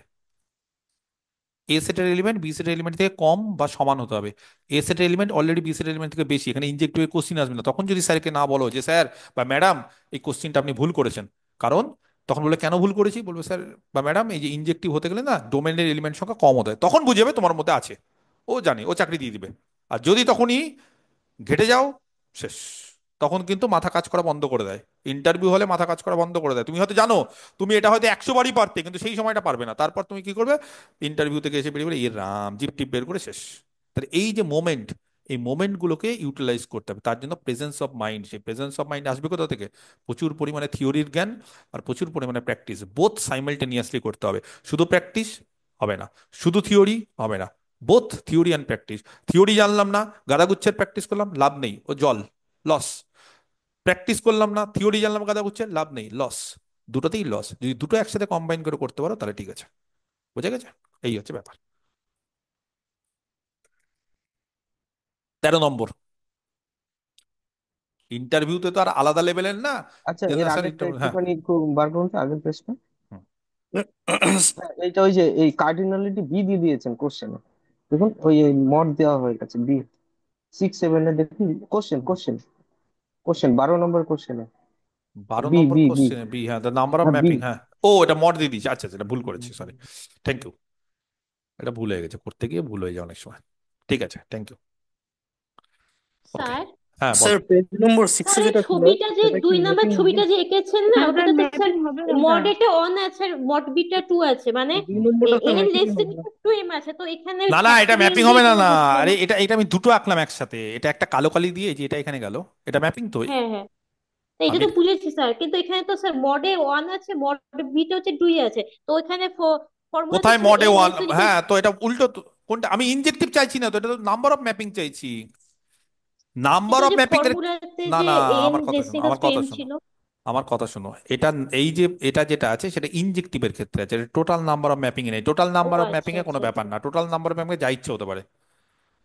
এ সেটের এলিমেন্ট বি সেটের এলিমেন্ট থেকে কম বা সমান হতে হবে। এ সেটের এলিমেন্ট অলরেডি বি সেটের এলিমেন্ট থেকে বেশি, এখানে ইনজেক্টিভের কোশ্চিন আসবে না। তখন যদি স্যারকে না বলো যে স্যার বা ম্যাডাম এই কোশ্চিনটা আপনি ভুল করেছেন, কারণ তখন বলে কেন ভুল করেছি, বলবে স্যার বা ম্যাডাম এই যে ইনজেক্টিভ হতে গেলে না ডোমেনের এলিমেন্ট সংখ্যা কম হতে হয়, তখন বুঝে যাবে তোমার মধ্যে আছে, ও জানে, ও চাকরি দিয়ে দিবে। আর যদি তখনই ঘেটে যাও, শেষ। তখন কিন্তু মাথা কাজ করা বন্ধ করে দেয়, ইন্টারভিউ হলে মাথা কাজ করা বন্ধ করে দেয়। তুমি হয়তো জানো তুমি এটা হয়তো 100 বারই পারতে, কিন্তু সেই সময়টা পারবে না। তারপর তুমি কি করবে? ইন্টারভিউ থেকে এসে বেরিয়ে বলে এ রাম, জিপ টিপ বের করে শেষ। তাহলে এই যে মোমেন্ট, এই মোমেন্ট গুলোকে ইউটিলাইজ করতে হবে। তার জন্য প্রেজেন্স অফ মাইন্ড, সেই প্রেজেন্স অফ মাইন্ড আসবে কোথা থেকে? প্রচুর পরিমাণে থিওরির জ্ঞান আর প্রচুর পরিমাণে প্র্যাকটিস, বোথ সাইমালটেনিয়াসলি করতে হবে। শুধু প্র্যাকটিস হবে না, শুধু থিওরি হবে না, both theory and practice. Theory জানলাম না, গাদাগুচ্ছের প্র্যাকটিস করলাম, লাভ নেই, ও জল, লস। প্র্যাকটিস করলাম না, থিওরি জানলাম গাদাগুচ্ছের, লাভ নেই, লস। দুটোতেই লস। যদি দুটো একসাথে কম্বাইন করে করতে পারো তাহলে ঠিক আছে। বুঝে গেছে? এই হচ্ছে ব্যাপার। 13 নম্বর, ইন্টারভিউতে তো আর আলাদা লেভেলের না। আচ্ছা, যে এর না স্যার আগেরটা ইন্টারভিউ, হ্যাঁ। একটুখানি একটু বার করুন তো, আগের পেজটা। হুম। হ্যাঁ, এইটা ওই যে এই কার্ডিনালিটি বি দিয়ে দিয়েছেন কোশ্চেনে। দেখুন ওই এই মড দেওয়া হয়ে গেছে বি, 6 7 এ দেখুন। কোশ্চেন কোশ্চেন কোশ্চেন 12 নম্বর কোশ্চেনে। বারো বি নম্বর বি বি কোশ্চেন বি, হ্যাঁ, দ্য নাম্বার অফ হ্যাঁ বি। ম্যাপিং, হ্যাঁ। ও এটা মড দিয়ে দিয়েছে, আচ্ছা আচ্ছা, এটা ভুল করেছি, সরি। Thank you. এটা ভুল হয়ে গেছে, করতে গিয়ে ভুল হয়ে যায় অনেক সময়। ঠিক আছে, থ্যাংক ইউ। ওকে। স্যার হ্যাঁ স্যার বলো। পেজ নম্বর 6 স্যার এ ওই যেটা ছিল ছবিটা যে সেটা কি 2 নাম্বার ম্যাপিং হবে? ছবিটা যে এঁকেছেন না, হ্যাঁ ওটা ওটাতে তো স্যার ম্যাপিং হবে ওটা। মড এটা অন আছে আর মড বিটা 2 আছে, মানে 2 নম্বরটা sir N mapping less than হবে না। 2m আছে, তো এখানে না না, এটা ফ্যাক্টোরিয়াল ম্যাপিং দিয়ে হবে না, কেন না। বসলো আরে না? এটা এটা আমি দুটো আঁকলাম একসাথে, এটা একটা কালো কালি দিয়ে, এই যে এটা এখানে গেল, এটা ম্যাপিং তো। হ্যাঁ হ্যাঁ, তো এটা আমি তো বুঝেছি স্যার, কিন্তু এখানে তো স্যার মডে 1 আছে, মড বিটা হচ্ছে 2 আছে, তো এখানে ফর্মুলাতে কোথায় sir mod N one? Less than হ্যাঁ, তো এটা উল্টো কোনটা? আমি ইনজেক্টিভ চাইছি না তো, এটা তো নাম্বার অফ ম্যাপিং চাইছি, নাম্বার কিন্তু অফ যে ম্যাপিং এর। ফর্মুলাতে না যে না, এন আমার কথা লেস শোনো, দেন আমার কথা 10 শোনো, ছিল। আমার কথা শোনো। এটা এই যে এটা যেটা আছে সেটা ইনজেক্টিভের ক্ষেত্রে আছে, টোটাল নাম্বার অফ ম্যাপিং এ নেই। টোটাল ও নাম্বার অফ ম্যাপিং আচ্ছা এ কোনো আচ্ছা ব্যাপার আচ্ছা। না, টোটাল নাম্বার অফ ম্যাপিং এ যা ইচ্ছে হতে পারে।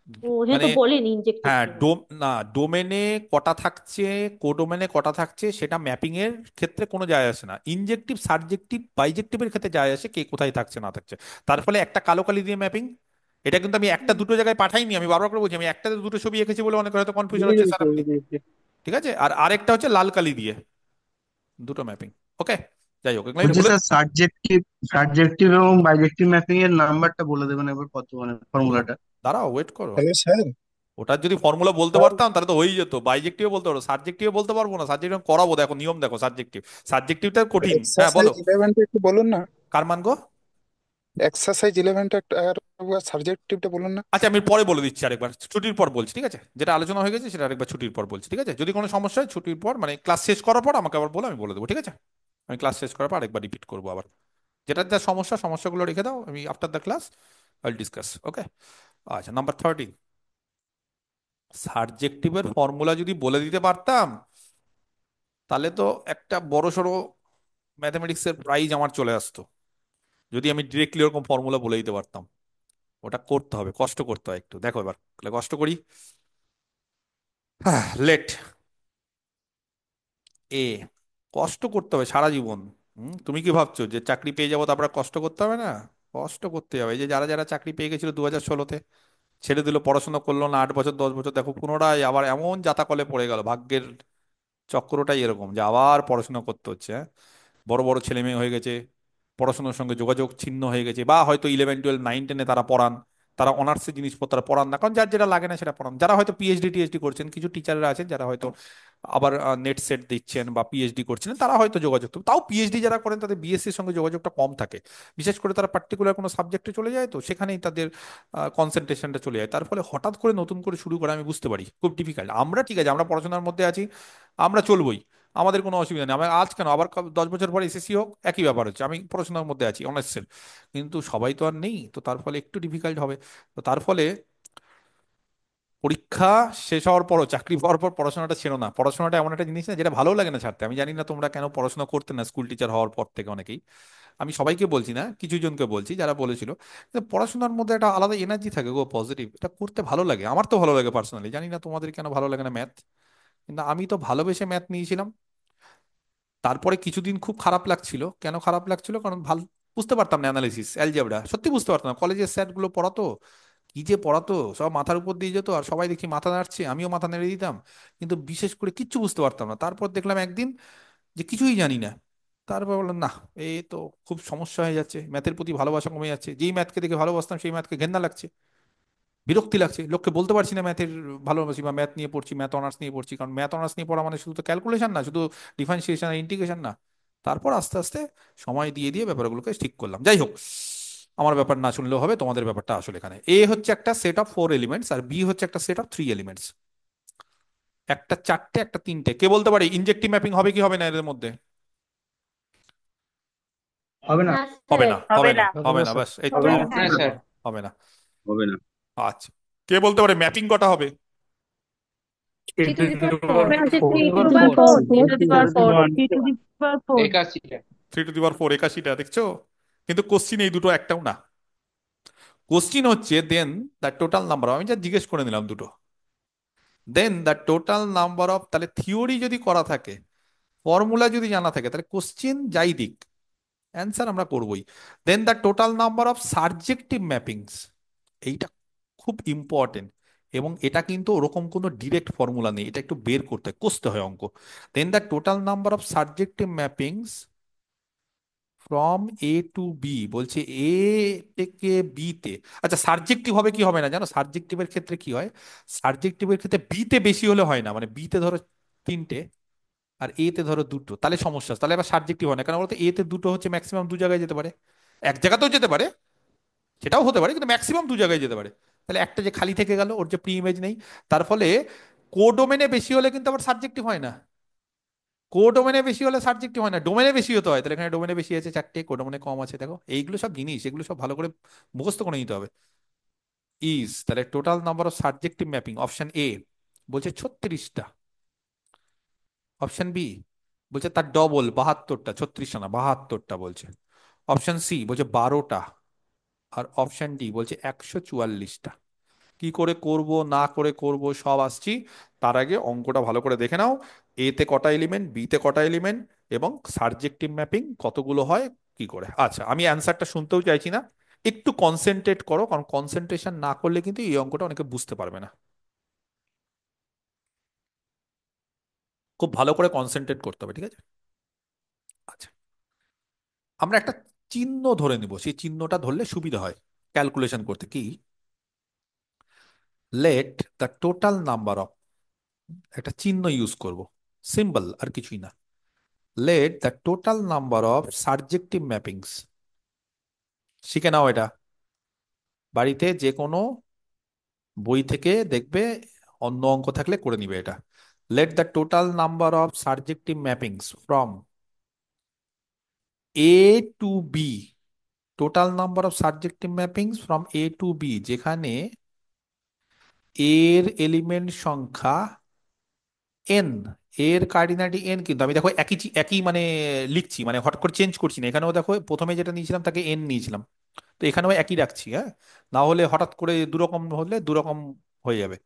ও এখানে মানে তো বলেনি ইনজেক্টিভ হ্যাঁ, কি হয়। না, ডোমেনে কটা থাকছে, কোডোমেনে কটা থাকছে সেটা ম্যাপিং এর ক্ষেত্রে কোনো যায় আসে না। ইনজেক্টিভ, সাবজেক্টিভ, বাইজেক্টিভের ক্ষেত্রে যায় আসে কে কোথায় থাকছে না থাকছে। তার ফলে একটা কালো কালি দিয়ে ম্যাপিং, এটা কিন্তু আমি একটা হুম। দুটো জায়গায় পাঠাইনি, আমি বারবার করে বলছি আমি একটাতে দুটো ছবি এঁকেছি বলে অনেক হয়তো কনফিউশন বুঝে হচ্ছে স্যার গেছি আপনি, বুঝে গেছি। ঠিক আছে। আর আরেকটা হচ্ছে লাল কালি দিয়ে, দুটো ম্যাপিং। ওকে, যাই হোক, এগুলো আমি বলছি বলে। স্যার সাবজেক্টিভ এবং বাইজেক্টিভ ম্যাপিং এর নাম্বারটা বলে দেবেন এবার কত মানে ফর্মুলাটা। দাঁড়াও, ওয়েট করো। Hello sir. ওটার যদি ফর্মুলা বলতে পারতাম তাহলে তো হয়েই যেত। বাইজেক্টিভে বলতে পারবো, সাবজেক্টিভে বলতে পারবো না। সাবজেক্টিভ করাবো, দেখো নিয়ম দেখো। সাবজেক্টিভ, সাবজেক্টিভটা কঠিন। হ্যাঁ এক্সারসাইজ বলো। 11টা একটু বলুন না। কার মান গো? এক্সারসাইজ 11টা আর সাবজেক্টিভটা বলুন না। আচ্ছা, আমি পরে বলে দিচ্ছি আরেকবার, ছুটির পর বলছি, ঠিক আছে। যেটা আলোচনা হয়ে গেছে সেটা আরেকবার ছুটির পর বলছি, ঠিক আছে। যদি কোনো সমস্যা হয় ছুটির পর, মানে ক্লাস শেষ করার পর আমাকে আবার বলে, আমি বলে দেবো, ঠিক আছে। আমি ক্লাস শেষ করার পর আরেকবার রিপিট করবো আবার। যেটা যা সমস্যা, সমস্যাগুলো রেখে দাও, আমি after the class I discuss. Okay. আচ্ছা, নাম্বার 13, সাবজেক্টিভের ফর্মুলা যদি বলে দিতে পারতাম তাহলে তো একটা বড়সড় ম্যাথমেটিক্সের প্রাইজ আমার চলে আসতো, যদি আমি ডিরেক্টলি ওরকম ফর্মুলা বলে দিতে পারতাম। ওটা করতে হবে, কষ্ট করতে হয় একটু। দেখো এবার তাহলে কষ্ট করি। লেট এ, কষ্ট করতে হবে সারা জীবন। তুমি কি ভাবছো যে চাকরি পেয়ে যাবো তারপর আর কষ্ট করতে হবে না? কষ্ট করতে হবে। এই যে যারা যারা চাকরি পেয়ে গেছিল 2016-তে, ছেড়ে দিল, পড়াশোনা করলো না, 8 বছর 10 বছর, দেখো পুনরায় আবার এমন জাতাকলে পড়ে গেল। ভাগ্যের চক্রটাই এরকম যে আবার পড়াশোনা করতে হচ্ছে। হ্যাঁ, বড় বড় ছেলে মেয়ে হয়ে গেছে, পড়াশোনার সঙ্গে যোগাযোগ ছিন্ন হয়ে গেছে, বা হয়তো 11 12 9 10-এ তারা পড়ান, তারা অনার্সের জিনিসপত্র তারা পড়ান না, কারণ যার যেটা লাগে না সেটা পড়ান। যারা হয়তো পিএইচডি টিএইচডি করছেন, কিছু টিচাররা আছেন যারা হয়তো আবার নেট সেট দিচ্ছেন বা পিএইচডি করছেন, তারা হয়তো যোগাযোগ, তাও পিএইচডি যারা করেন তাদের বিএসসির সঙ্গে যোগাযোগটা কম থাকে। বিশেষ করে তারা পার্টিকুলার কোনো সাবজেক্টে চলে যায়, তো সেখানেই তাদের কনসেন্ট্রেশনটা চলে যায়। তার ফলে হঠাৎ করে নতুন করে শুরু করা আমি বুঝতে পারি খুব ডিফিকাল্ট। আমরা ঠিক আছে, আমরা পড়াশোনার মধ্যে আছি, আমরা চলবই, আমাদের কোনো অসুবিধা নেই। আমার আজ কেন, আবার 10 বছর পরে এসএসসি হোক, একই ব্যাপার হচ্ছে, আমি পড়াশোনার মধ্যে আছি অনার্সের। কিন্তু সবাই তো আর নেই, তো তার ফলে একটু ডিফিকাল্ট হবে। তো তার ফলে পরীক্ষা শেষ হওয়ার পরও, চাকরি পাওয়ার পর পড়াশোনাটা ছেড়ো না। পড়াশোনাটা এমন একটা জিনিস না যেটা ভালো লাগে না ছাড়তে। আমি জানি না তোমরা কেন পড়াশোনা করতে না স্কুল টিচার হওয়ার পর থেকে অনেকেই, আমি সবাইকে বলছি না, কিছু জনকে বলছি যারা বলেছিল, যে পড়াশোনার মধ্যে একটা আলাদা এনার্জি থাকে গো, পজিটিভ, এটা করতে ভালো লাগে। আমার তো ভালো লাগে পার্সোনালি, জানি না তোমাদের কেন ভালো লাগে না ম্যাথ, কিন্তু আমি তো ভালোবেসে ম্যাথ নিয়েছিলাম। তারপরে কিছুদিন খুব খারাপ লাগছিল। কেন খারাপ লাগছিল? কারণ ভালো বুঝতে পারতাম না, অ্যানালিসিস অ্যালজেব্রা সত্যি বুঝতে পারতাম না। কলেজের স্যার গুলো পড়াতো, কি যে পড়াতো, সব মাথার উপর দিয়ে যেত, আর সবাই দেখি মাথা নাড়ছে, আমিও মাথা নেড়ে দিতাম, কিন্তু বিশেষ করে কিচ্ছু বুঝতে পারতাম না। তারপর দেখলাম একদিন যে কিছুই জানি না। তারপর বললাম না, এই তো খুব সমস্যা হয়ে যাচ্ছে, ম্যাথের প্রতি ভালোবাসা কমে যাচ্ছে। যেই ম্যাথকে দেখে ভালোবাসতাম সেই ম্যাথকে ঘেন্না লাগছে, বিরক্তি লাগছে। লোককে বলতে পারছি না ম্যাথের ভালোবাসি বা ম্যাথ নিয়ে পড়ছি, ম্যাথ অনার্স নিয়ে পড়ছি, কারণ ম্যাথ অনার্স নিয়ে পড়া মানে শুধু তো ক্যালকুলেশন না, শুধু ডিফারেন্সিয়েশন আর ইন্টিগ্রেশন না। তারপর আস্তে আস্তে সময় দিয়ে দিয়ে ব্যাপারগুলোকে ঠিক করলাম। যাই হোক, আমার ব্যাপার না শুনলেও হবে, তোমাদের ব্যাপারটা আসলে এখানে এ হচ্ছে একটা সেট অফ 4 এলিমেন্টস আর বি হচ্ছে একটা সেট অফ 3 এলিমেন্টস। একটা চারটে, একটা তিনটে। কে বলতে পারে ইনজেক্টিভ ম্যাপিং হবে কি হবে না এর মধ্যে? হবে না। না হবে স্যার। না, হবে হবে না, না। হবে না, ব্যাস এই তো হবে না আমার। স্যার। স্যার হবে না। হবে না। আচ্ছা, কে বলতে পারে ম্যাপিং কটা হবে? 3 to the power 4 আছে four 3 to the power 4 1 3 to the power 4 81 3 to the power 4, 81টা দেখছো? কিন্তু কোশ্চিন এই দুটো একটাও না। কোশ্চিন হচ্ছে দেন দ্য টোটাল নাম্বার, আমি যা জিজ্ঞেস করে নিলাম দুটো, দেন দ্য টোটাল নাম্বার অফ, তাহলে থিওরি যদি করা থাকে, ফর্মুলা যদি জানা থাকে, তাহলে কোশ্চিন যাই দিক অ্যান্সার আমরা করবোই। Then the total number of subjective mappings, এইটা খুব ইম্পর্টেন্ট। এবং এটা কিন্তু ওরকম কোনো ডিরেক্ট ফর্মুলা নেই, এটা একটু বের করতে হয়, কষতে হয় অঙ্ক। Then the total number of subjective mappings from A to B, বলছে এ থেকে বি তে। আচ্ছা, সাবজেক্টিভ হবে কি হবে না জানো? সাবজেক্টিভের ক্ষেত্রে কি হয়, সাবজেক্টিভের ক্ষেত্রে বি তে বেশি হলে হয় না, মানে বি তে ধরো তিনটে আর এ তে ধরো দুটো, তাহলে সমস্যা আছে। তাহলে আবার সাবজেক্টিভ হয় না, কারণ বলতো এ তে দুটো হচ্ছে ম্যাক্সিমাম 2 জায়গায় যেতে পারে, এক জায়গাতেও যেতে পারে, সেটাও হতে পারে, কিন্তু ম্যাক্সিমাম 2 জায়গায় যেতে পারে। তাহলে একটা যে খালি থেকে গেল, ওর যে প্রি ইমেজ নেই। তার ফলে কোডোমেনে বেশি হলে কিন্তু আবার সাবজেক্টিভ হয় না, কোডোমেনে বেশি হলে সাবজেক্টিভ হয় না, ডোমেনে বেশি হতে হয়। তাহলে এখানে ডোমেনে বেশি আছে চারটে, কোডোমেনে কম আছে, দেখো এইগুলো সব জিনিস, এগুলো সব ভালো করে মুখস্থ করে নিতে হবে। ইজ, তাহলে total number of subjective mapping option A বলছে 36টা, অপশন বি বলছে তার ডবল 72টা, 36টা না 72টা বলছে, অপশন সি বলছে 12টা, আর অপশন ডি বলছে 144টা। কি করে করব না করে করব সব আসছি। তার আগে অঙ্কটা ভালো করে দেখে নাও, এ তে কটা এলিমেন্ট, বি তে কটা এলিমেন্ট, এবং সার্জেক্টিভ ম্যাপিং কতগুলো হয়, কি করে। আচ্ছা, আমি অ্যান্সারটা শুনতেও চাইছি না, একটু কনসেন্ট্রেট করো, কারণ কনসেন্ট্রেশন না করলে কিন্তু এই অঙ্কটা অনেকে বুঝতে পারবে না। খুব ভালো করে কনসেন্ট্রেট করতে হবে, ঠিক আছে। আচ্ছা, আমরা একটা চিহ্ন ধরে নিব, সেই চিহ্নটা ধরলে সুবিধা হয় ক্যালকুলেশন করতে। কি, let the total number of, একটা চিহ্ন ইউজ করব, সিম্বল আর কিছুই না। Let the total number of surjective mappings, শিখে নাও এটা, বাড়িতে যে কোনো বই থেকে দেখবে, অন্য অঙ্ক থাকলে করে নিবে এটা। Let the total number of surjective mappings from A to B, total number of surjective mappings from A to B, যেখানে এর এলিমেন্ট সংখ্যা এন, এর কার্ডিনালিটি এন, কিন্তু আমি দেখো একই একই মানে লিখছি, মানে হঠাৎ করে চেঞ্জ করছি না। এখানেও দেখো প্রথমে যেটা নিয়েছিলাম তাকে এন নিয়েছিলাম, তো এখানেও একই রাখছি, হ্যাঁ। না হলে হঠাৎ করে দুরকম হলে দুরকম হয়ে যাবে।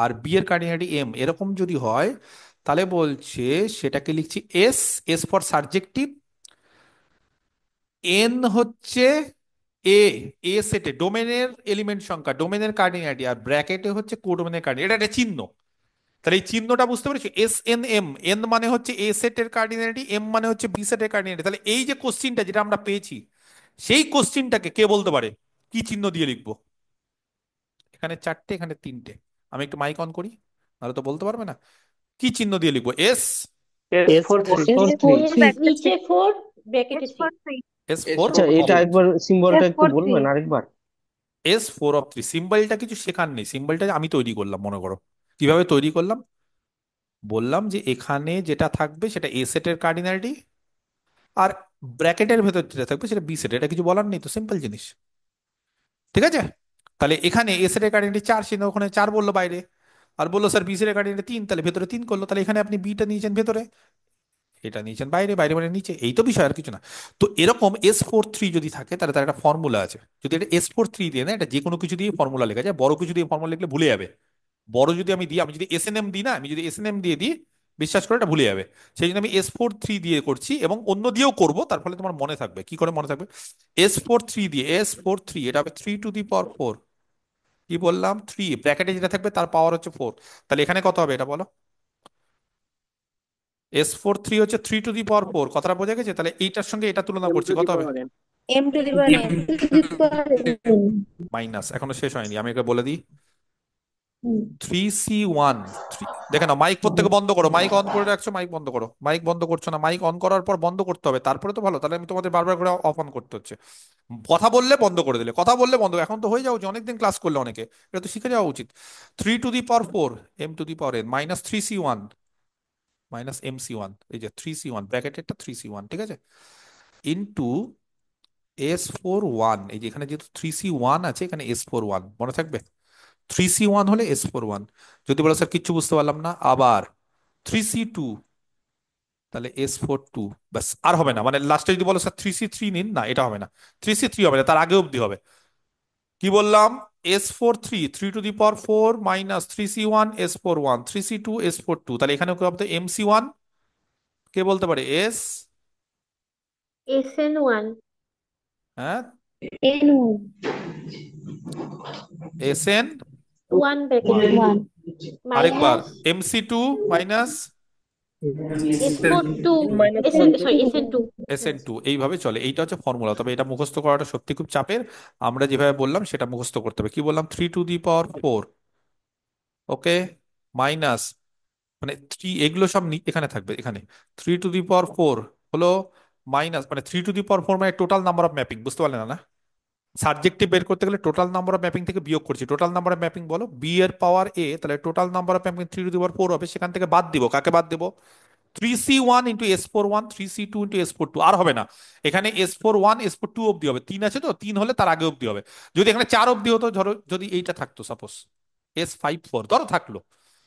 আর বি এর কার্ডিনালিটি এম, এরকম যদি হয় তাহলে বলছে সেটাকে লিখছি S, S for subjective, N হচ্ছে এ, এ সেটে ডোমেনের এলিমেন্ট সংখ্যা, ডোমেনের কার্ডিনালিটি, আর ব্র্যাকেটে হচ্ছে কোডোমেনের কার্ডিনালিটি, এটা একটা চিহ্ন। তাহলে এই চিহ্নটা বুঝতে পেরেছো, এস এন এম, এন মানে হচ্ছে এ সেটের কার্ডিনালিটি, এম মানে হচ্ছে বি সেটের কার্ডিনালিটি। তাহলে এই যে কোশ্চিনটা যেটা আমরা পেয়েছি, সেই কোশ্চিনটাকে কে বলতে পারে, কি চিহ্ন দিয়ে লিখবো। এখানে চারটে, এখানে তিনটে, আমি একটু মাইক অন করি, নাহলে তো বলতে পারবে না। কি চিহ্ন দিয়ে লিখবো, S, S S for four three. Four three. নিচে 4 ব্র্যাকেটে 3। এস ফোর আচ্ছা, এটা অফ একবার সিম্বলটা একটু S43। বলবেন আরেকবার? এস ফোর অফ থ্রি, সিম্বলটা কিছু শেখার নেই, সিম্বলটা আমি তৈরি করলাম, মনে করো কিভাবে তৈরি করলাম। বললাম যে এখানে যেটা থাকবে সেটা এ সেটের কার্ডিনালিটি, আর ব্র্যাকেটের ভেতর যেটা থাকবে সেটা বি সেট, এটা কিছু বলার নেই তো, সিম্পল জিনিস, ঠিক আছে। তাহলে এখানে এ সেটের কার্ডিনালিটি চার, সে ওখানে চার বললো বাইরে, আর বললো স্যার বি সেটের কার্ডিনালিটি তিন, তাহলে ভেতরে তিন করলো, তাহলে এখানে আপনি বিটা নিয়েছেন ভেতরে, এটা নিয়েছেন বাইরে, বাইরে মানে নিচে, এই তো বিষয়, আর কিছু না। তো এরকম S43 যদি থাকে তাহলে তার একটা ফর্মুলা আছে, যদি এটা S43 দিয়ে না, এটা যে কোনো কিছু দিয়ে ফর্মুলা লেখা যায়, বড় কিছু দিয়ে ফর্মুলা লিখলে ভুলে যাবে। বড় যদি আমি দিই, আমি যদি SNM দিই না, আমি যদি SNM দিয়ে দিই, বিশ্বাস করে এটা ভুলে যাবে। সেই জন্য আমি S43 দিয়ে করছি, এবং অন্য দিয়েও করব, তার ফলে তোমার মনে থাকবে। কি করে মনে থাকবে, S43 দিয়ে, S43 এটা হবে 3 টু দি পাওয়ার 4, কি বললাম, 3 ব্র্যাকেটে যেটা থাকবে তার পাওয়ার হচ্ছে 4, তাহলে এখানে কত হবে এটা বলো। S43 হচ্ছে 3 টু দি পাওয়ার 4, কথাটা বোঝা গেছে। তাহলে এইটার সঙ্গে এটা তুলনা এম করছি, টু দি কত হবে, power N. m to the power n। Minus, এখনো শেষ হয়নি, আমি একে বলে দিই। 3C1, দেখে নাও, মাইক প্রত্যেকে বন্ধ করো, মাইক অন করে রাখছো, মাইক বন্ধ করো, মাইক বন্ধ করছো না, মাইক অন করার পর বন্ধ করতে হবে, তারপরে তো ভালো, তাহলে আমি তোমাদের বারবার করে অফ অন করতে হচ্ছে। কথা বললে বন্ধ করে দিলে, কথা বললে বন্ধ, এখন তো হয়ে যাও যে অনেকদিন ক্লাস করলে অনেকে, এটা তো শিখে যাওয়া উচিত। 3 to the power 4 M two the power n minus 3C1 minus MC1, এই যে 3C1 ব্র্যাকেটেরটা 3C1, ঠিক আছে, ইন্টু S41, এই যে এখানে যেহেতু 3C1 আছে, এখানে S41 মনে থাকবে, 3C1 হলে S41। যদি বলো স্যার কিচ্ছু বুঝতে পারলাম না, আবার 3C2, তাহলে S42, ব্যাস, আর হবে না, মানে লাস্টে যদি বলো স্যার 3C3 নিন, না এটা হবে না, 3C3 হবে না, তার আগে অবধি হবে। কি বললাম, S43 3 to the power 4 minus 3C1 S41, 3C2 S42, তাহলে এখানে কি হবে, MC1 কে বলতে পারে, এস, SN1। হ্যাঁ, N1। SN 1 ব্র্যাকেটে 1। আরেকবার, minus MC2 minus S42 minus S, one two. Sorry SN2। SN2, এইভাবে চলে, এইটা হচ্ছে ফর্মুলা। তবে এটা মুখস্থ করাটা সত্যি খুব চাপের, আমরা যেভাবে বললাম সেটা মুখস্থ করতে হবে। কি বললাম, 3 to the power 4, okay, minus, মানে থ্রি, এগুলো সব এখানে থাকবে, এখানে 3 টু দি পাওয়ার 4 হলো মাইনাস, মানে 3 টু দি পাওয়ার 4 মানে টোটাল নাম্বার অফ ম্যাপিং, বুঝতে পারলে না না। সাবজেক্টিভ বের করতে গেলে টোটাল নাম্বার অফ ম্যাপিং থেকে বিয়োগ করছি, টোটাল নাম্বার অফ ম্যাপিং বলো বি এর পাওয়ার এ, তাহলে total number of mapping 3 to the power 4 হবে, সেখান থেকে বাদ দিব, কাকে বাদ দেবো, 3C1 into S41, 3C2 into S42, আর হবে না, এখানে S41 S42 অব্দি হবে, তিন আছে তো, তিন হলে তার আগে অব্দি হবে। যদি এখানে চার অব্দি হতো, ধরো যদি এইটা থাকতো সাপোজ S54 ধরো থাকলো,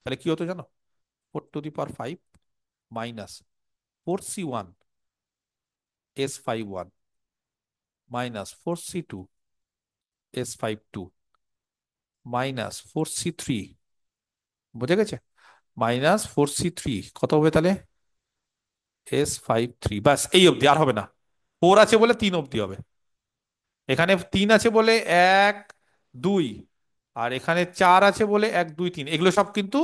তাহলে কি হতো জানো, 4 two the power 5 minus 4C1 S51 minus 4C2 S52, -4c3, বুঝে গেছে? -4c3 কত হবে তাহলে? S53, ব্যাস এই অবধি, আর হবে না। 4 আছে বলে 3 অবধি হবে। এখানে 3 আছে বলে 1 2, আর এখানে 4 আছে বলে 1 2 3। এগুলো সব কিন্তু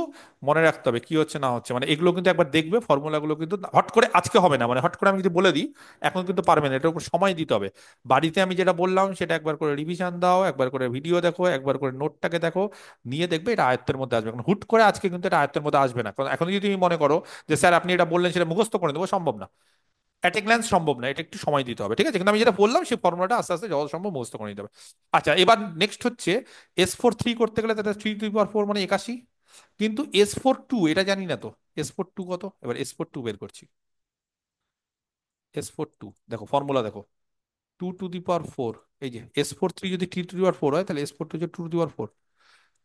মনে রাখতে হবে কি হচ্ছে না হচ্ছে, মানে এগুলো কিন্তু একবার দেখবে, ফর্মুলাগুলো কিন্তু হট করে আজকে হবে না, মানে হট করে আমি যদি বলে দিই এখন কিন্তু পারবে না, এটার উপর সময় দিতে হবে। বাড়িতে আমি যেটা বললাম সেটা একবার করে রিভিশন দাও, একবার করে ভিডিও দেখো, একবার করে নোটটাকে দেখো, নিয়ে দেখবে এটা আয়ত্তের মধ্যে আসবে। কারণ হুট করে আজকে কিন্তু এটা আয়ত্তের মধ্যে আসবে না, কারণ এখন যদি তুমি মনে করো যে স্যার আপনি এটা বললেন সেটা মুখস্থ করে দেবো, সম্ভব না। অ্যাট এ গ্ল্যান্স সম্ভব না, এটা একটু সময় দিতে হবে, ঠিক আছে? কিন্তু আমি যেটা বললাম সেই ফর্মুলাটা আস্তে আস্তে যত সম্ভব মুখস্থ করে নিতে হবে। আচ্ছা, এবার নেক্সট হচ্ছে S43 করতে গেলে তাহলে 3^4 মানে 81, কিন্তু S42 এটা জানি না তো। S42 কত? এবার S42 বের করছি। S42 দেখো, ফর্মুলা দেখো, 2^4। এই যে S43 যদি 3^4 হয় তাহলে S42 হচ্ছে 2^4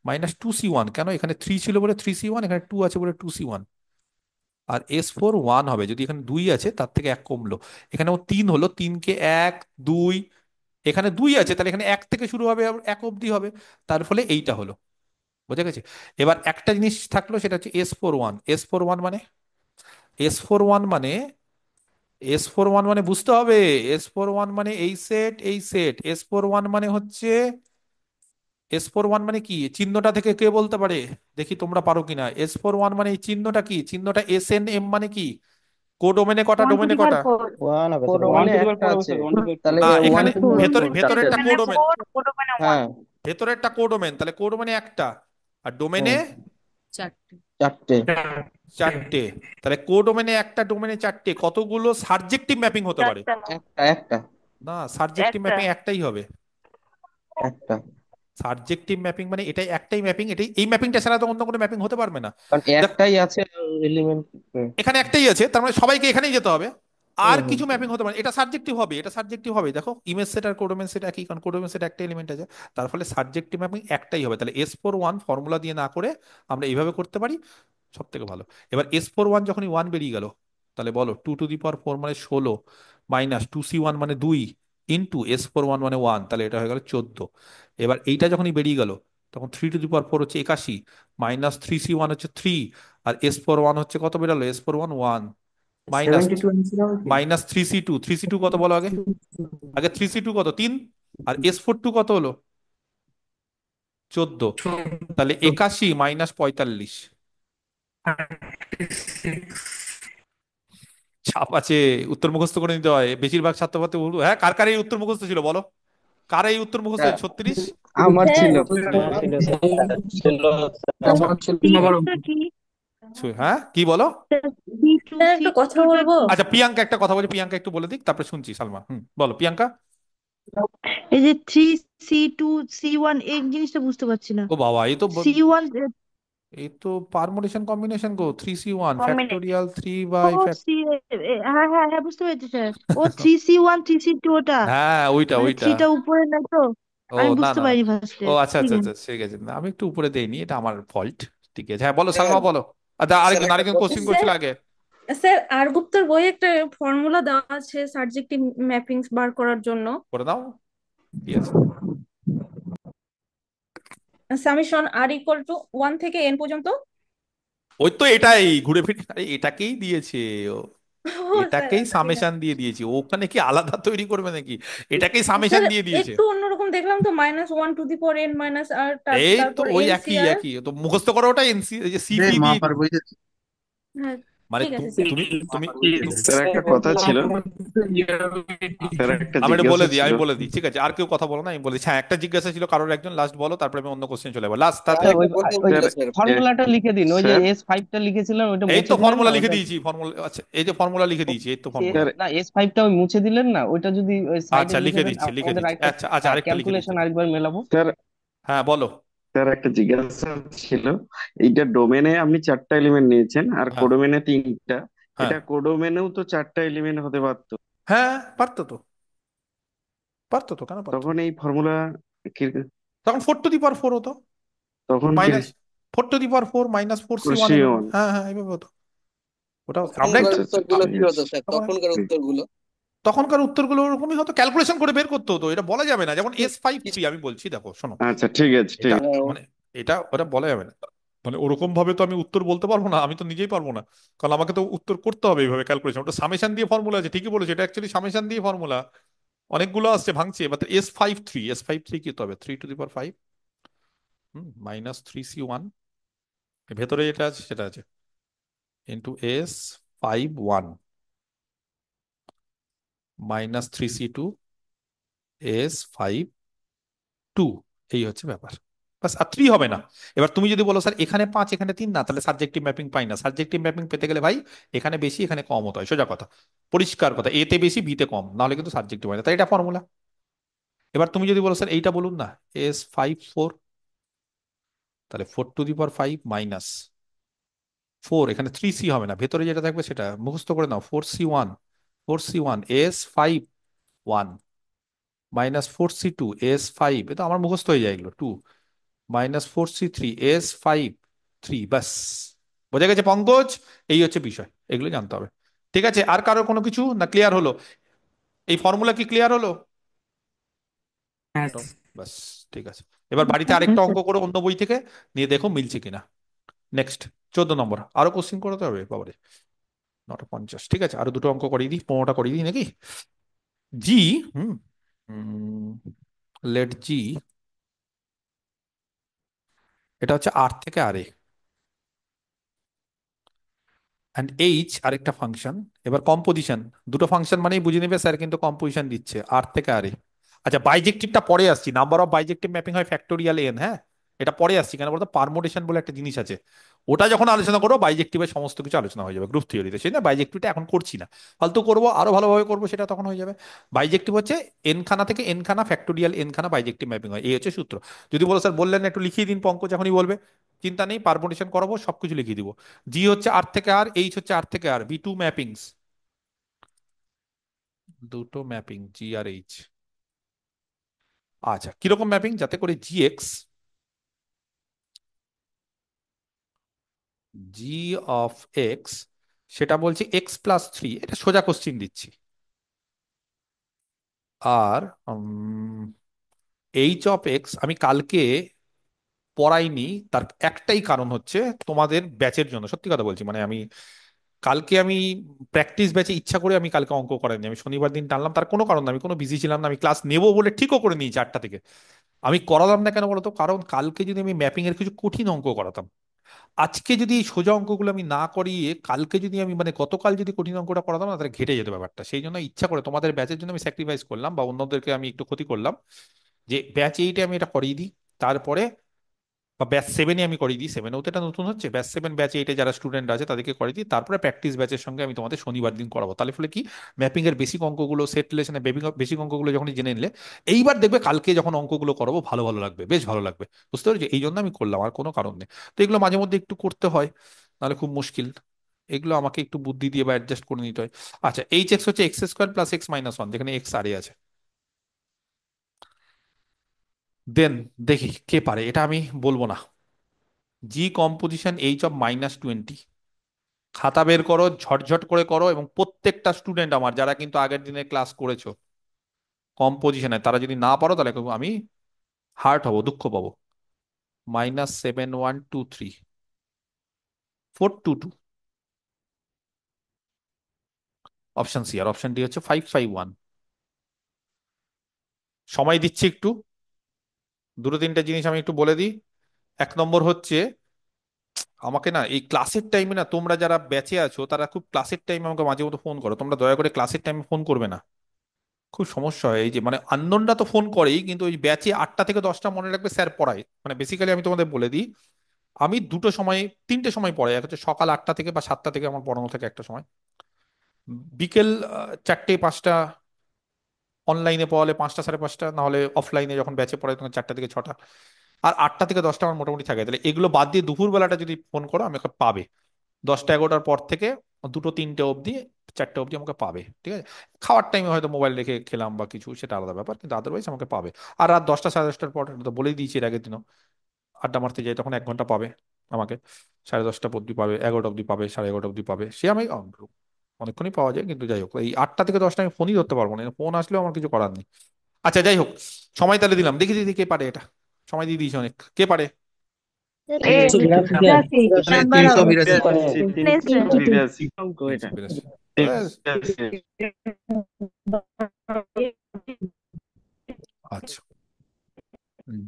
-2c1। কেন? এখানে 3 ছিল বলে 3c1, এখানে 2 আছে বলে 2c1। আর S41 হবে যদি এখানে 2 আছে তার থেকে 1 কমলো, এখানে ও 3 হলো, 3 কে 1 2, এখানে 2 আছে তাহলে এখানে 1 থেকে শুরু হবে, আবার 1 অবধি হবে, তার ফলে এইটা হলো। বুঝা গেছে? এবার একটা জিনিস থাকলো, সেটা হচ্ছে S41। S41 মানে, S41 মানে, S41 মানে বুঝতে হবে, S41 মানে এই সেট এই সেট। S41 মানে হচ্ছে, S41 মানে কি চিহ্নটা থেকে কে বলতে পারে? দেখি তোমরা পারো কিনা। S41 মানে এই চিহ্নটা কি? চিহ্নটা SNM মানে কি? কোডোমেনে কটা, ওয়ান টু ডোমেনে দি পাওয়ার কটা? ফোর। ওয়ান হবে স্যার, ওয়ান ওয়ানে টু দি পাওয়ার একটা 4 হবে আছে, স্যার, 1/4। তাহলে ওয়ান এখানে টু দি পাওয়ার ভেতরে 4 ভেতরে চারটে। একটা কোডোমেন, হ্যাঁ ভেতরে একটা কোডোমেন, তাহলে কোডোমেনে একটা, আর ডোমেনে হ্যাঁ চারটে। চারটে। তাহলে কোডোমেনে একটা, ডোমেনে চারটে, কতগুলো সাবজেক্টিভ ম্যাপিং হতে পারে? একটা একটা না, সাবজেক্টিভ ম্যাপিং একটাই হবে। একটা সাবজেক্টিভ ম্যাপিং মানে এটাই একটাই ম্যাপিং, এটাই, এই ম্যাপিংটা ছাড়া তো অন্য কোনো ম্যাপিং হতে পারবে না। কারণ দেখ, একটাই আছে এলিমেন্ট। এখানে একটাই আছে, তার মানে সবাইকে এখানেই যেতে হবে। আর হুম হুম কিছু ম্যাপিং হতে পারে, এটা সাবজেক্টিভ হবে, এটা সাবজেক্টিভ হবে। দেখো ইমেজ সেট আর কোডোমেন সেট একই, কারণ কোডোমেন সেট একটা এলিমেন্ট আছে, তার ফলে সাবজেক্টিভ ম্যাপিং একটাই হবে। তাহলে S41 ফর্মুলা দিয়ে না করে আমরা এইভাবে করতে পারি, সব থেকে ভালো। এবার S41 যখনই 1 বেরিয়ে গেল, তাহলে বলো 2^4 মানে 16, -2c1 মানে 2, ইন্টু S41 মানে 1, তাহলে এটা হয়ে গেল 14। এবার এইটা যখনই বেরিয়ে গেল, তখন 3^4 হচ্ছে 81, -3c1 হচ্ছে 3, আর S41 হচ্ছে কত বেরালো? S41 1, মাইনাস 72 অ্যান্সার হবে কি? -3c2। 3c2 কত বলো আগে? আগে 3c2 কত? 3। আর S42 কত হলো? 14। তাহলে 81 -45। চাপ আছে, উত্তর মুখস্থ করে নিতে হয় বেশিরভাগ ছাত্রছাত্রী হ্যাঁ, কার কার এই উত্তর মুখস্থ ছিল বলো? কার এই উত্তর মুখস্থ? 36। আমার ছিল। ছিল আমার ছিল। হ্যাঁ, কি বলো? স্যার একটা কথা বলবো? আচ্ছা, প্রিয়াঙ্কা একটা কথা বলি, প্রিয়াঙ্কা একটু বলে দিক, তারপরে শুনছি সালমা। বলো প্রিয়াঙ্কা। এই যে 3C2C1 এই জিনিসটা বুঝতে পারছি না। ও বাবা, C1 এই তো পারমুটেশন কম্বিনেশন গো, 3c1 ফ্যাক্টোরিয়াল 3 ও বাই সি হ্যাঁ হ্যাঁ হ্যাঁ বুঝতে পেরেছি স্যার। ও 3C1 3C2 ওটা, হ্যাঁ, ওইটা মানে ওইটা। থ্রিটা উপরে না তো, ও আমি না বুঝতে না, পারিনি ফার্স্টে। ও আচ্ছা ঠিক আচ্ছা আছে আচ্ছা, ঠিক আছে, না আমি একটু উপরে দেইনি, এটা আমার ফল্ট। ঠিক আছে, হ্যাঁ বলো স্যার সালমা, বলো। আচ্ছা, স্যার আরেকজন একটা আরেকজন কথা, কোশ্চিন স্যার করছিল আগে। স্যার আর গুপ্তর বই একটা ফর্মুলা দেওয়া আছে সাবজেক্টিভ ম্যাপিংস বার করার জন্য। করে দাও, কি আছে? সামেশন আর ইকুয়াল টু 1 থেকে n পর্যন্ত। ওই তো এটাই ঘুরে ফিরে, আরে এটাকেই দিয়েছে ও, ও স্যার এটাকেই জানি না। সামেশন দিয়ে দিয়েছে, ওখানে কি আলাদা তৈরি করবে নাকি? এটাকেই সামেশন স্যার দিয়ে দিয়েছে। একটু অন্যরকম দেখলাম তো, -1 to the power n minus আর এই তো তারপর ওই একই এনসিআর। একই তো, মুখস্থ করো ওটা, এনসি এই যে রে সিপি মা দিয়ে, পার বইতে। হ্যাঁ মানে ঠিক আছে স্যার। তুমি তুমি স্যার একটা কথা ছিল, স্যার একটা আমি এটা বলে জিজ্ঞাসা দিই, ছিল। আমি বলে দিই, ঠিক আছে? আর কেউ কথা বলো না, আমি বলে দিচ্ছি। হ্যাঁ, একটা জিজ্ঞাসা ছিল কারোর একজন, লাস্ট বলো, তারপরে আমি অন্য কোশ্চেন চলে যাবো লাস্ট আমার স্যার তাড়াতাড়ি। ওই একটা কোশ্চেন ওই ছিল স্যার। ফর্মুলাটা লিখে দিন, ওই যে স্যার S5টা লিখেছিলাম ওইটা এই মুছে তো দিলেন ফর্মুলা না লিখে ওইটা। দিয়েছি, ফর্মুলা, আচ্ছা এই যে ফর্মুলা লিখে দিয়েছি, এই তো ফর্মুলা। স্যার না S5টা ওই মুছে দিলেন না, ওইটা যদি ওই সাইডে আচ্ছা, লিখে লিখে দেন দিচ্ছি লিখে আমাদের দিচ্ছি, আরেকটা। আচ্ছা আচ্ছা, হ্যাঁ আরেকটা লিখে দিচ্ছি। ক্যালকুলেশন আরেকবার মেলাবো। স্যার হ্যাঁ বলো। স্যার একটা জিজ্ঞাসা ছিল, এইটা ডোমেনে আপনি 4টা এলিমেন্ট নিয়েছেন আর হ্যাঁ কোডোমেনে 3টা, হ্যাঁ এটা কোডোমেনেও তো 4টা এলিমেন্ট হতে পারতো, হ্যাঁ, পারতো তো, পারতো তো, কেন পারতো তখন না? এই ফর্মুলা তখন 4^4 হতো, তখন কি মাইনাস 4^4 -4c1 খুশি এভাবে, হন। হ্যাঁ হ্যাঁ এইভাবে হতো। ওটা আমরা তখনকার একটু আচ্ছা আচ্ছা উত্তরগুলো আ- কি ঠিক হতো আছে। স্যার? তখন তখনকার উত্তরগুলো তখনকার উত্তরগুলো ওরকমই হতো, ক্যালকুলেশন করে বের করতে হতো, এটা বলা যাবে না। যেমন S53 আমি বলছি, দেখো শোনো, আচ্ছা ঠিক আছে, ঠিক এটা আছে। মানে এটা ওটা বলা যাবে না, মানে ওরকম ভাবে তো আমি উত্তর বলতে পারবো না, আমি তো নিজেই পারবো না, কারণ আমাকে তো উত্তর করতে হবে এইভাবে ক্যালকুলেশন। ওটা সামেশন দিয়ে ফর্মুলা আছে, ঠিকই বলেছে, এটা অ্যাকচুয়ালি সামেশন দিয়ে ফর্মুলা, অনেকগুলো আসছে ভাঙছে। এবার S53 কি হতে হবে, 3 টু দি পাওয়ার 5 -3C1, ভেতরে যেটা আছে সেটা আছে, × S51 -3C2 S52, এই হচ্ছে ব্যাপার। বাস, আর 3 হবে না। এবার তুমি যদি বলো স্যার এখানে 5 এখানে 3 না, তাহলে সাবজেক্টিভ ম্যাপিং পাই না। সাবজেক্টিভ ম্যাপিং পেতে গেলে ভাই এখানে বেশি এখানে কম হতে হয়, সোজা কথা, পরিষ্কার কথা, এ তে বেশি বি তে কম, নাহলে কিন্তু সাবজেক্টিভ হয় না, তাই এটা ফর্মুলা। এবার তুমি যদি বলো স্যার এইটা বলুন না, S54, তাহলে 4 টু দি পাওয়ার 5 -4, এখানে 3C হবে না, ভেতরে যেটা থাকবে সেটা মুখস্থ করে নাও, 4C1 S51 -4C2 S5, এটা আমার মুখস্থ হয়ে যায় এগুলো, 2 -4C3 S53, বাস, বোঝা গেছে পঙ্কজ? এই হচ্ছে বিষয়, এগুলো জানতে হবে। ঠিক আছে, আর কারো কোনো কিছু না, ক্লিয়ার হলো? এই ফর্মুলা কি ক্লিয়ার হলো? হ্যাঁ বাস, ঠিক আছে। এবার বাড়িতে আরেকটা অঙ্ক করো অন্য বই থেকে, নিয়ে দেখো মিলছে কিনা। নেক্সট, 14 নম্বর, আরো কোশ্চিন করতে হবে বাবারে, 9:50, ঠিক আছে, আরো দুটো অঙ্ক করিয়ে দিই, 15টা করিয়ে দিই নাকি? জি, হুম, লেট জি, এটা হচ্ছে R থেকে R, অ্যান্ড আরেকটা ফাংশন। এবার কম্পোজিশন, দুটো ফাংশন মানেই বুঝে নেবে স্যার কিন্তু কম্পোজিশন দিচ্ছে R থেকে R। আচ্ছা, বাইজেক্টিভটা পরে আসছি, নাম্বার অফ বাইজেক্টিভ ম্যাপিং হয় ফ্যাক্টোরিয়াল n, হ্যাঁ, এটা পরে আসছি, কেন বলতো পারমোটেশন বলে একটা জিনিস আছে, ওটা যখন আলোচনা করবো বাইজেক্টিভের সমস্ত কিছু আলোচনা হয়ে যাবে গ্রুপ থিওরিতে, সেই জন্য বাইজেক্টিভটা এখন করছি না, ফালতু করবো, আরো ভালোভাবে করবো, সেটা তখন হয়ে যাবে। বাইজেক্টিভ হচ্ছে n খানা থেকে n খানা ফ্যাক্টোরিয়াল n খানা বাইজেক্টিভ ম্যাপিং হয়, এই হচ্ছে সূত্র। যদি বলো স্যার বললেন না, একটু লিখিয়ে দিন, পঙ্কজ এখনই বলবে, চিন্তা নেই, পারমোটেশন করাবো, সবকিছু লিখিয়ে দিব। জি হচ্ছে R থেকে R, হচ্ছে R থেকে R, B2 ম্যাপিংস, দুটো ম্যাপিং G আর H। আচ্ছা, কিরকম ম্যাপিং, যাতে করে G অফ X, সেটা বলছি X+3, এটা সোজা কোশ্চিন দিচ্ছি, আর H অফ X আমি কালকে পড়াইনি, তার একটাই কারণ হচ্ছে তোমাদের ব্যাচের জন্য, সত্যি কথা বলছি, মানে আমি কালকে আমি প্র্যাকটিস ব্যাচে ইচ্ছা করে আমি কালকে অঙ্ক করাইনি, আমি শনিবার দিন টানলাম, তার কোনো কারণ না, আমি কোনো বিজি ছিলাম না, আমি ক্লাস নেবো বলে ঠিকও করে নিয়েছি 8টা থেকে। আমি করালাম না কেন বলতো, কারণ কালকে যদি আমি ম্যাপিং এর কিছু কঠিন অঙ্ক করাতাম, আজকে যদি এই সোজা অঙ্কগুলো আমি না করিয়ে কালকে যদি আমি, মানে গতকাল যদি কঠিন অঙ্কটা করাতাম না, তাহলে ঘেটে যেত ব্যাপারটা, সেই জন্য ইচ্ছা করে তোমাদের ব্যাচের জন্য আমি স্যাক্রিফাইস করলাম, বা অন্যদেরকে আমি একটু ক্ষতি করলাম, যে ব্যাচ 8-এ আমি এটা করিয়ে দিই, তারপরে বা ব্যাচ 7-এ আমি করিয়ে দিই, 7-এও তো এটা নতুন হচ্ছে, ব্যাচ 7 ব্যাচ 8-এ যারা স্টুডেন্ট আছে তাদেরকে করিয়ে দিই, তারপরে প্র্যাকটিস ব্যাচের সঙ্গে আমি তোমাদের শনিবার দিন করাবো, তাহলে ফলে কি, ম্যাপিং এর বেসিক অঙ্কগুলো, সেট রিলেশনের বেসিক অঙ্কগুলো যখন জেনে নিলে, এইবার দেখবে কালকে যখন অঙ্কগুলো করাবো ভালো ভালো লাগবে, বেশ ভালো লাগবে, বুঝতে পেরেছি? এই জন্য আমি করলাম, আর কোনো কারণ নেই। তো এগুলো মাঝে মধ্যে একটু করতে হয়, নাহলে খুব মুশকিল, এগুলো আমাকে একটু বুদ্ধি দিয়ে বা অ্যাডজাস্ট করে নিতে হয়। আচ্ছা, Hx হচ্ছে X² + X - 1, যেখানে X আরে আছে। দেন দেখি কে পারে, এটা আমি বলবো না। জি কম্পোজিশন H অফ -20, খাতা বের করো, ঝটঝট করে করো, এবং প্রত্যেকটা স্টুডেন্ট আমার যারা কিন্তু আগের দিনে ক্লাস করেছো কম্পোজিশনে, তারা যদি না পারো তাহলে আমি হার্ট হব, দুঃখ পাবো। -7 1 2 3 4 2 2, অপশন সি, আর অপশন ডি হচ্ছে 5 5 1। সময় দিচ্ছি একটু, দুটো তিনটে জিনিস আমি একটু বলে দিই। 1 নম্বর হচ্ছে, আমাকে না এই ক্লাসের টাইমে না, তোমরা যারা ব্যাচে আছো তারা খুব ক্লাসের টাইমে আমাকে মাঝে মধ্যে ফোন করো, তোমরা দয়া করে ক্লাসের টাইমে ফোন করবে না, খুব সমস্যা হয়। এই যে মানে আননোনরা তো ফোন করেই, কিন্তু ওই ব্যাচে 8টা থেকে 10টা মনে রাখবে স্যার পড়ায়, মানে বেসিক্যালি আমি তোমাদের বলে দিই, আমি দুটো সময়, তিনটে সময় পড়াই, এক হচ্ছে সকাল 8টা থেকে বা 7টা থেকে আমার পড়ানো থাকে একটা সময়, বিকেল 4টে 5টা অনলাইনে পড়ালে, 5টা 5:30, না হলে অফলাইনে যখন ব্যাচে পড়াই তখন 4টা থেকে 6টা, আর 8টা থেকে 10টা আমার মোটামুটি থাকে। তাহলে এগুলো বাদ দিয়ে দুপুর বেলাটা যদি ফোন করো আমাকে পাবে, 10টা 11টার পর থেকে দুটো 3টে অবধি, 4টে অবধি আমাকে পাবে, ঠিক আছে? খাওয়ার টাইমে হয়তো মোবাইল রেখে খেলাম বা কিছু, সেটা আলাদা ব্যাপার, কিন্তু আদারওয়াইজ আমাকে পাবে। আর রাত 10টা 10:30টার পর, এটা তো বলেই দিয়েছি এর আগের দিনও, আড্ডা মারতে যাই তখন 1 ঘন্টা পাবে আমাকে, 10:30 অবধি পাবে, 11টা অবধি পাবে, 11:30 অবধি পাবে, সে আমি অনেকক্ষণই পাওয়া যায়, কিন্তু যাই হোক এই 8টা থেকে 10টা আমি ফোনই ধরতে পারবো না, ফোন আসলেও আমার কিছু করার নেই। আচ্ছা যাই হোক, সময় তাহলে দিলাম, দেখি দিদি কে পারে এটা। সময় দিয়ে দিয়েছি অনেক, কে পারে? তিনশো বিরাশি বিরাশি মানে নাম্বার 382 বিরাশি, তিনশো 382 বিরাশি অঙ্ক এটা। 382। তাহলে 382। আচ্ছা,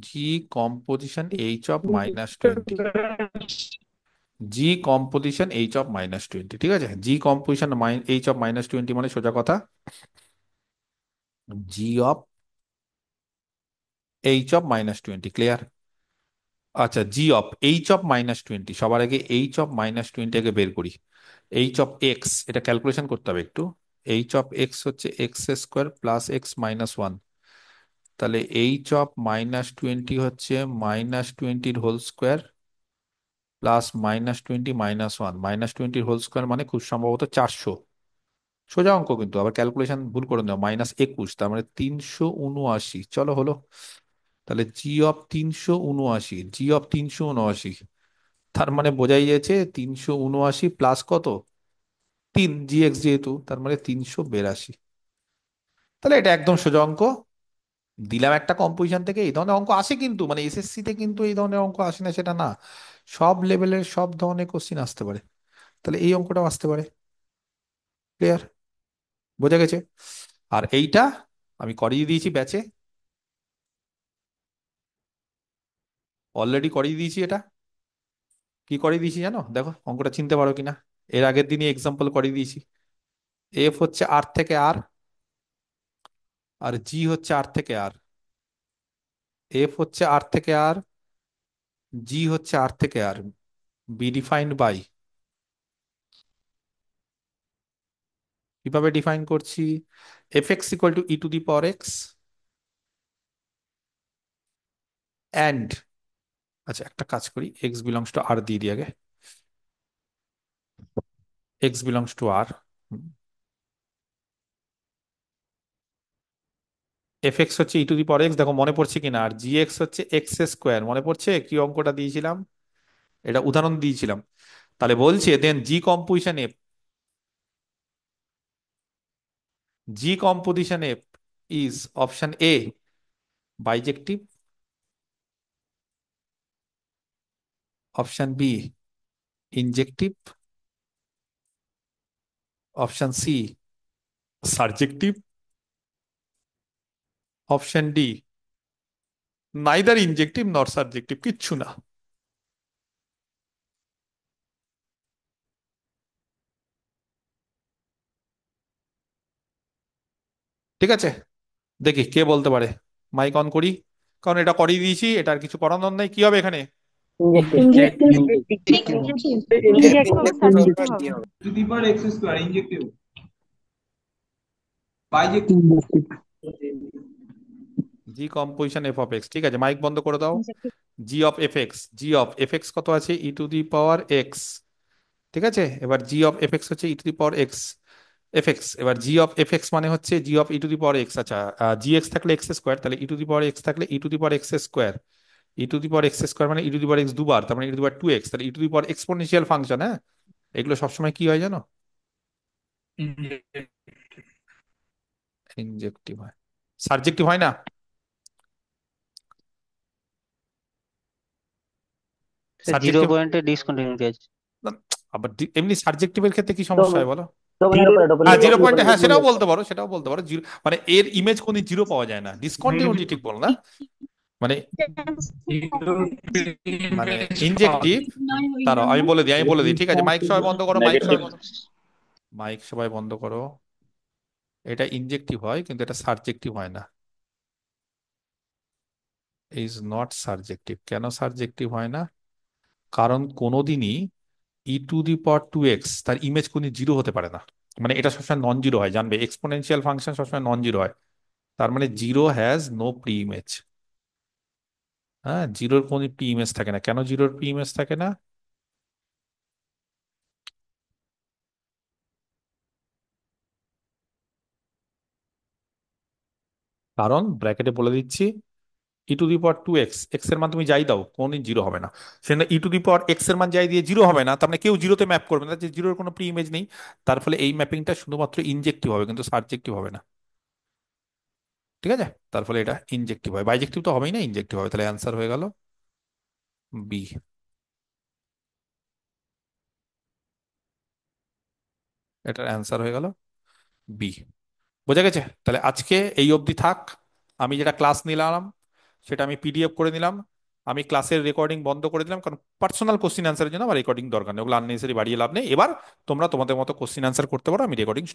G composition H of -20, G composition H of -20, ঠিক আছে। জি কম্পোজিশন এইচ অফ -20 মানে সোজা কথা জি অফ এইচ অফ -20, ক্লিয়ার? আচ্ছা, জি অফ এইচ অফ -20, সবার আগে এইচ অফ -20 আগে বের করি। এইচ অফ এক্স, এটা ক্যালকুলেশন করতে হবে একটু। এইচ অফ এক্স হচ্ছে x² প্লাস x-1, তাহলে এইচ অফ -20 হচ্ছে -20 whole square plus -20 - 1, -20 whole square মানে খুব সম্ভবত 400। সোজা অঙ্ক, কিন্তু আবার ক্যালকুলেশন ভুল করে নেওয়া, -21, তার মানে 379। চলো হলো, তাহলে জি অফ 379, তার মানে বোঝাই যাচ্ছে 379 প্লাস কত, 3, জি এক্স যেহেতু, তার মানে 382। তাহলে এটা একদম সোজা অঙ্ক। দিলাম একটা কম্পোজিশন থেকে, এই ধরনের অঙ্ক আসে কিন্তু, মানে এসএসসি তে কিন্তু এই ধরনের অঙ্ক আসে না সেটা না, সব লেভেলের সব ধরনের কোশ্চিন আসতে পারে। তাহলে এই অঙ্কটাও আসতে পারে, ক্লিয়ার? বোঝা গেছে? আর এইটা আমি করিয়ে দিয়েছি ব্যাচে, অলরেডি করিয়ে দিয়েছি এটা। কি করিয়ে দিয়েছি জানো? দেখো অঙ্কটা চিনতে পারো কিনা। এর আগের দিনই এক্সাম্পল করিয়ে দিয়েছি। এফ হচ্ছে আর থেকে আর, আর জি হচ্ছে আর থেকে আর। এফ হচ্ছে আর থেকে আর, জি হচ্ছে আর থেকে আর, বি ডিফাইন্ড বাই, কিভাবে ডিফাইন করছি, F X equal two e⁴x and, আচ্ছা একটা কাজ করি, এক্স বিলংস টু আর দিয়ে দিই আগে, X belongs to R, F X হচ্ছে e⁴x, দেখো মনে পড়ছে কিনা, আর জি এক্স হচ্ছে x², মনে পড়ছে কি অঙ্কটা দিয়েছিলাম, এটা উদাহরণ দিয়েছিলাম। তাহলে বলছে then G composition F is option A bijective, option B injective, option C surjective, option D neither injective nor subjective, কিচ্ছু না। ঠিক আছে, দেখি কে বলতে পারে। মাইক অন করি, কারণ এটা করিয়ে দিয়েছি, এটা আর কিছু করানোর নেই। কি হবে এখানে? ইনজেক্টিভ। ইনজেক্টিভ ইনজেক্টিভ ইনজেক্টিভ হবে। Two the power x square ইনজেক্টিভ বাইজেক্টিভ। G composition F of x, ঠিক আছে, মাইক বন্ধ করে দাও। জি অফ এফ এক্স কত আছে, e⁴x, ঠিক আছে। এবার জি অফ এফ এক্স হচ্ছে e⁴x এফ এক্স, এবার জি অফ এফ এক্স মানে হচ্ছে জি অফ e⁴x। আচ্ছা, জি এক্স থাকলে x², তাহলে e⁴x থাকলে e⁴x², e⁴x² মানে e⁴x দুবার, তার মানে e⁴2x, তাহলে এক্সপোনেনশিয়াল ফাংশন। হ্যাঁ, এগুলো সবসময় কি হয় জানো, ইনজেক্টিভ হয়, সাবজেক্টিভ হয় না। জিরো সাবজেক্টিভ, পয়েন্টে ডিসকন্টিনিউটি আছে। আবার এমনি সাবজেক্টিভের ক্ষেত্রে কি সমস্যা হয় বলো? ডবল করে ডবল হ্যাঁ, 0 পয়েন্টে, হ্যাঁ সেটাও বলতে পারো, সেটাও বলতে পারো, জিরো মানে এর ইমেজ কোন জিরো পাওয়া যায় না, ডিসকন্টিনিউটি ঠিক বলো না, মানে মানে ইনজেক্টিভ। তারাও আমি বলে দিই, ঠিক আছে, মাইক সবাই বন্ধ করো, মাইক সবাই বন্ধ করো। এটা ইনজেক্টিভ হয়, কিন্তু এটা সাবজেক্টিভ হয় না, ইজ নট সাবজেক্টিভ। কেন সাবজেক্টিভ হয় না? কারণ কোনোদিনই e⁴2x তার ইমেজ কোনো জিরো হতে পারে না, মানে এটা সবসময় নন জিরো হয়, জানবে এক্সপোনেনশিয়াল ফাংশন সবসময় নন জিরো হয়, তার মানে zero has no preimage. হ্যাঁ, জিরোর কোনো প্রি ইমেজ থাকে না। কেন জিরোর প্রি ইমেজ থাকে না? কারণ ব্র্যাকেটে বলে দিচ্ছি, e⁻²x, এক্স এর মান তুমি যাই দাও কোনোদিন জিরো হবে না। সেখানে e⁻x এর মান যাই দিয়ে জিরো হবে না, তার মানে কেউ জিরোতে ম্যাপ করবে না, যে জিরোর কোনো প্রি ইমেজ নেই। তার ফলে এই ম্যাপিংটা শুধুমাত্র ইনজেক্টিভ হবে, কিন্তু সাবজেক্টিভ হবে না। ঠিক আছে, তার ফলে এটা ইনজেক্টিভ হয়, বাইজেক্টিভ তো হবেই না, ইনজেক্টিভ হবে। তাহলে অ্যান্সার হয়ে গেল বি। এটার অ্যান্সার হয়ে গেল বি। বোঝা গেছে? তাহলে আজকে এই অবধি থাক। আমি যেটা ক্লাস নিলাম সেটা আমি পিডিএফ করে নিলাম। আমি ক্লাসের রেকর্ডিং বন্ধ করে দিলাম, কারণ পার্সোনাল কোশ্চিন অ্যান্সারের জন্য আমার রেকর্ডিং দরকার নেই, ওগুলো আননেসেসারি বাড়িয়ে লাভ নেই। এবার তোমরা তোমাদের মতো কোশ্চিন অ্যান্সার করতে পারো, আমি রেকর্ডিং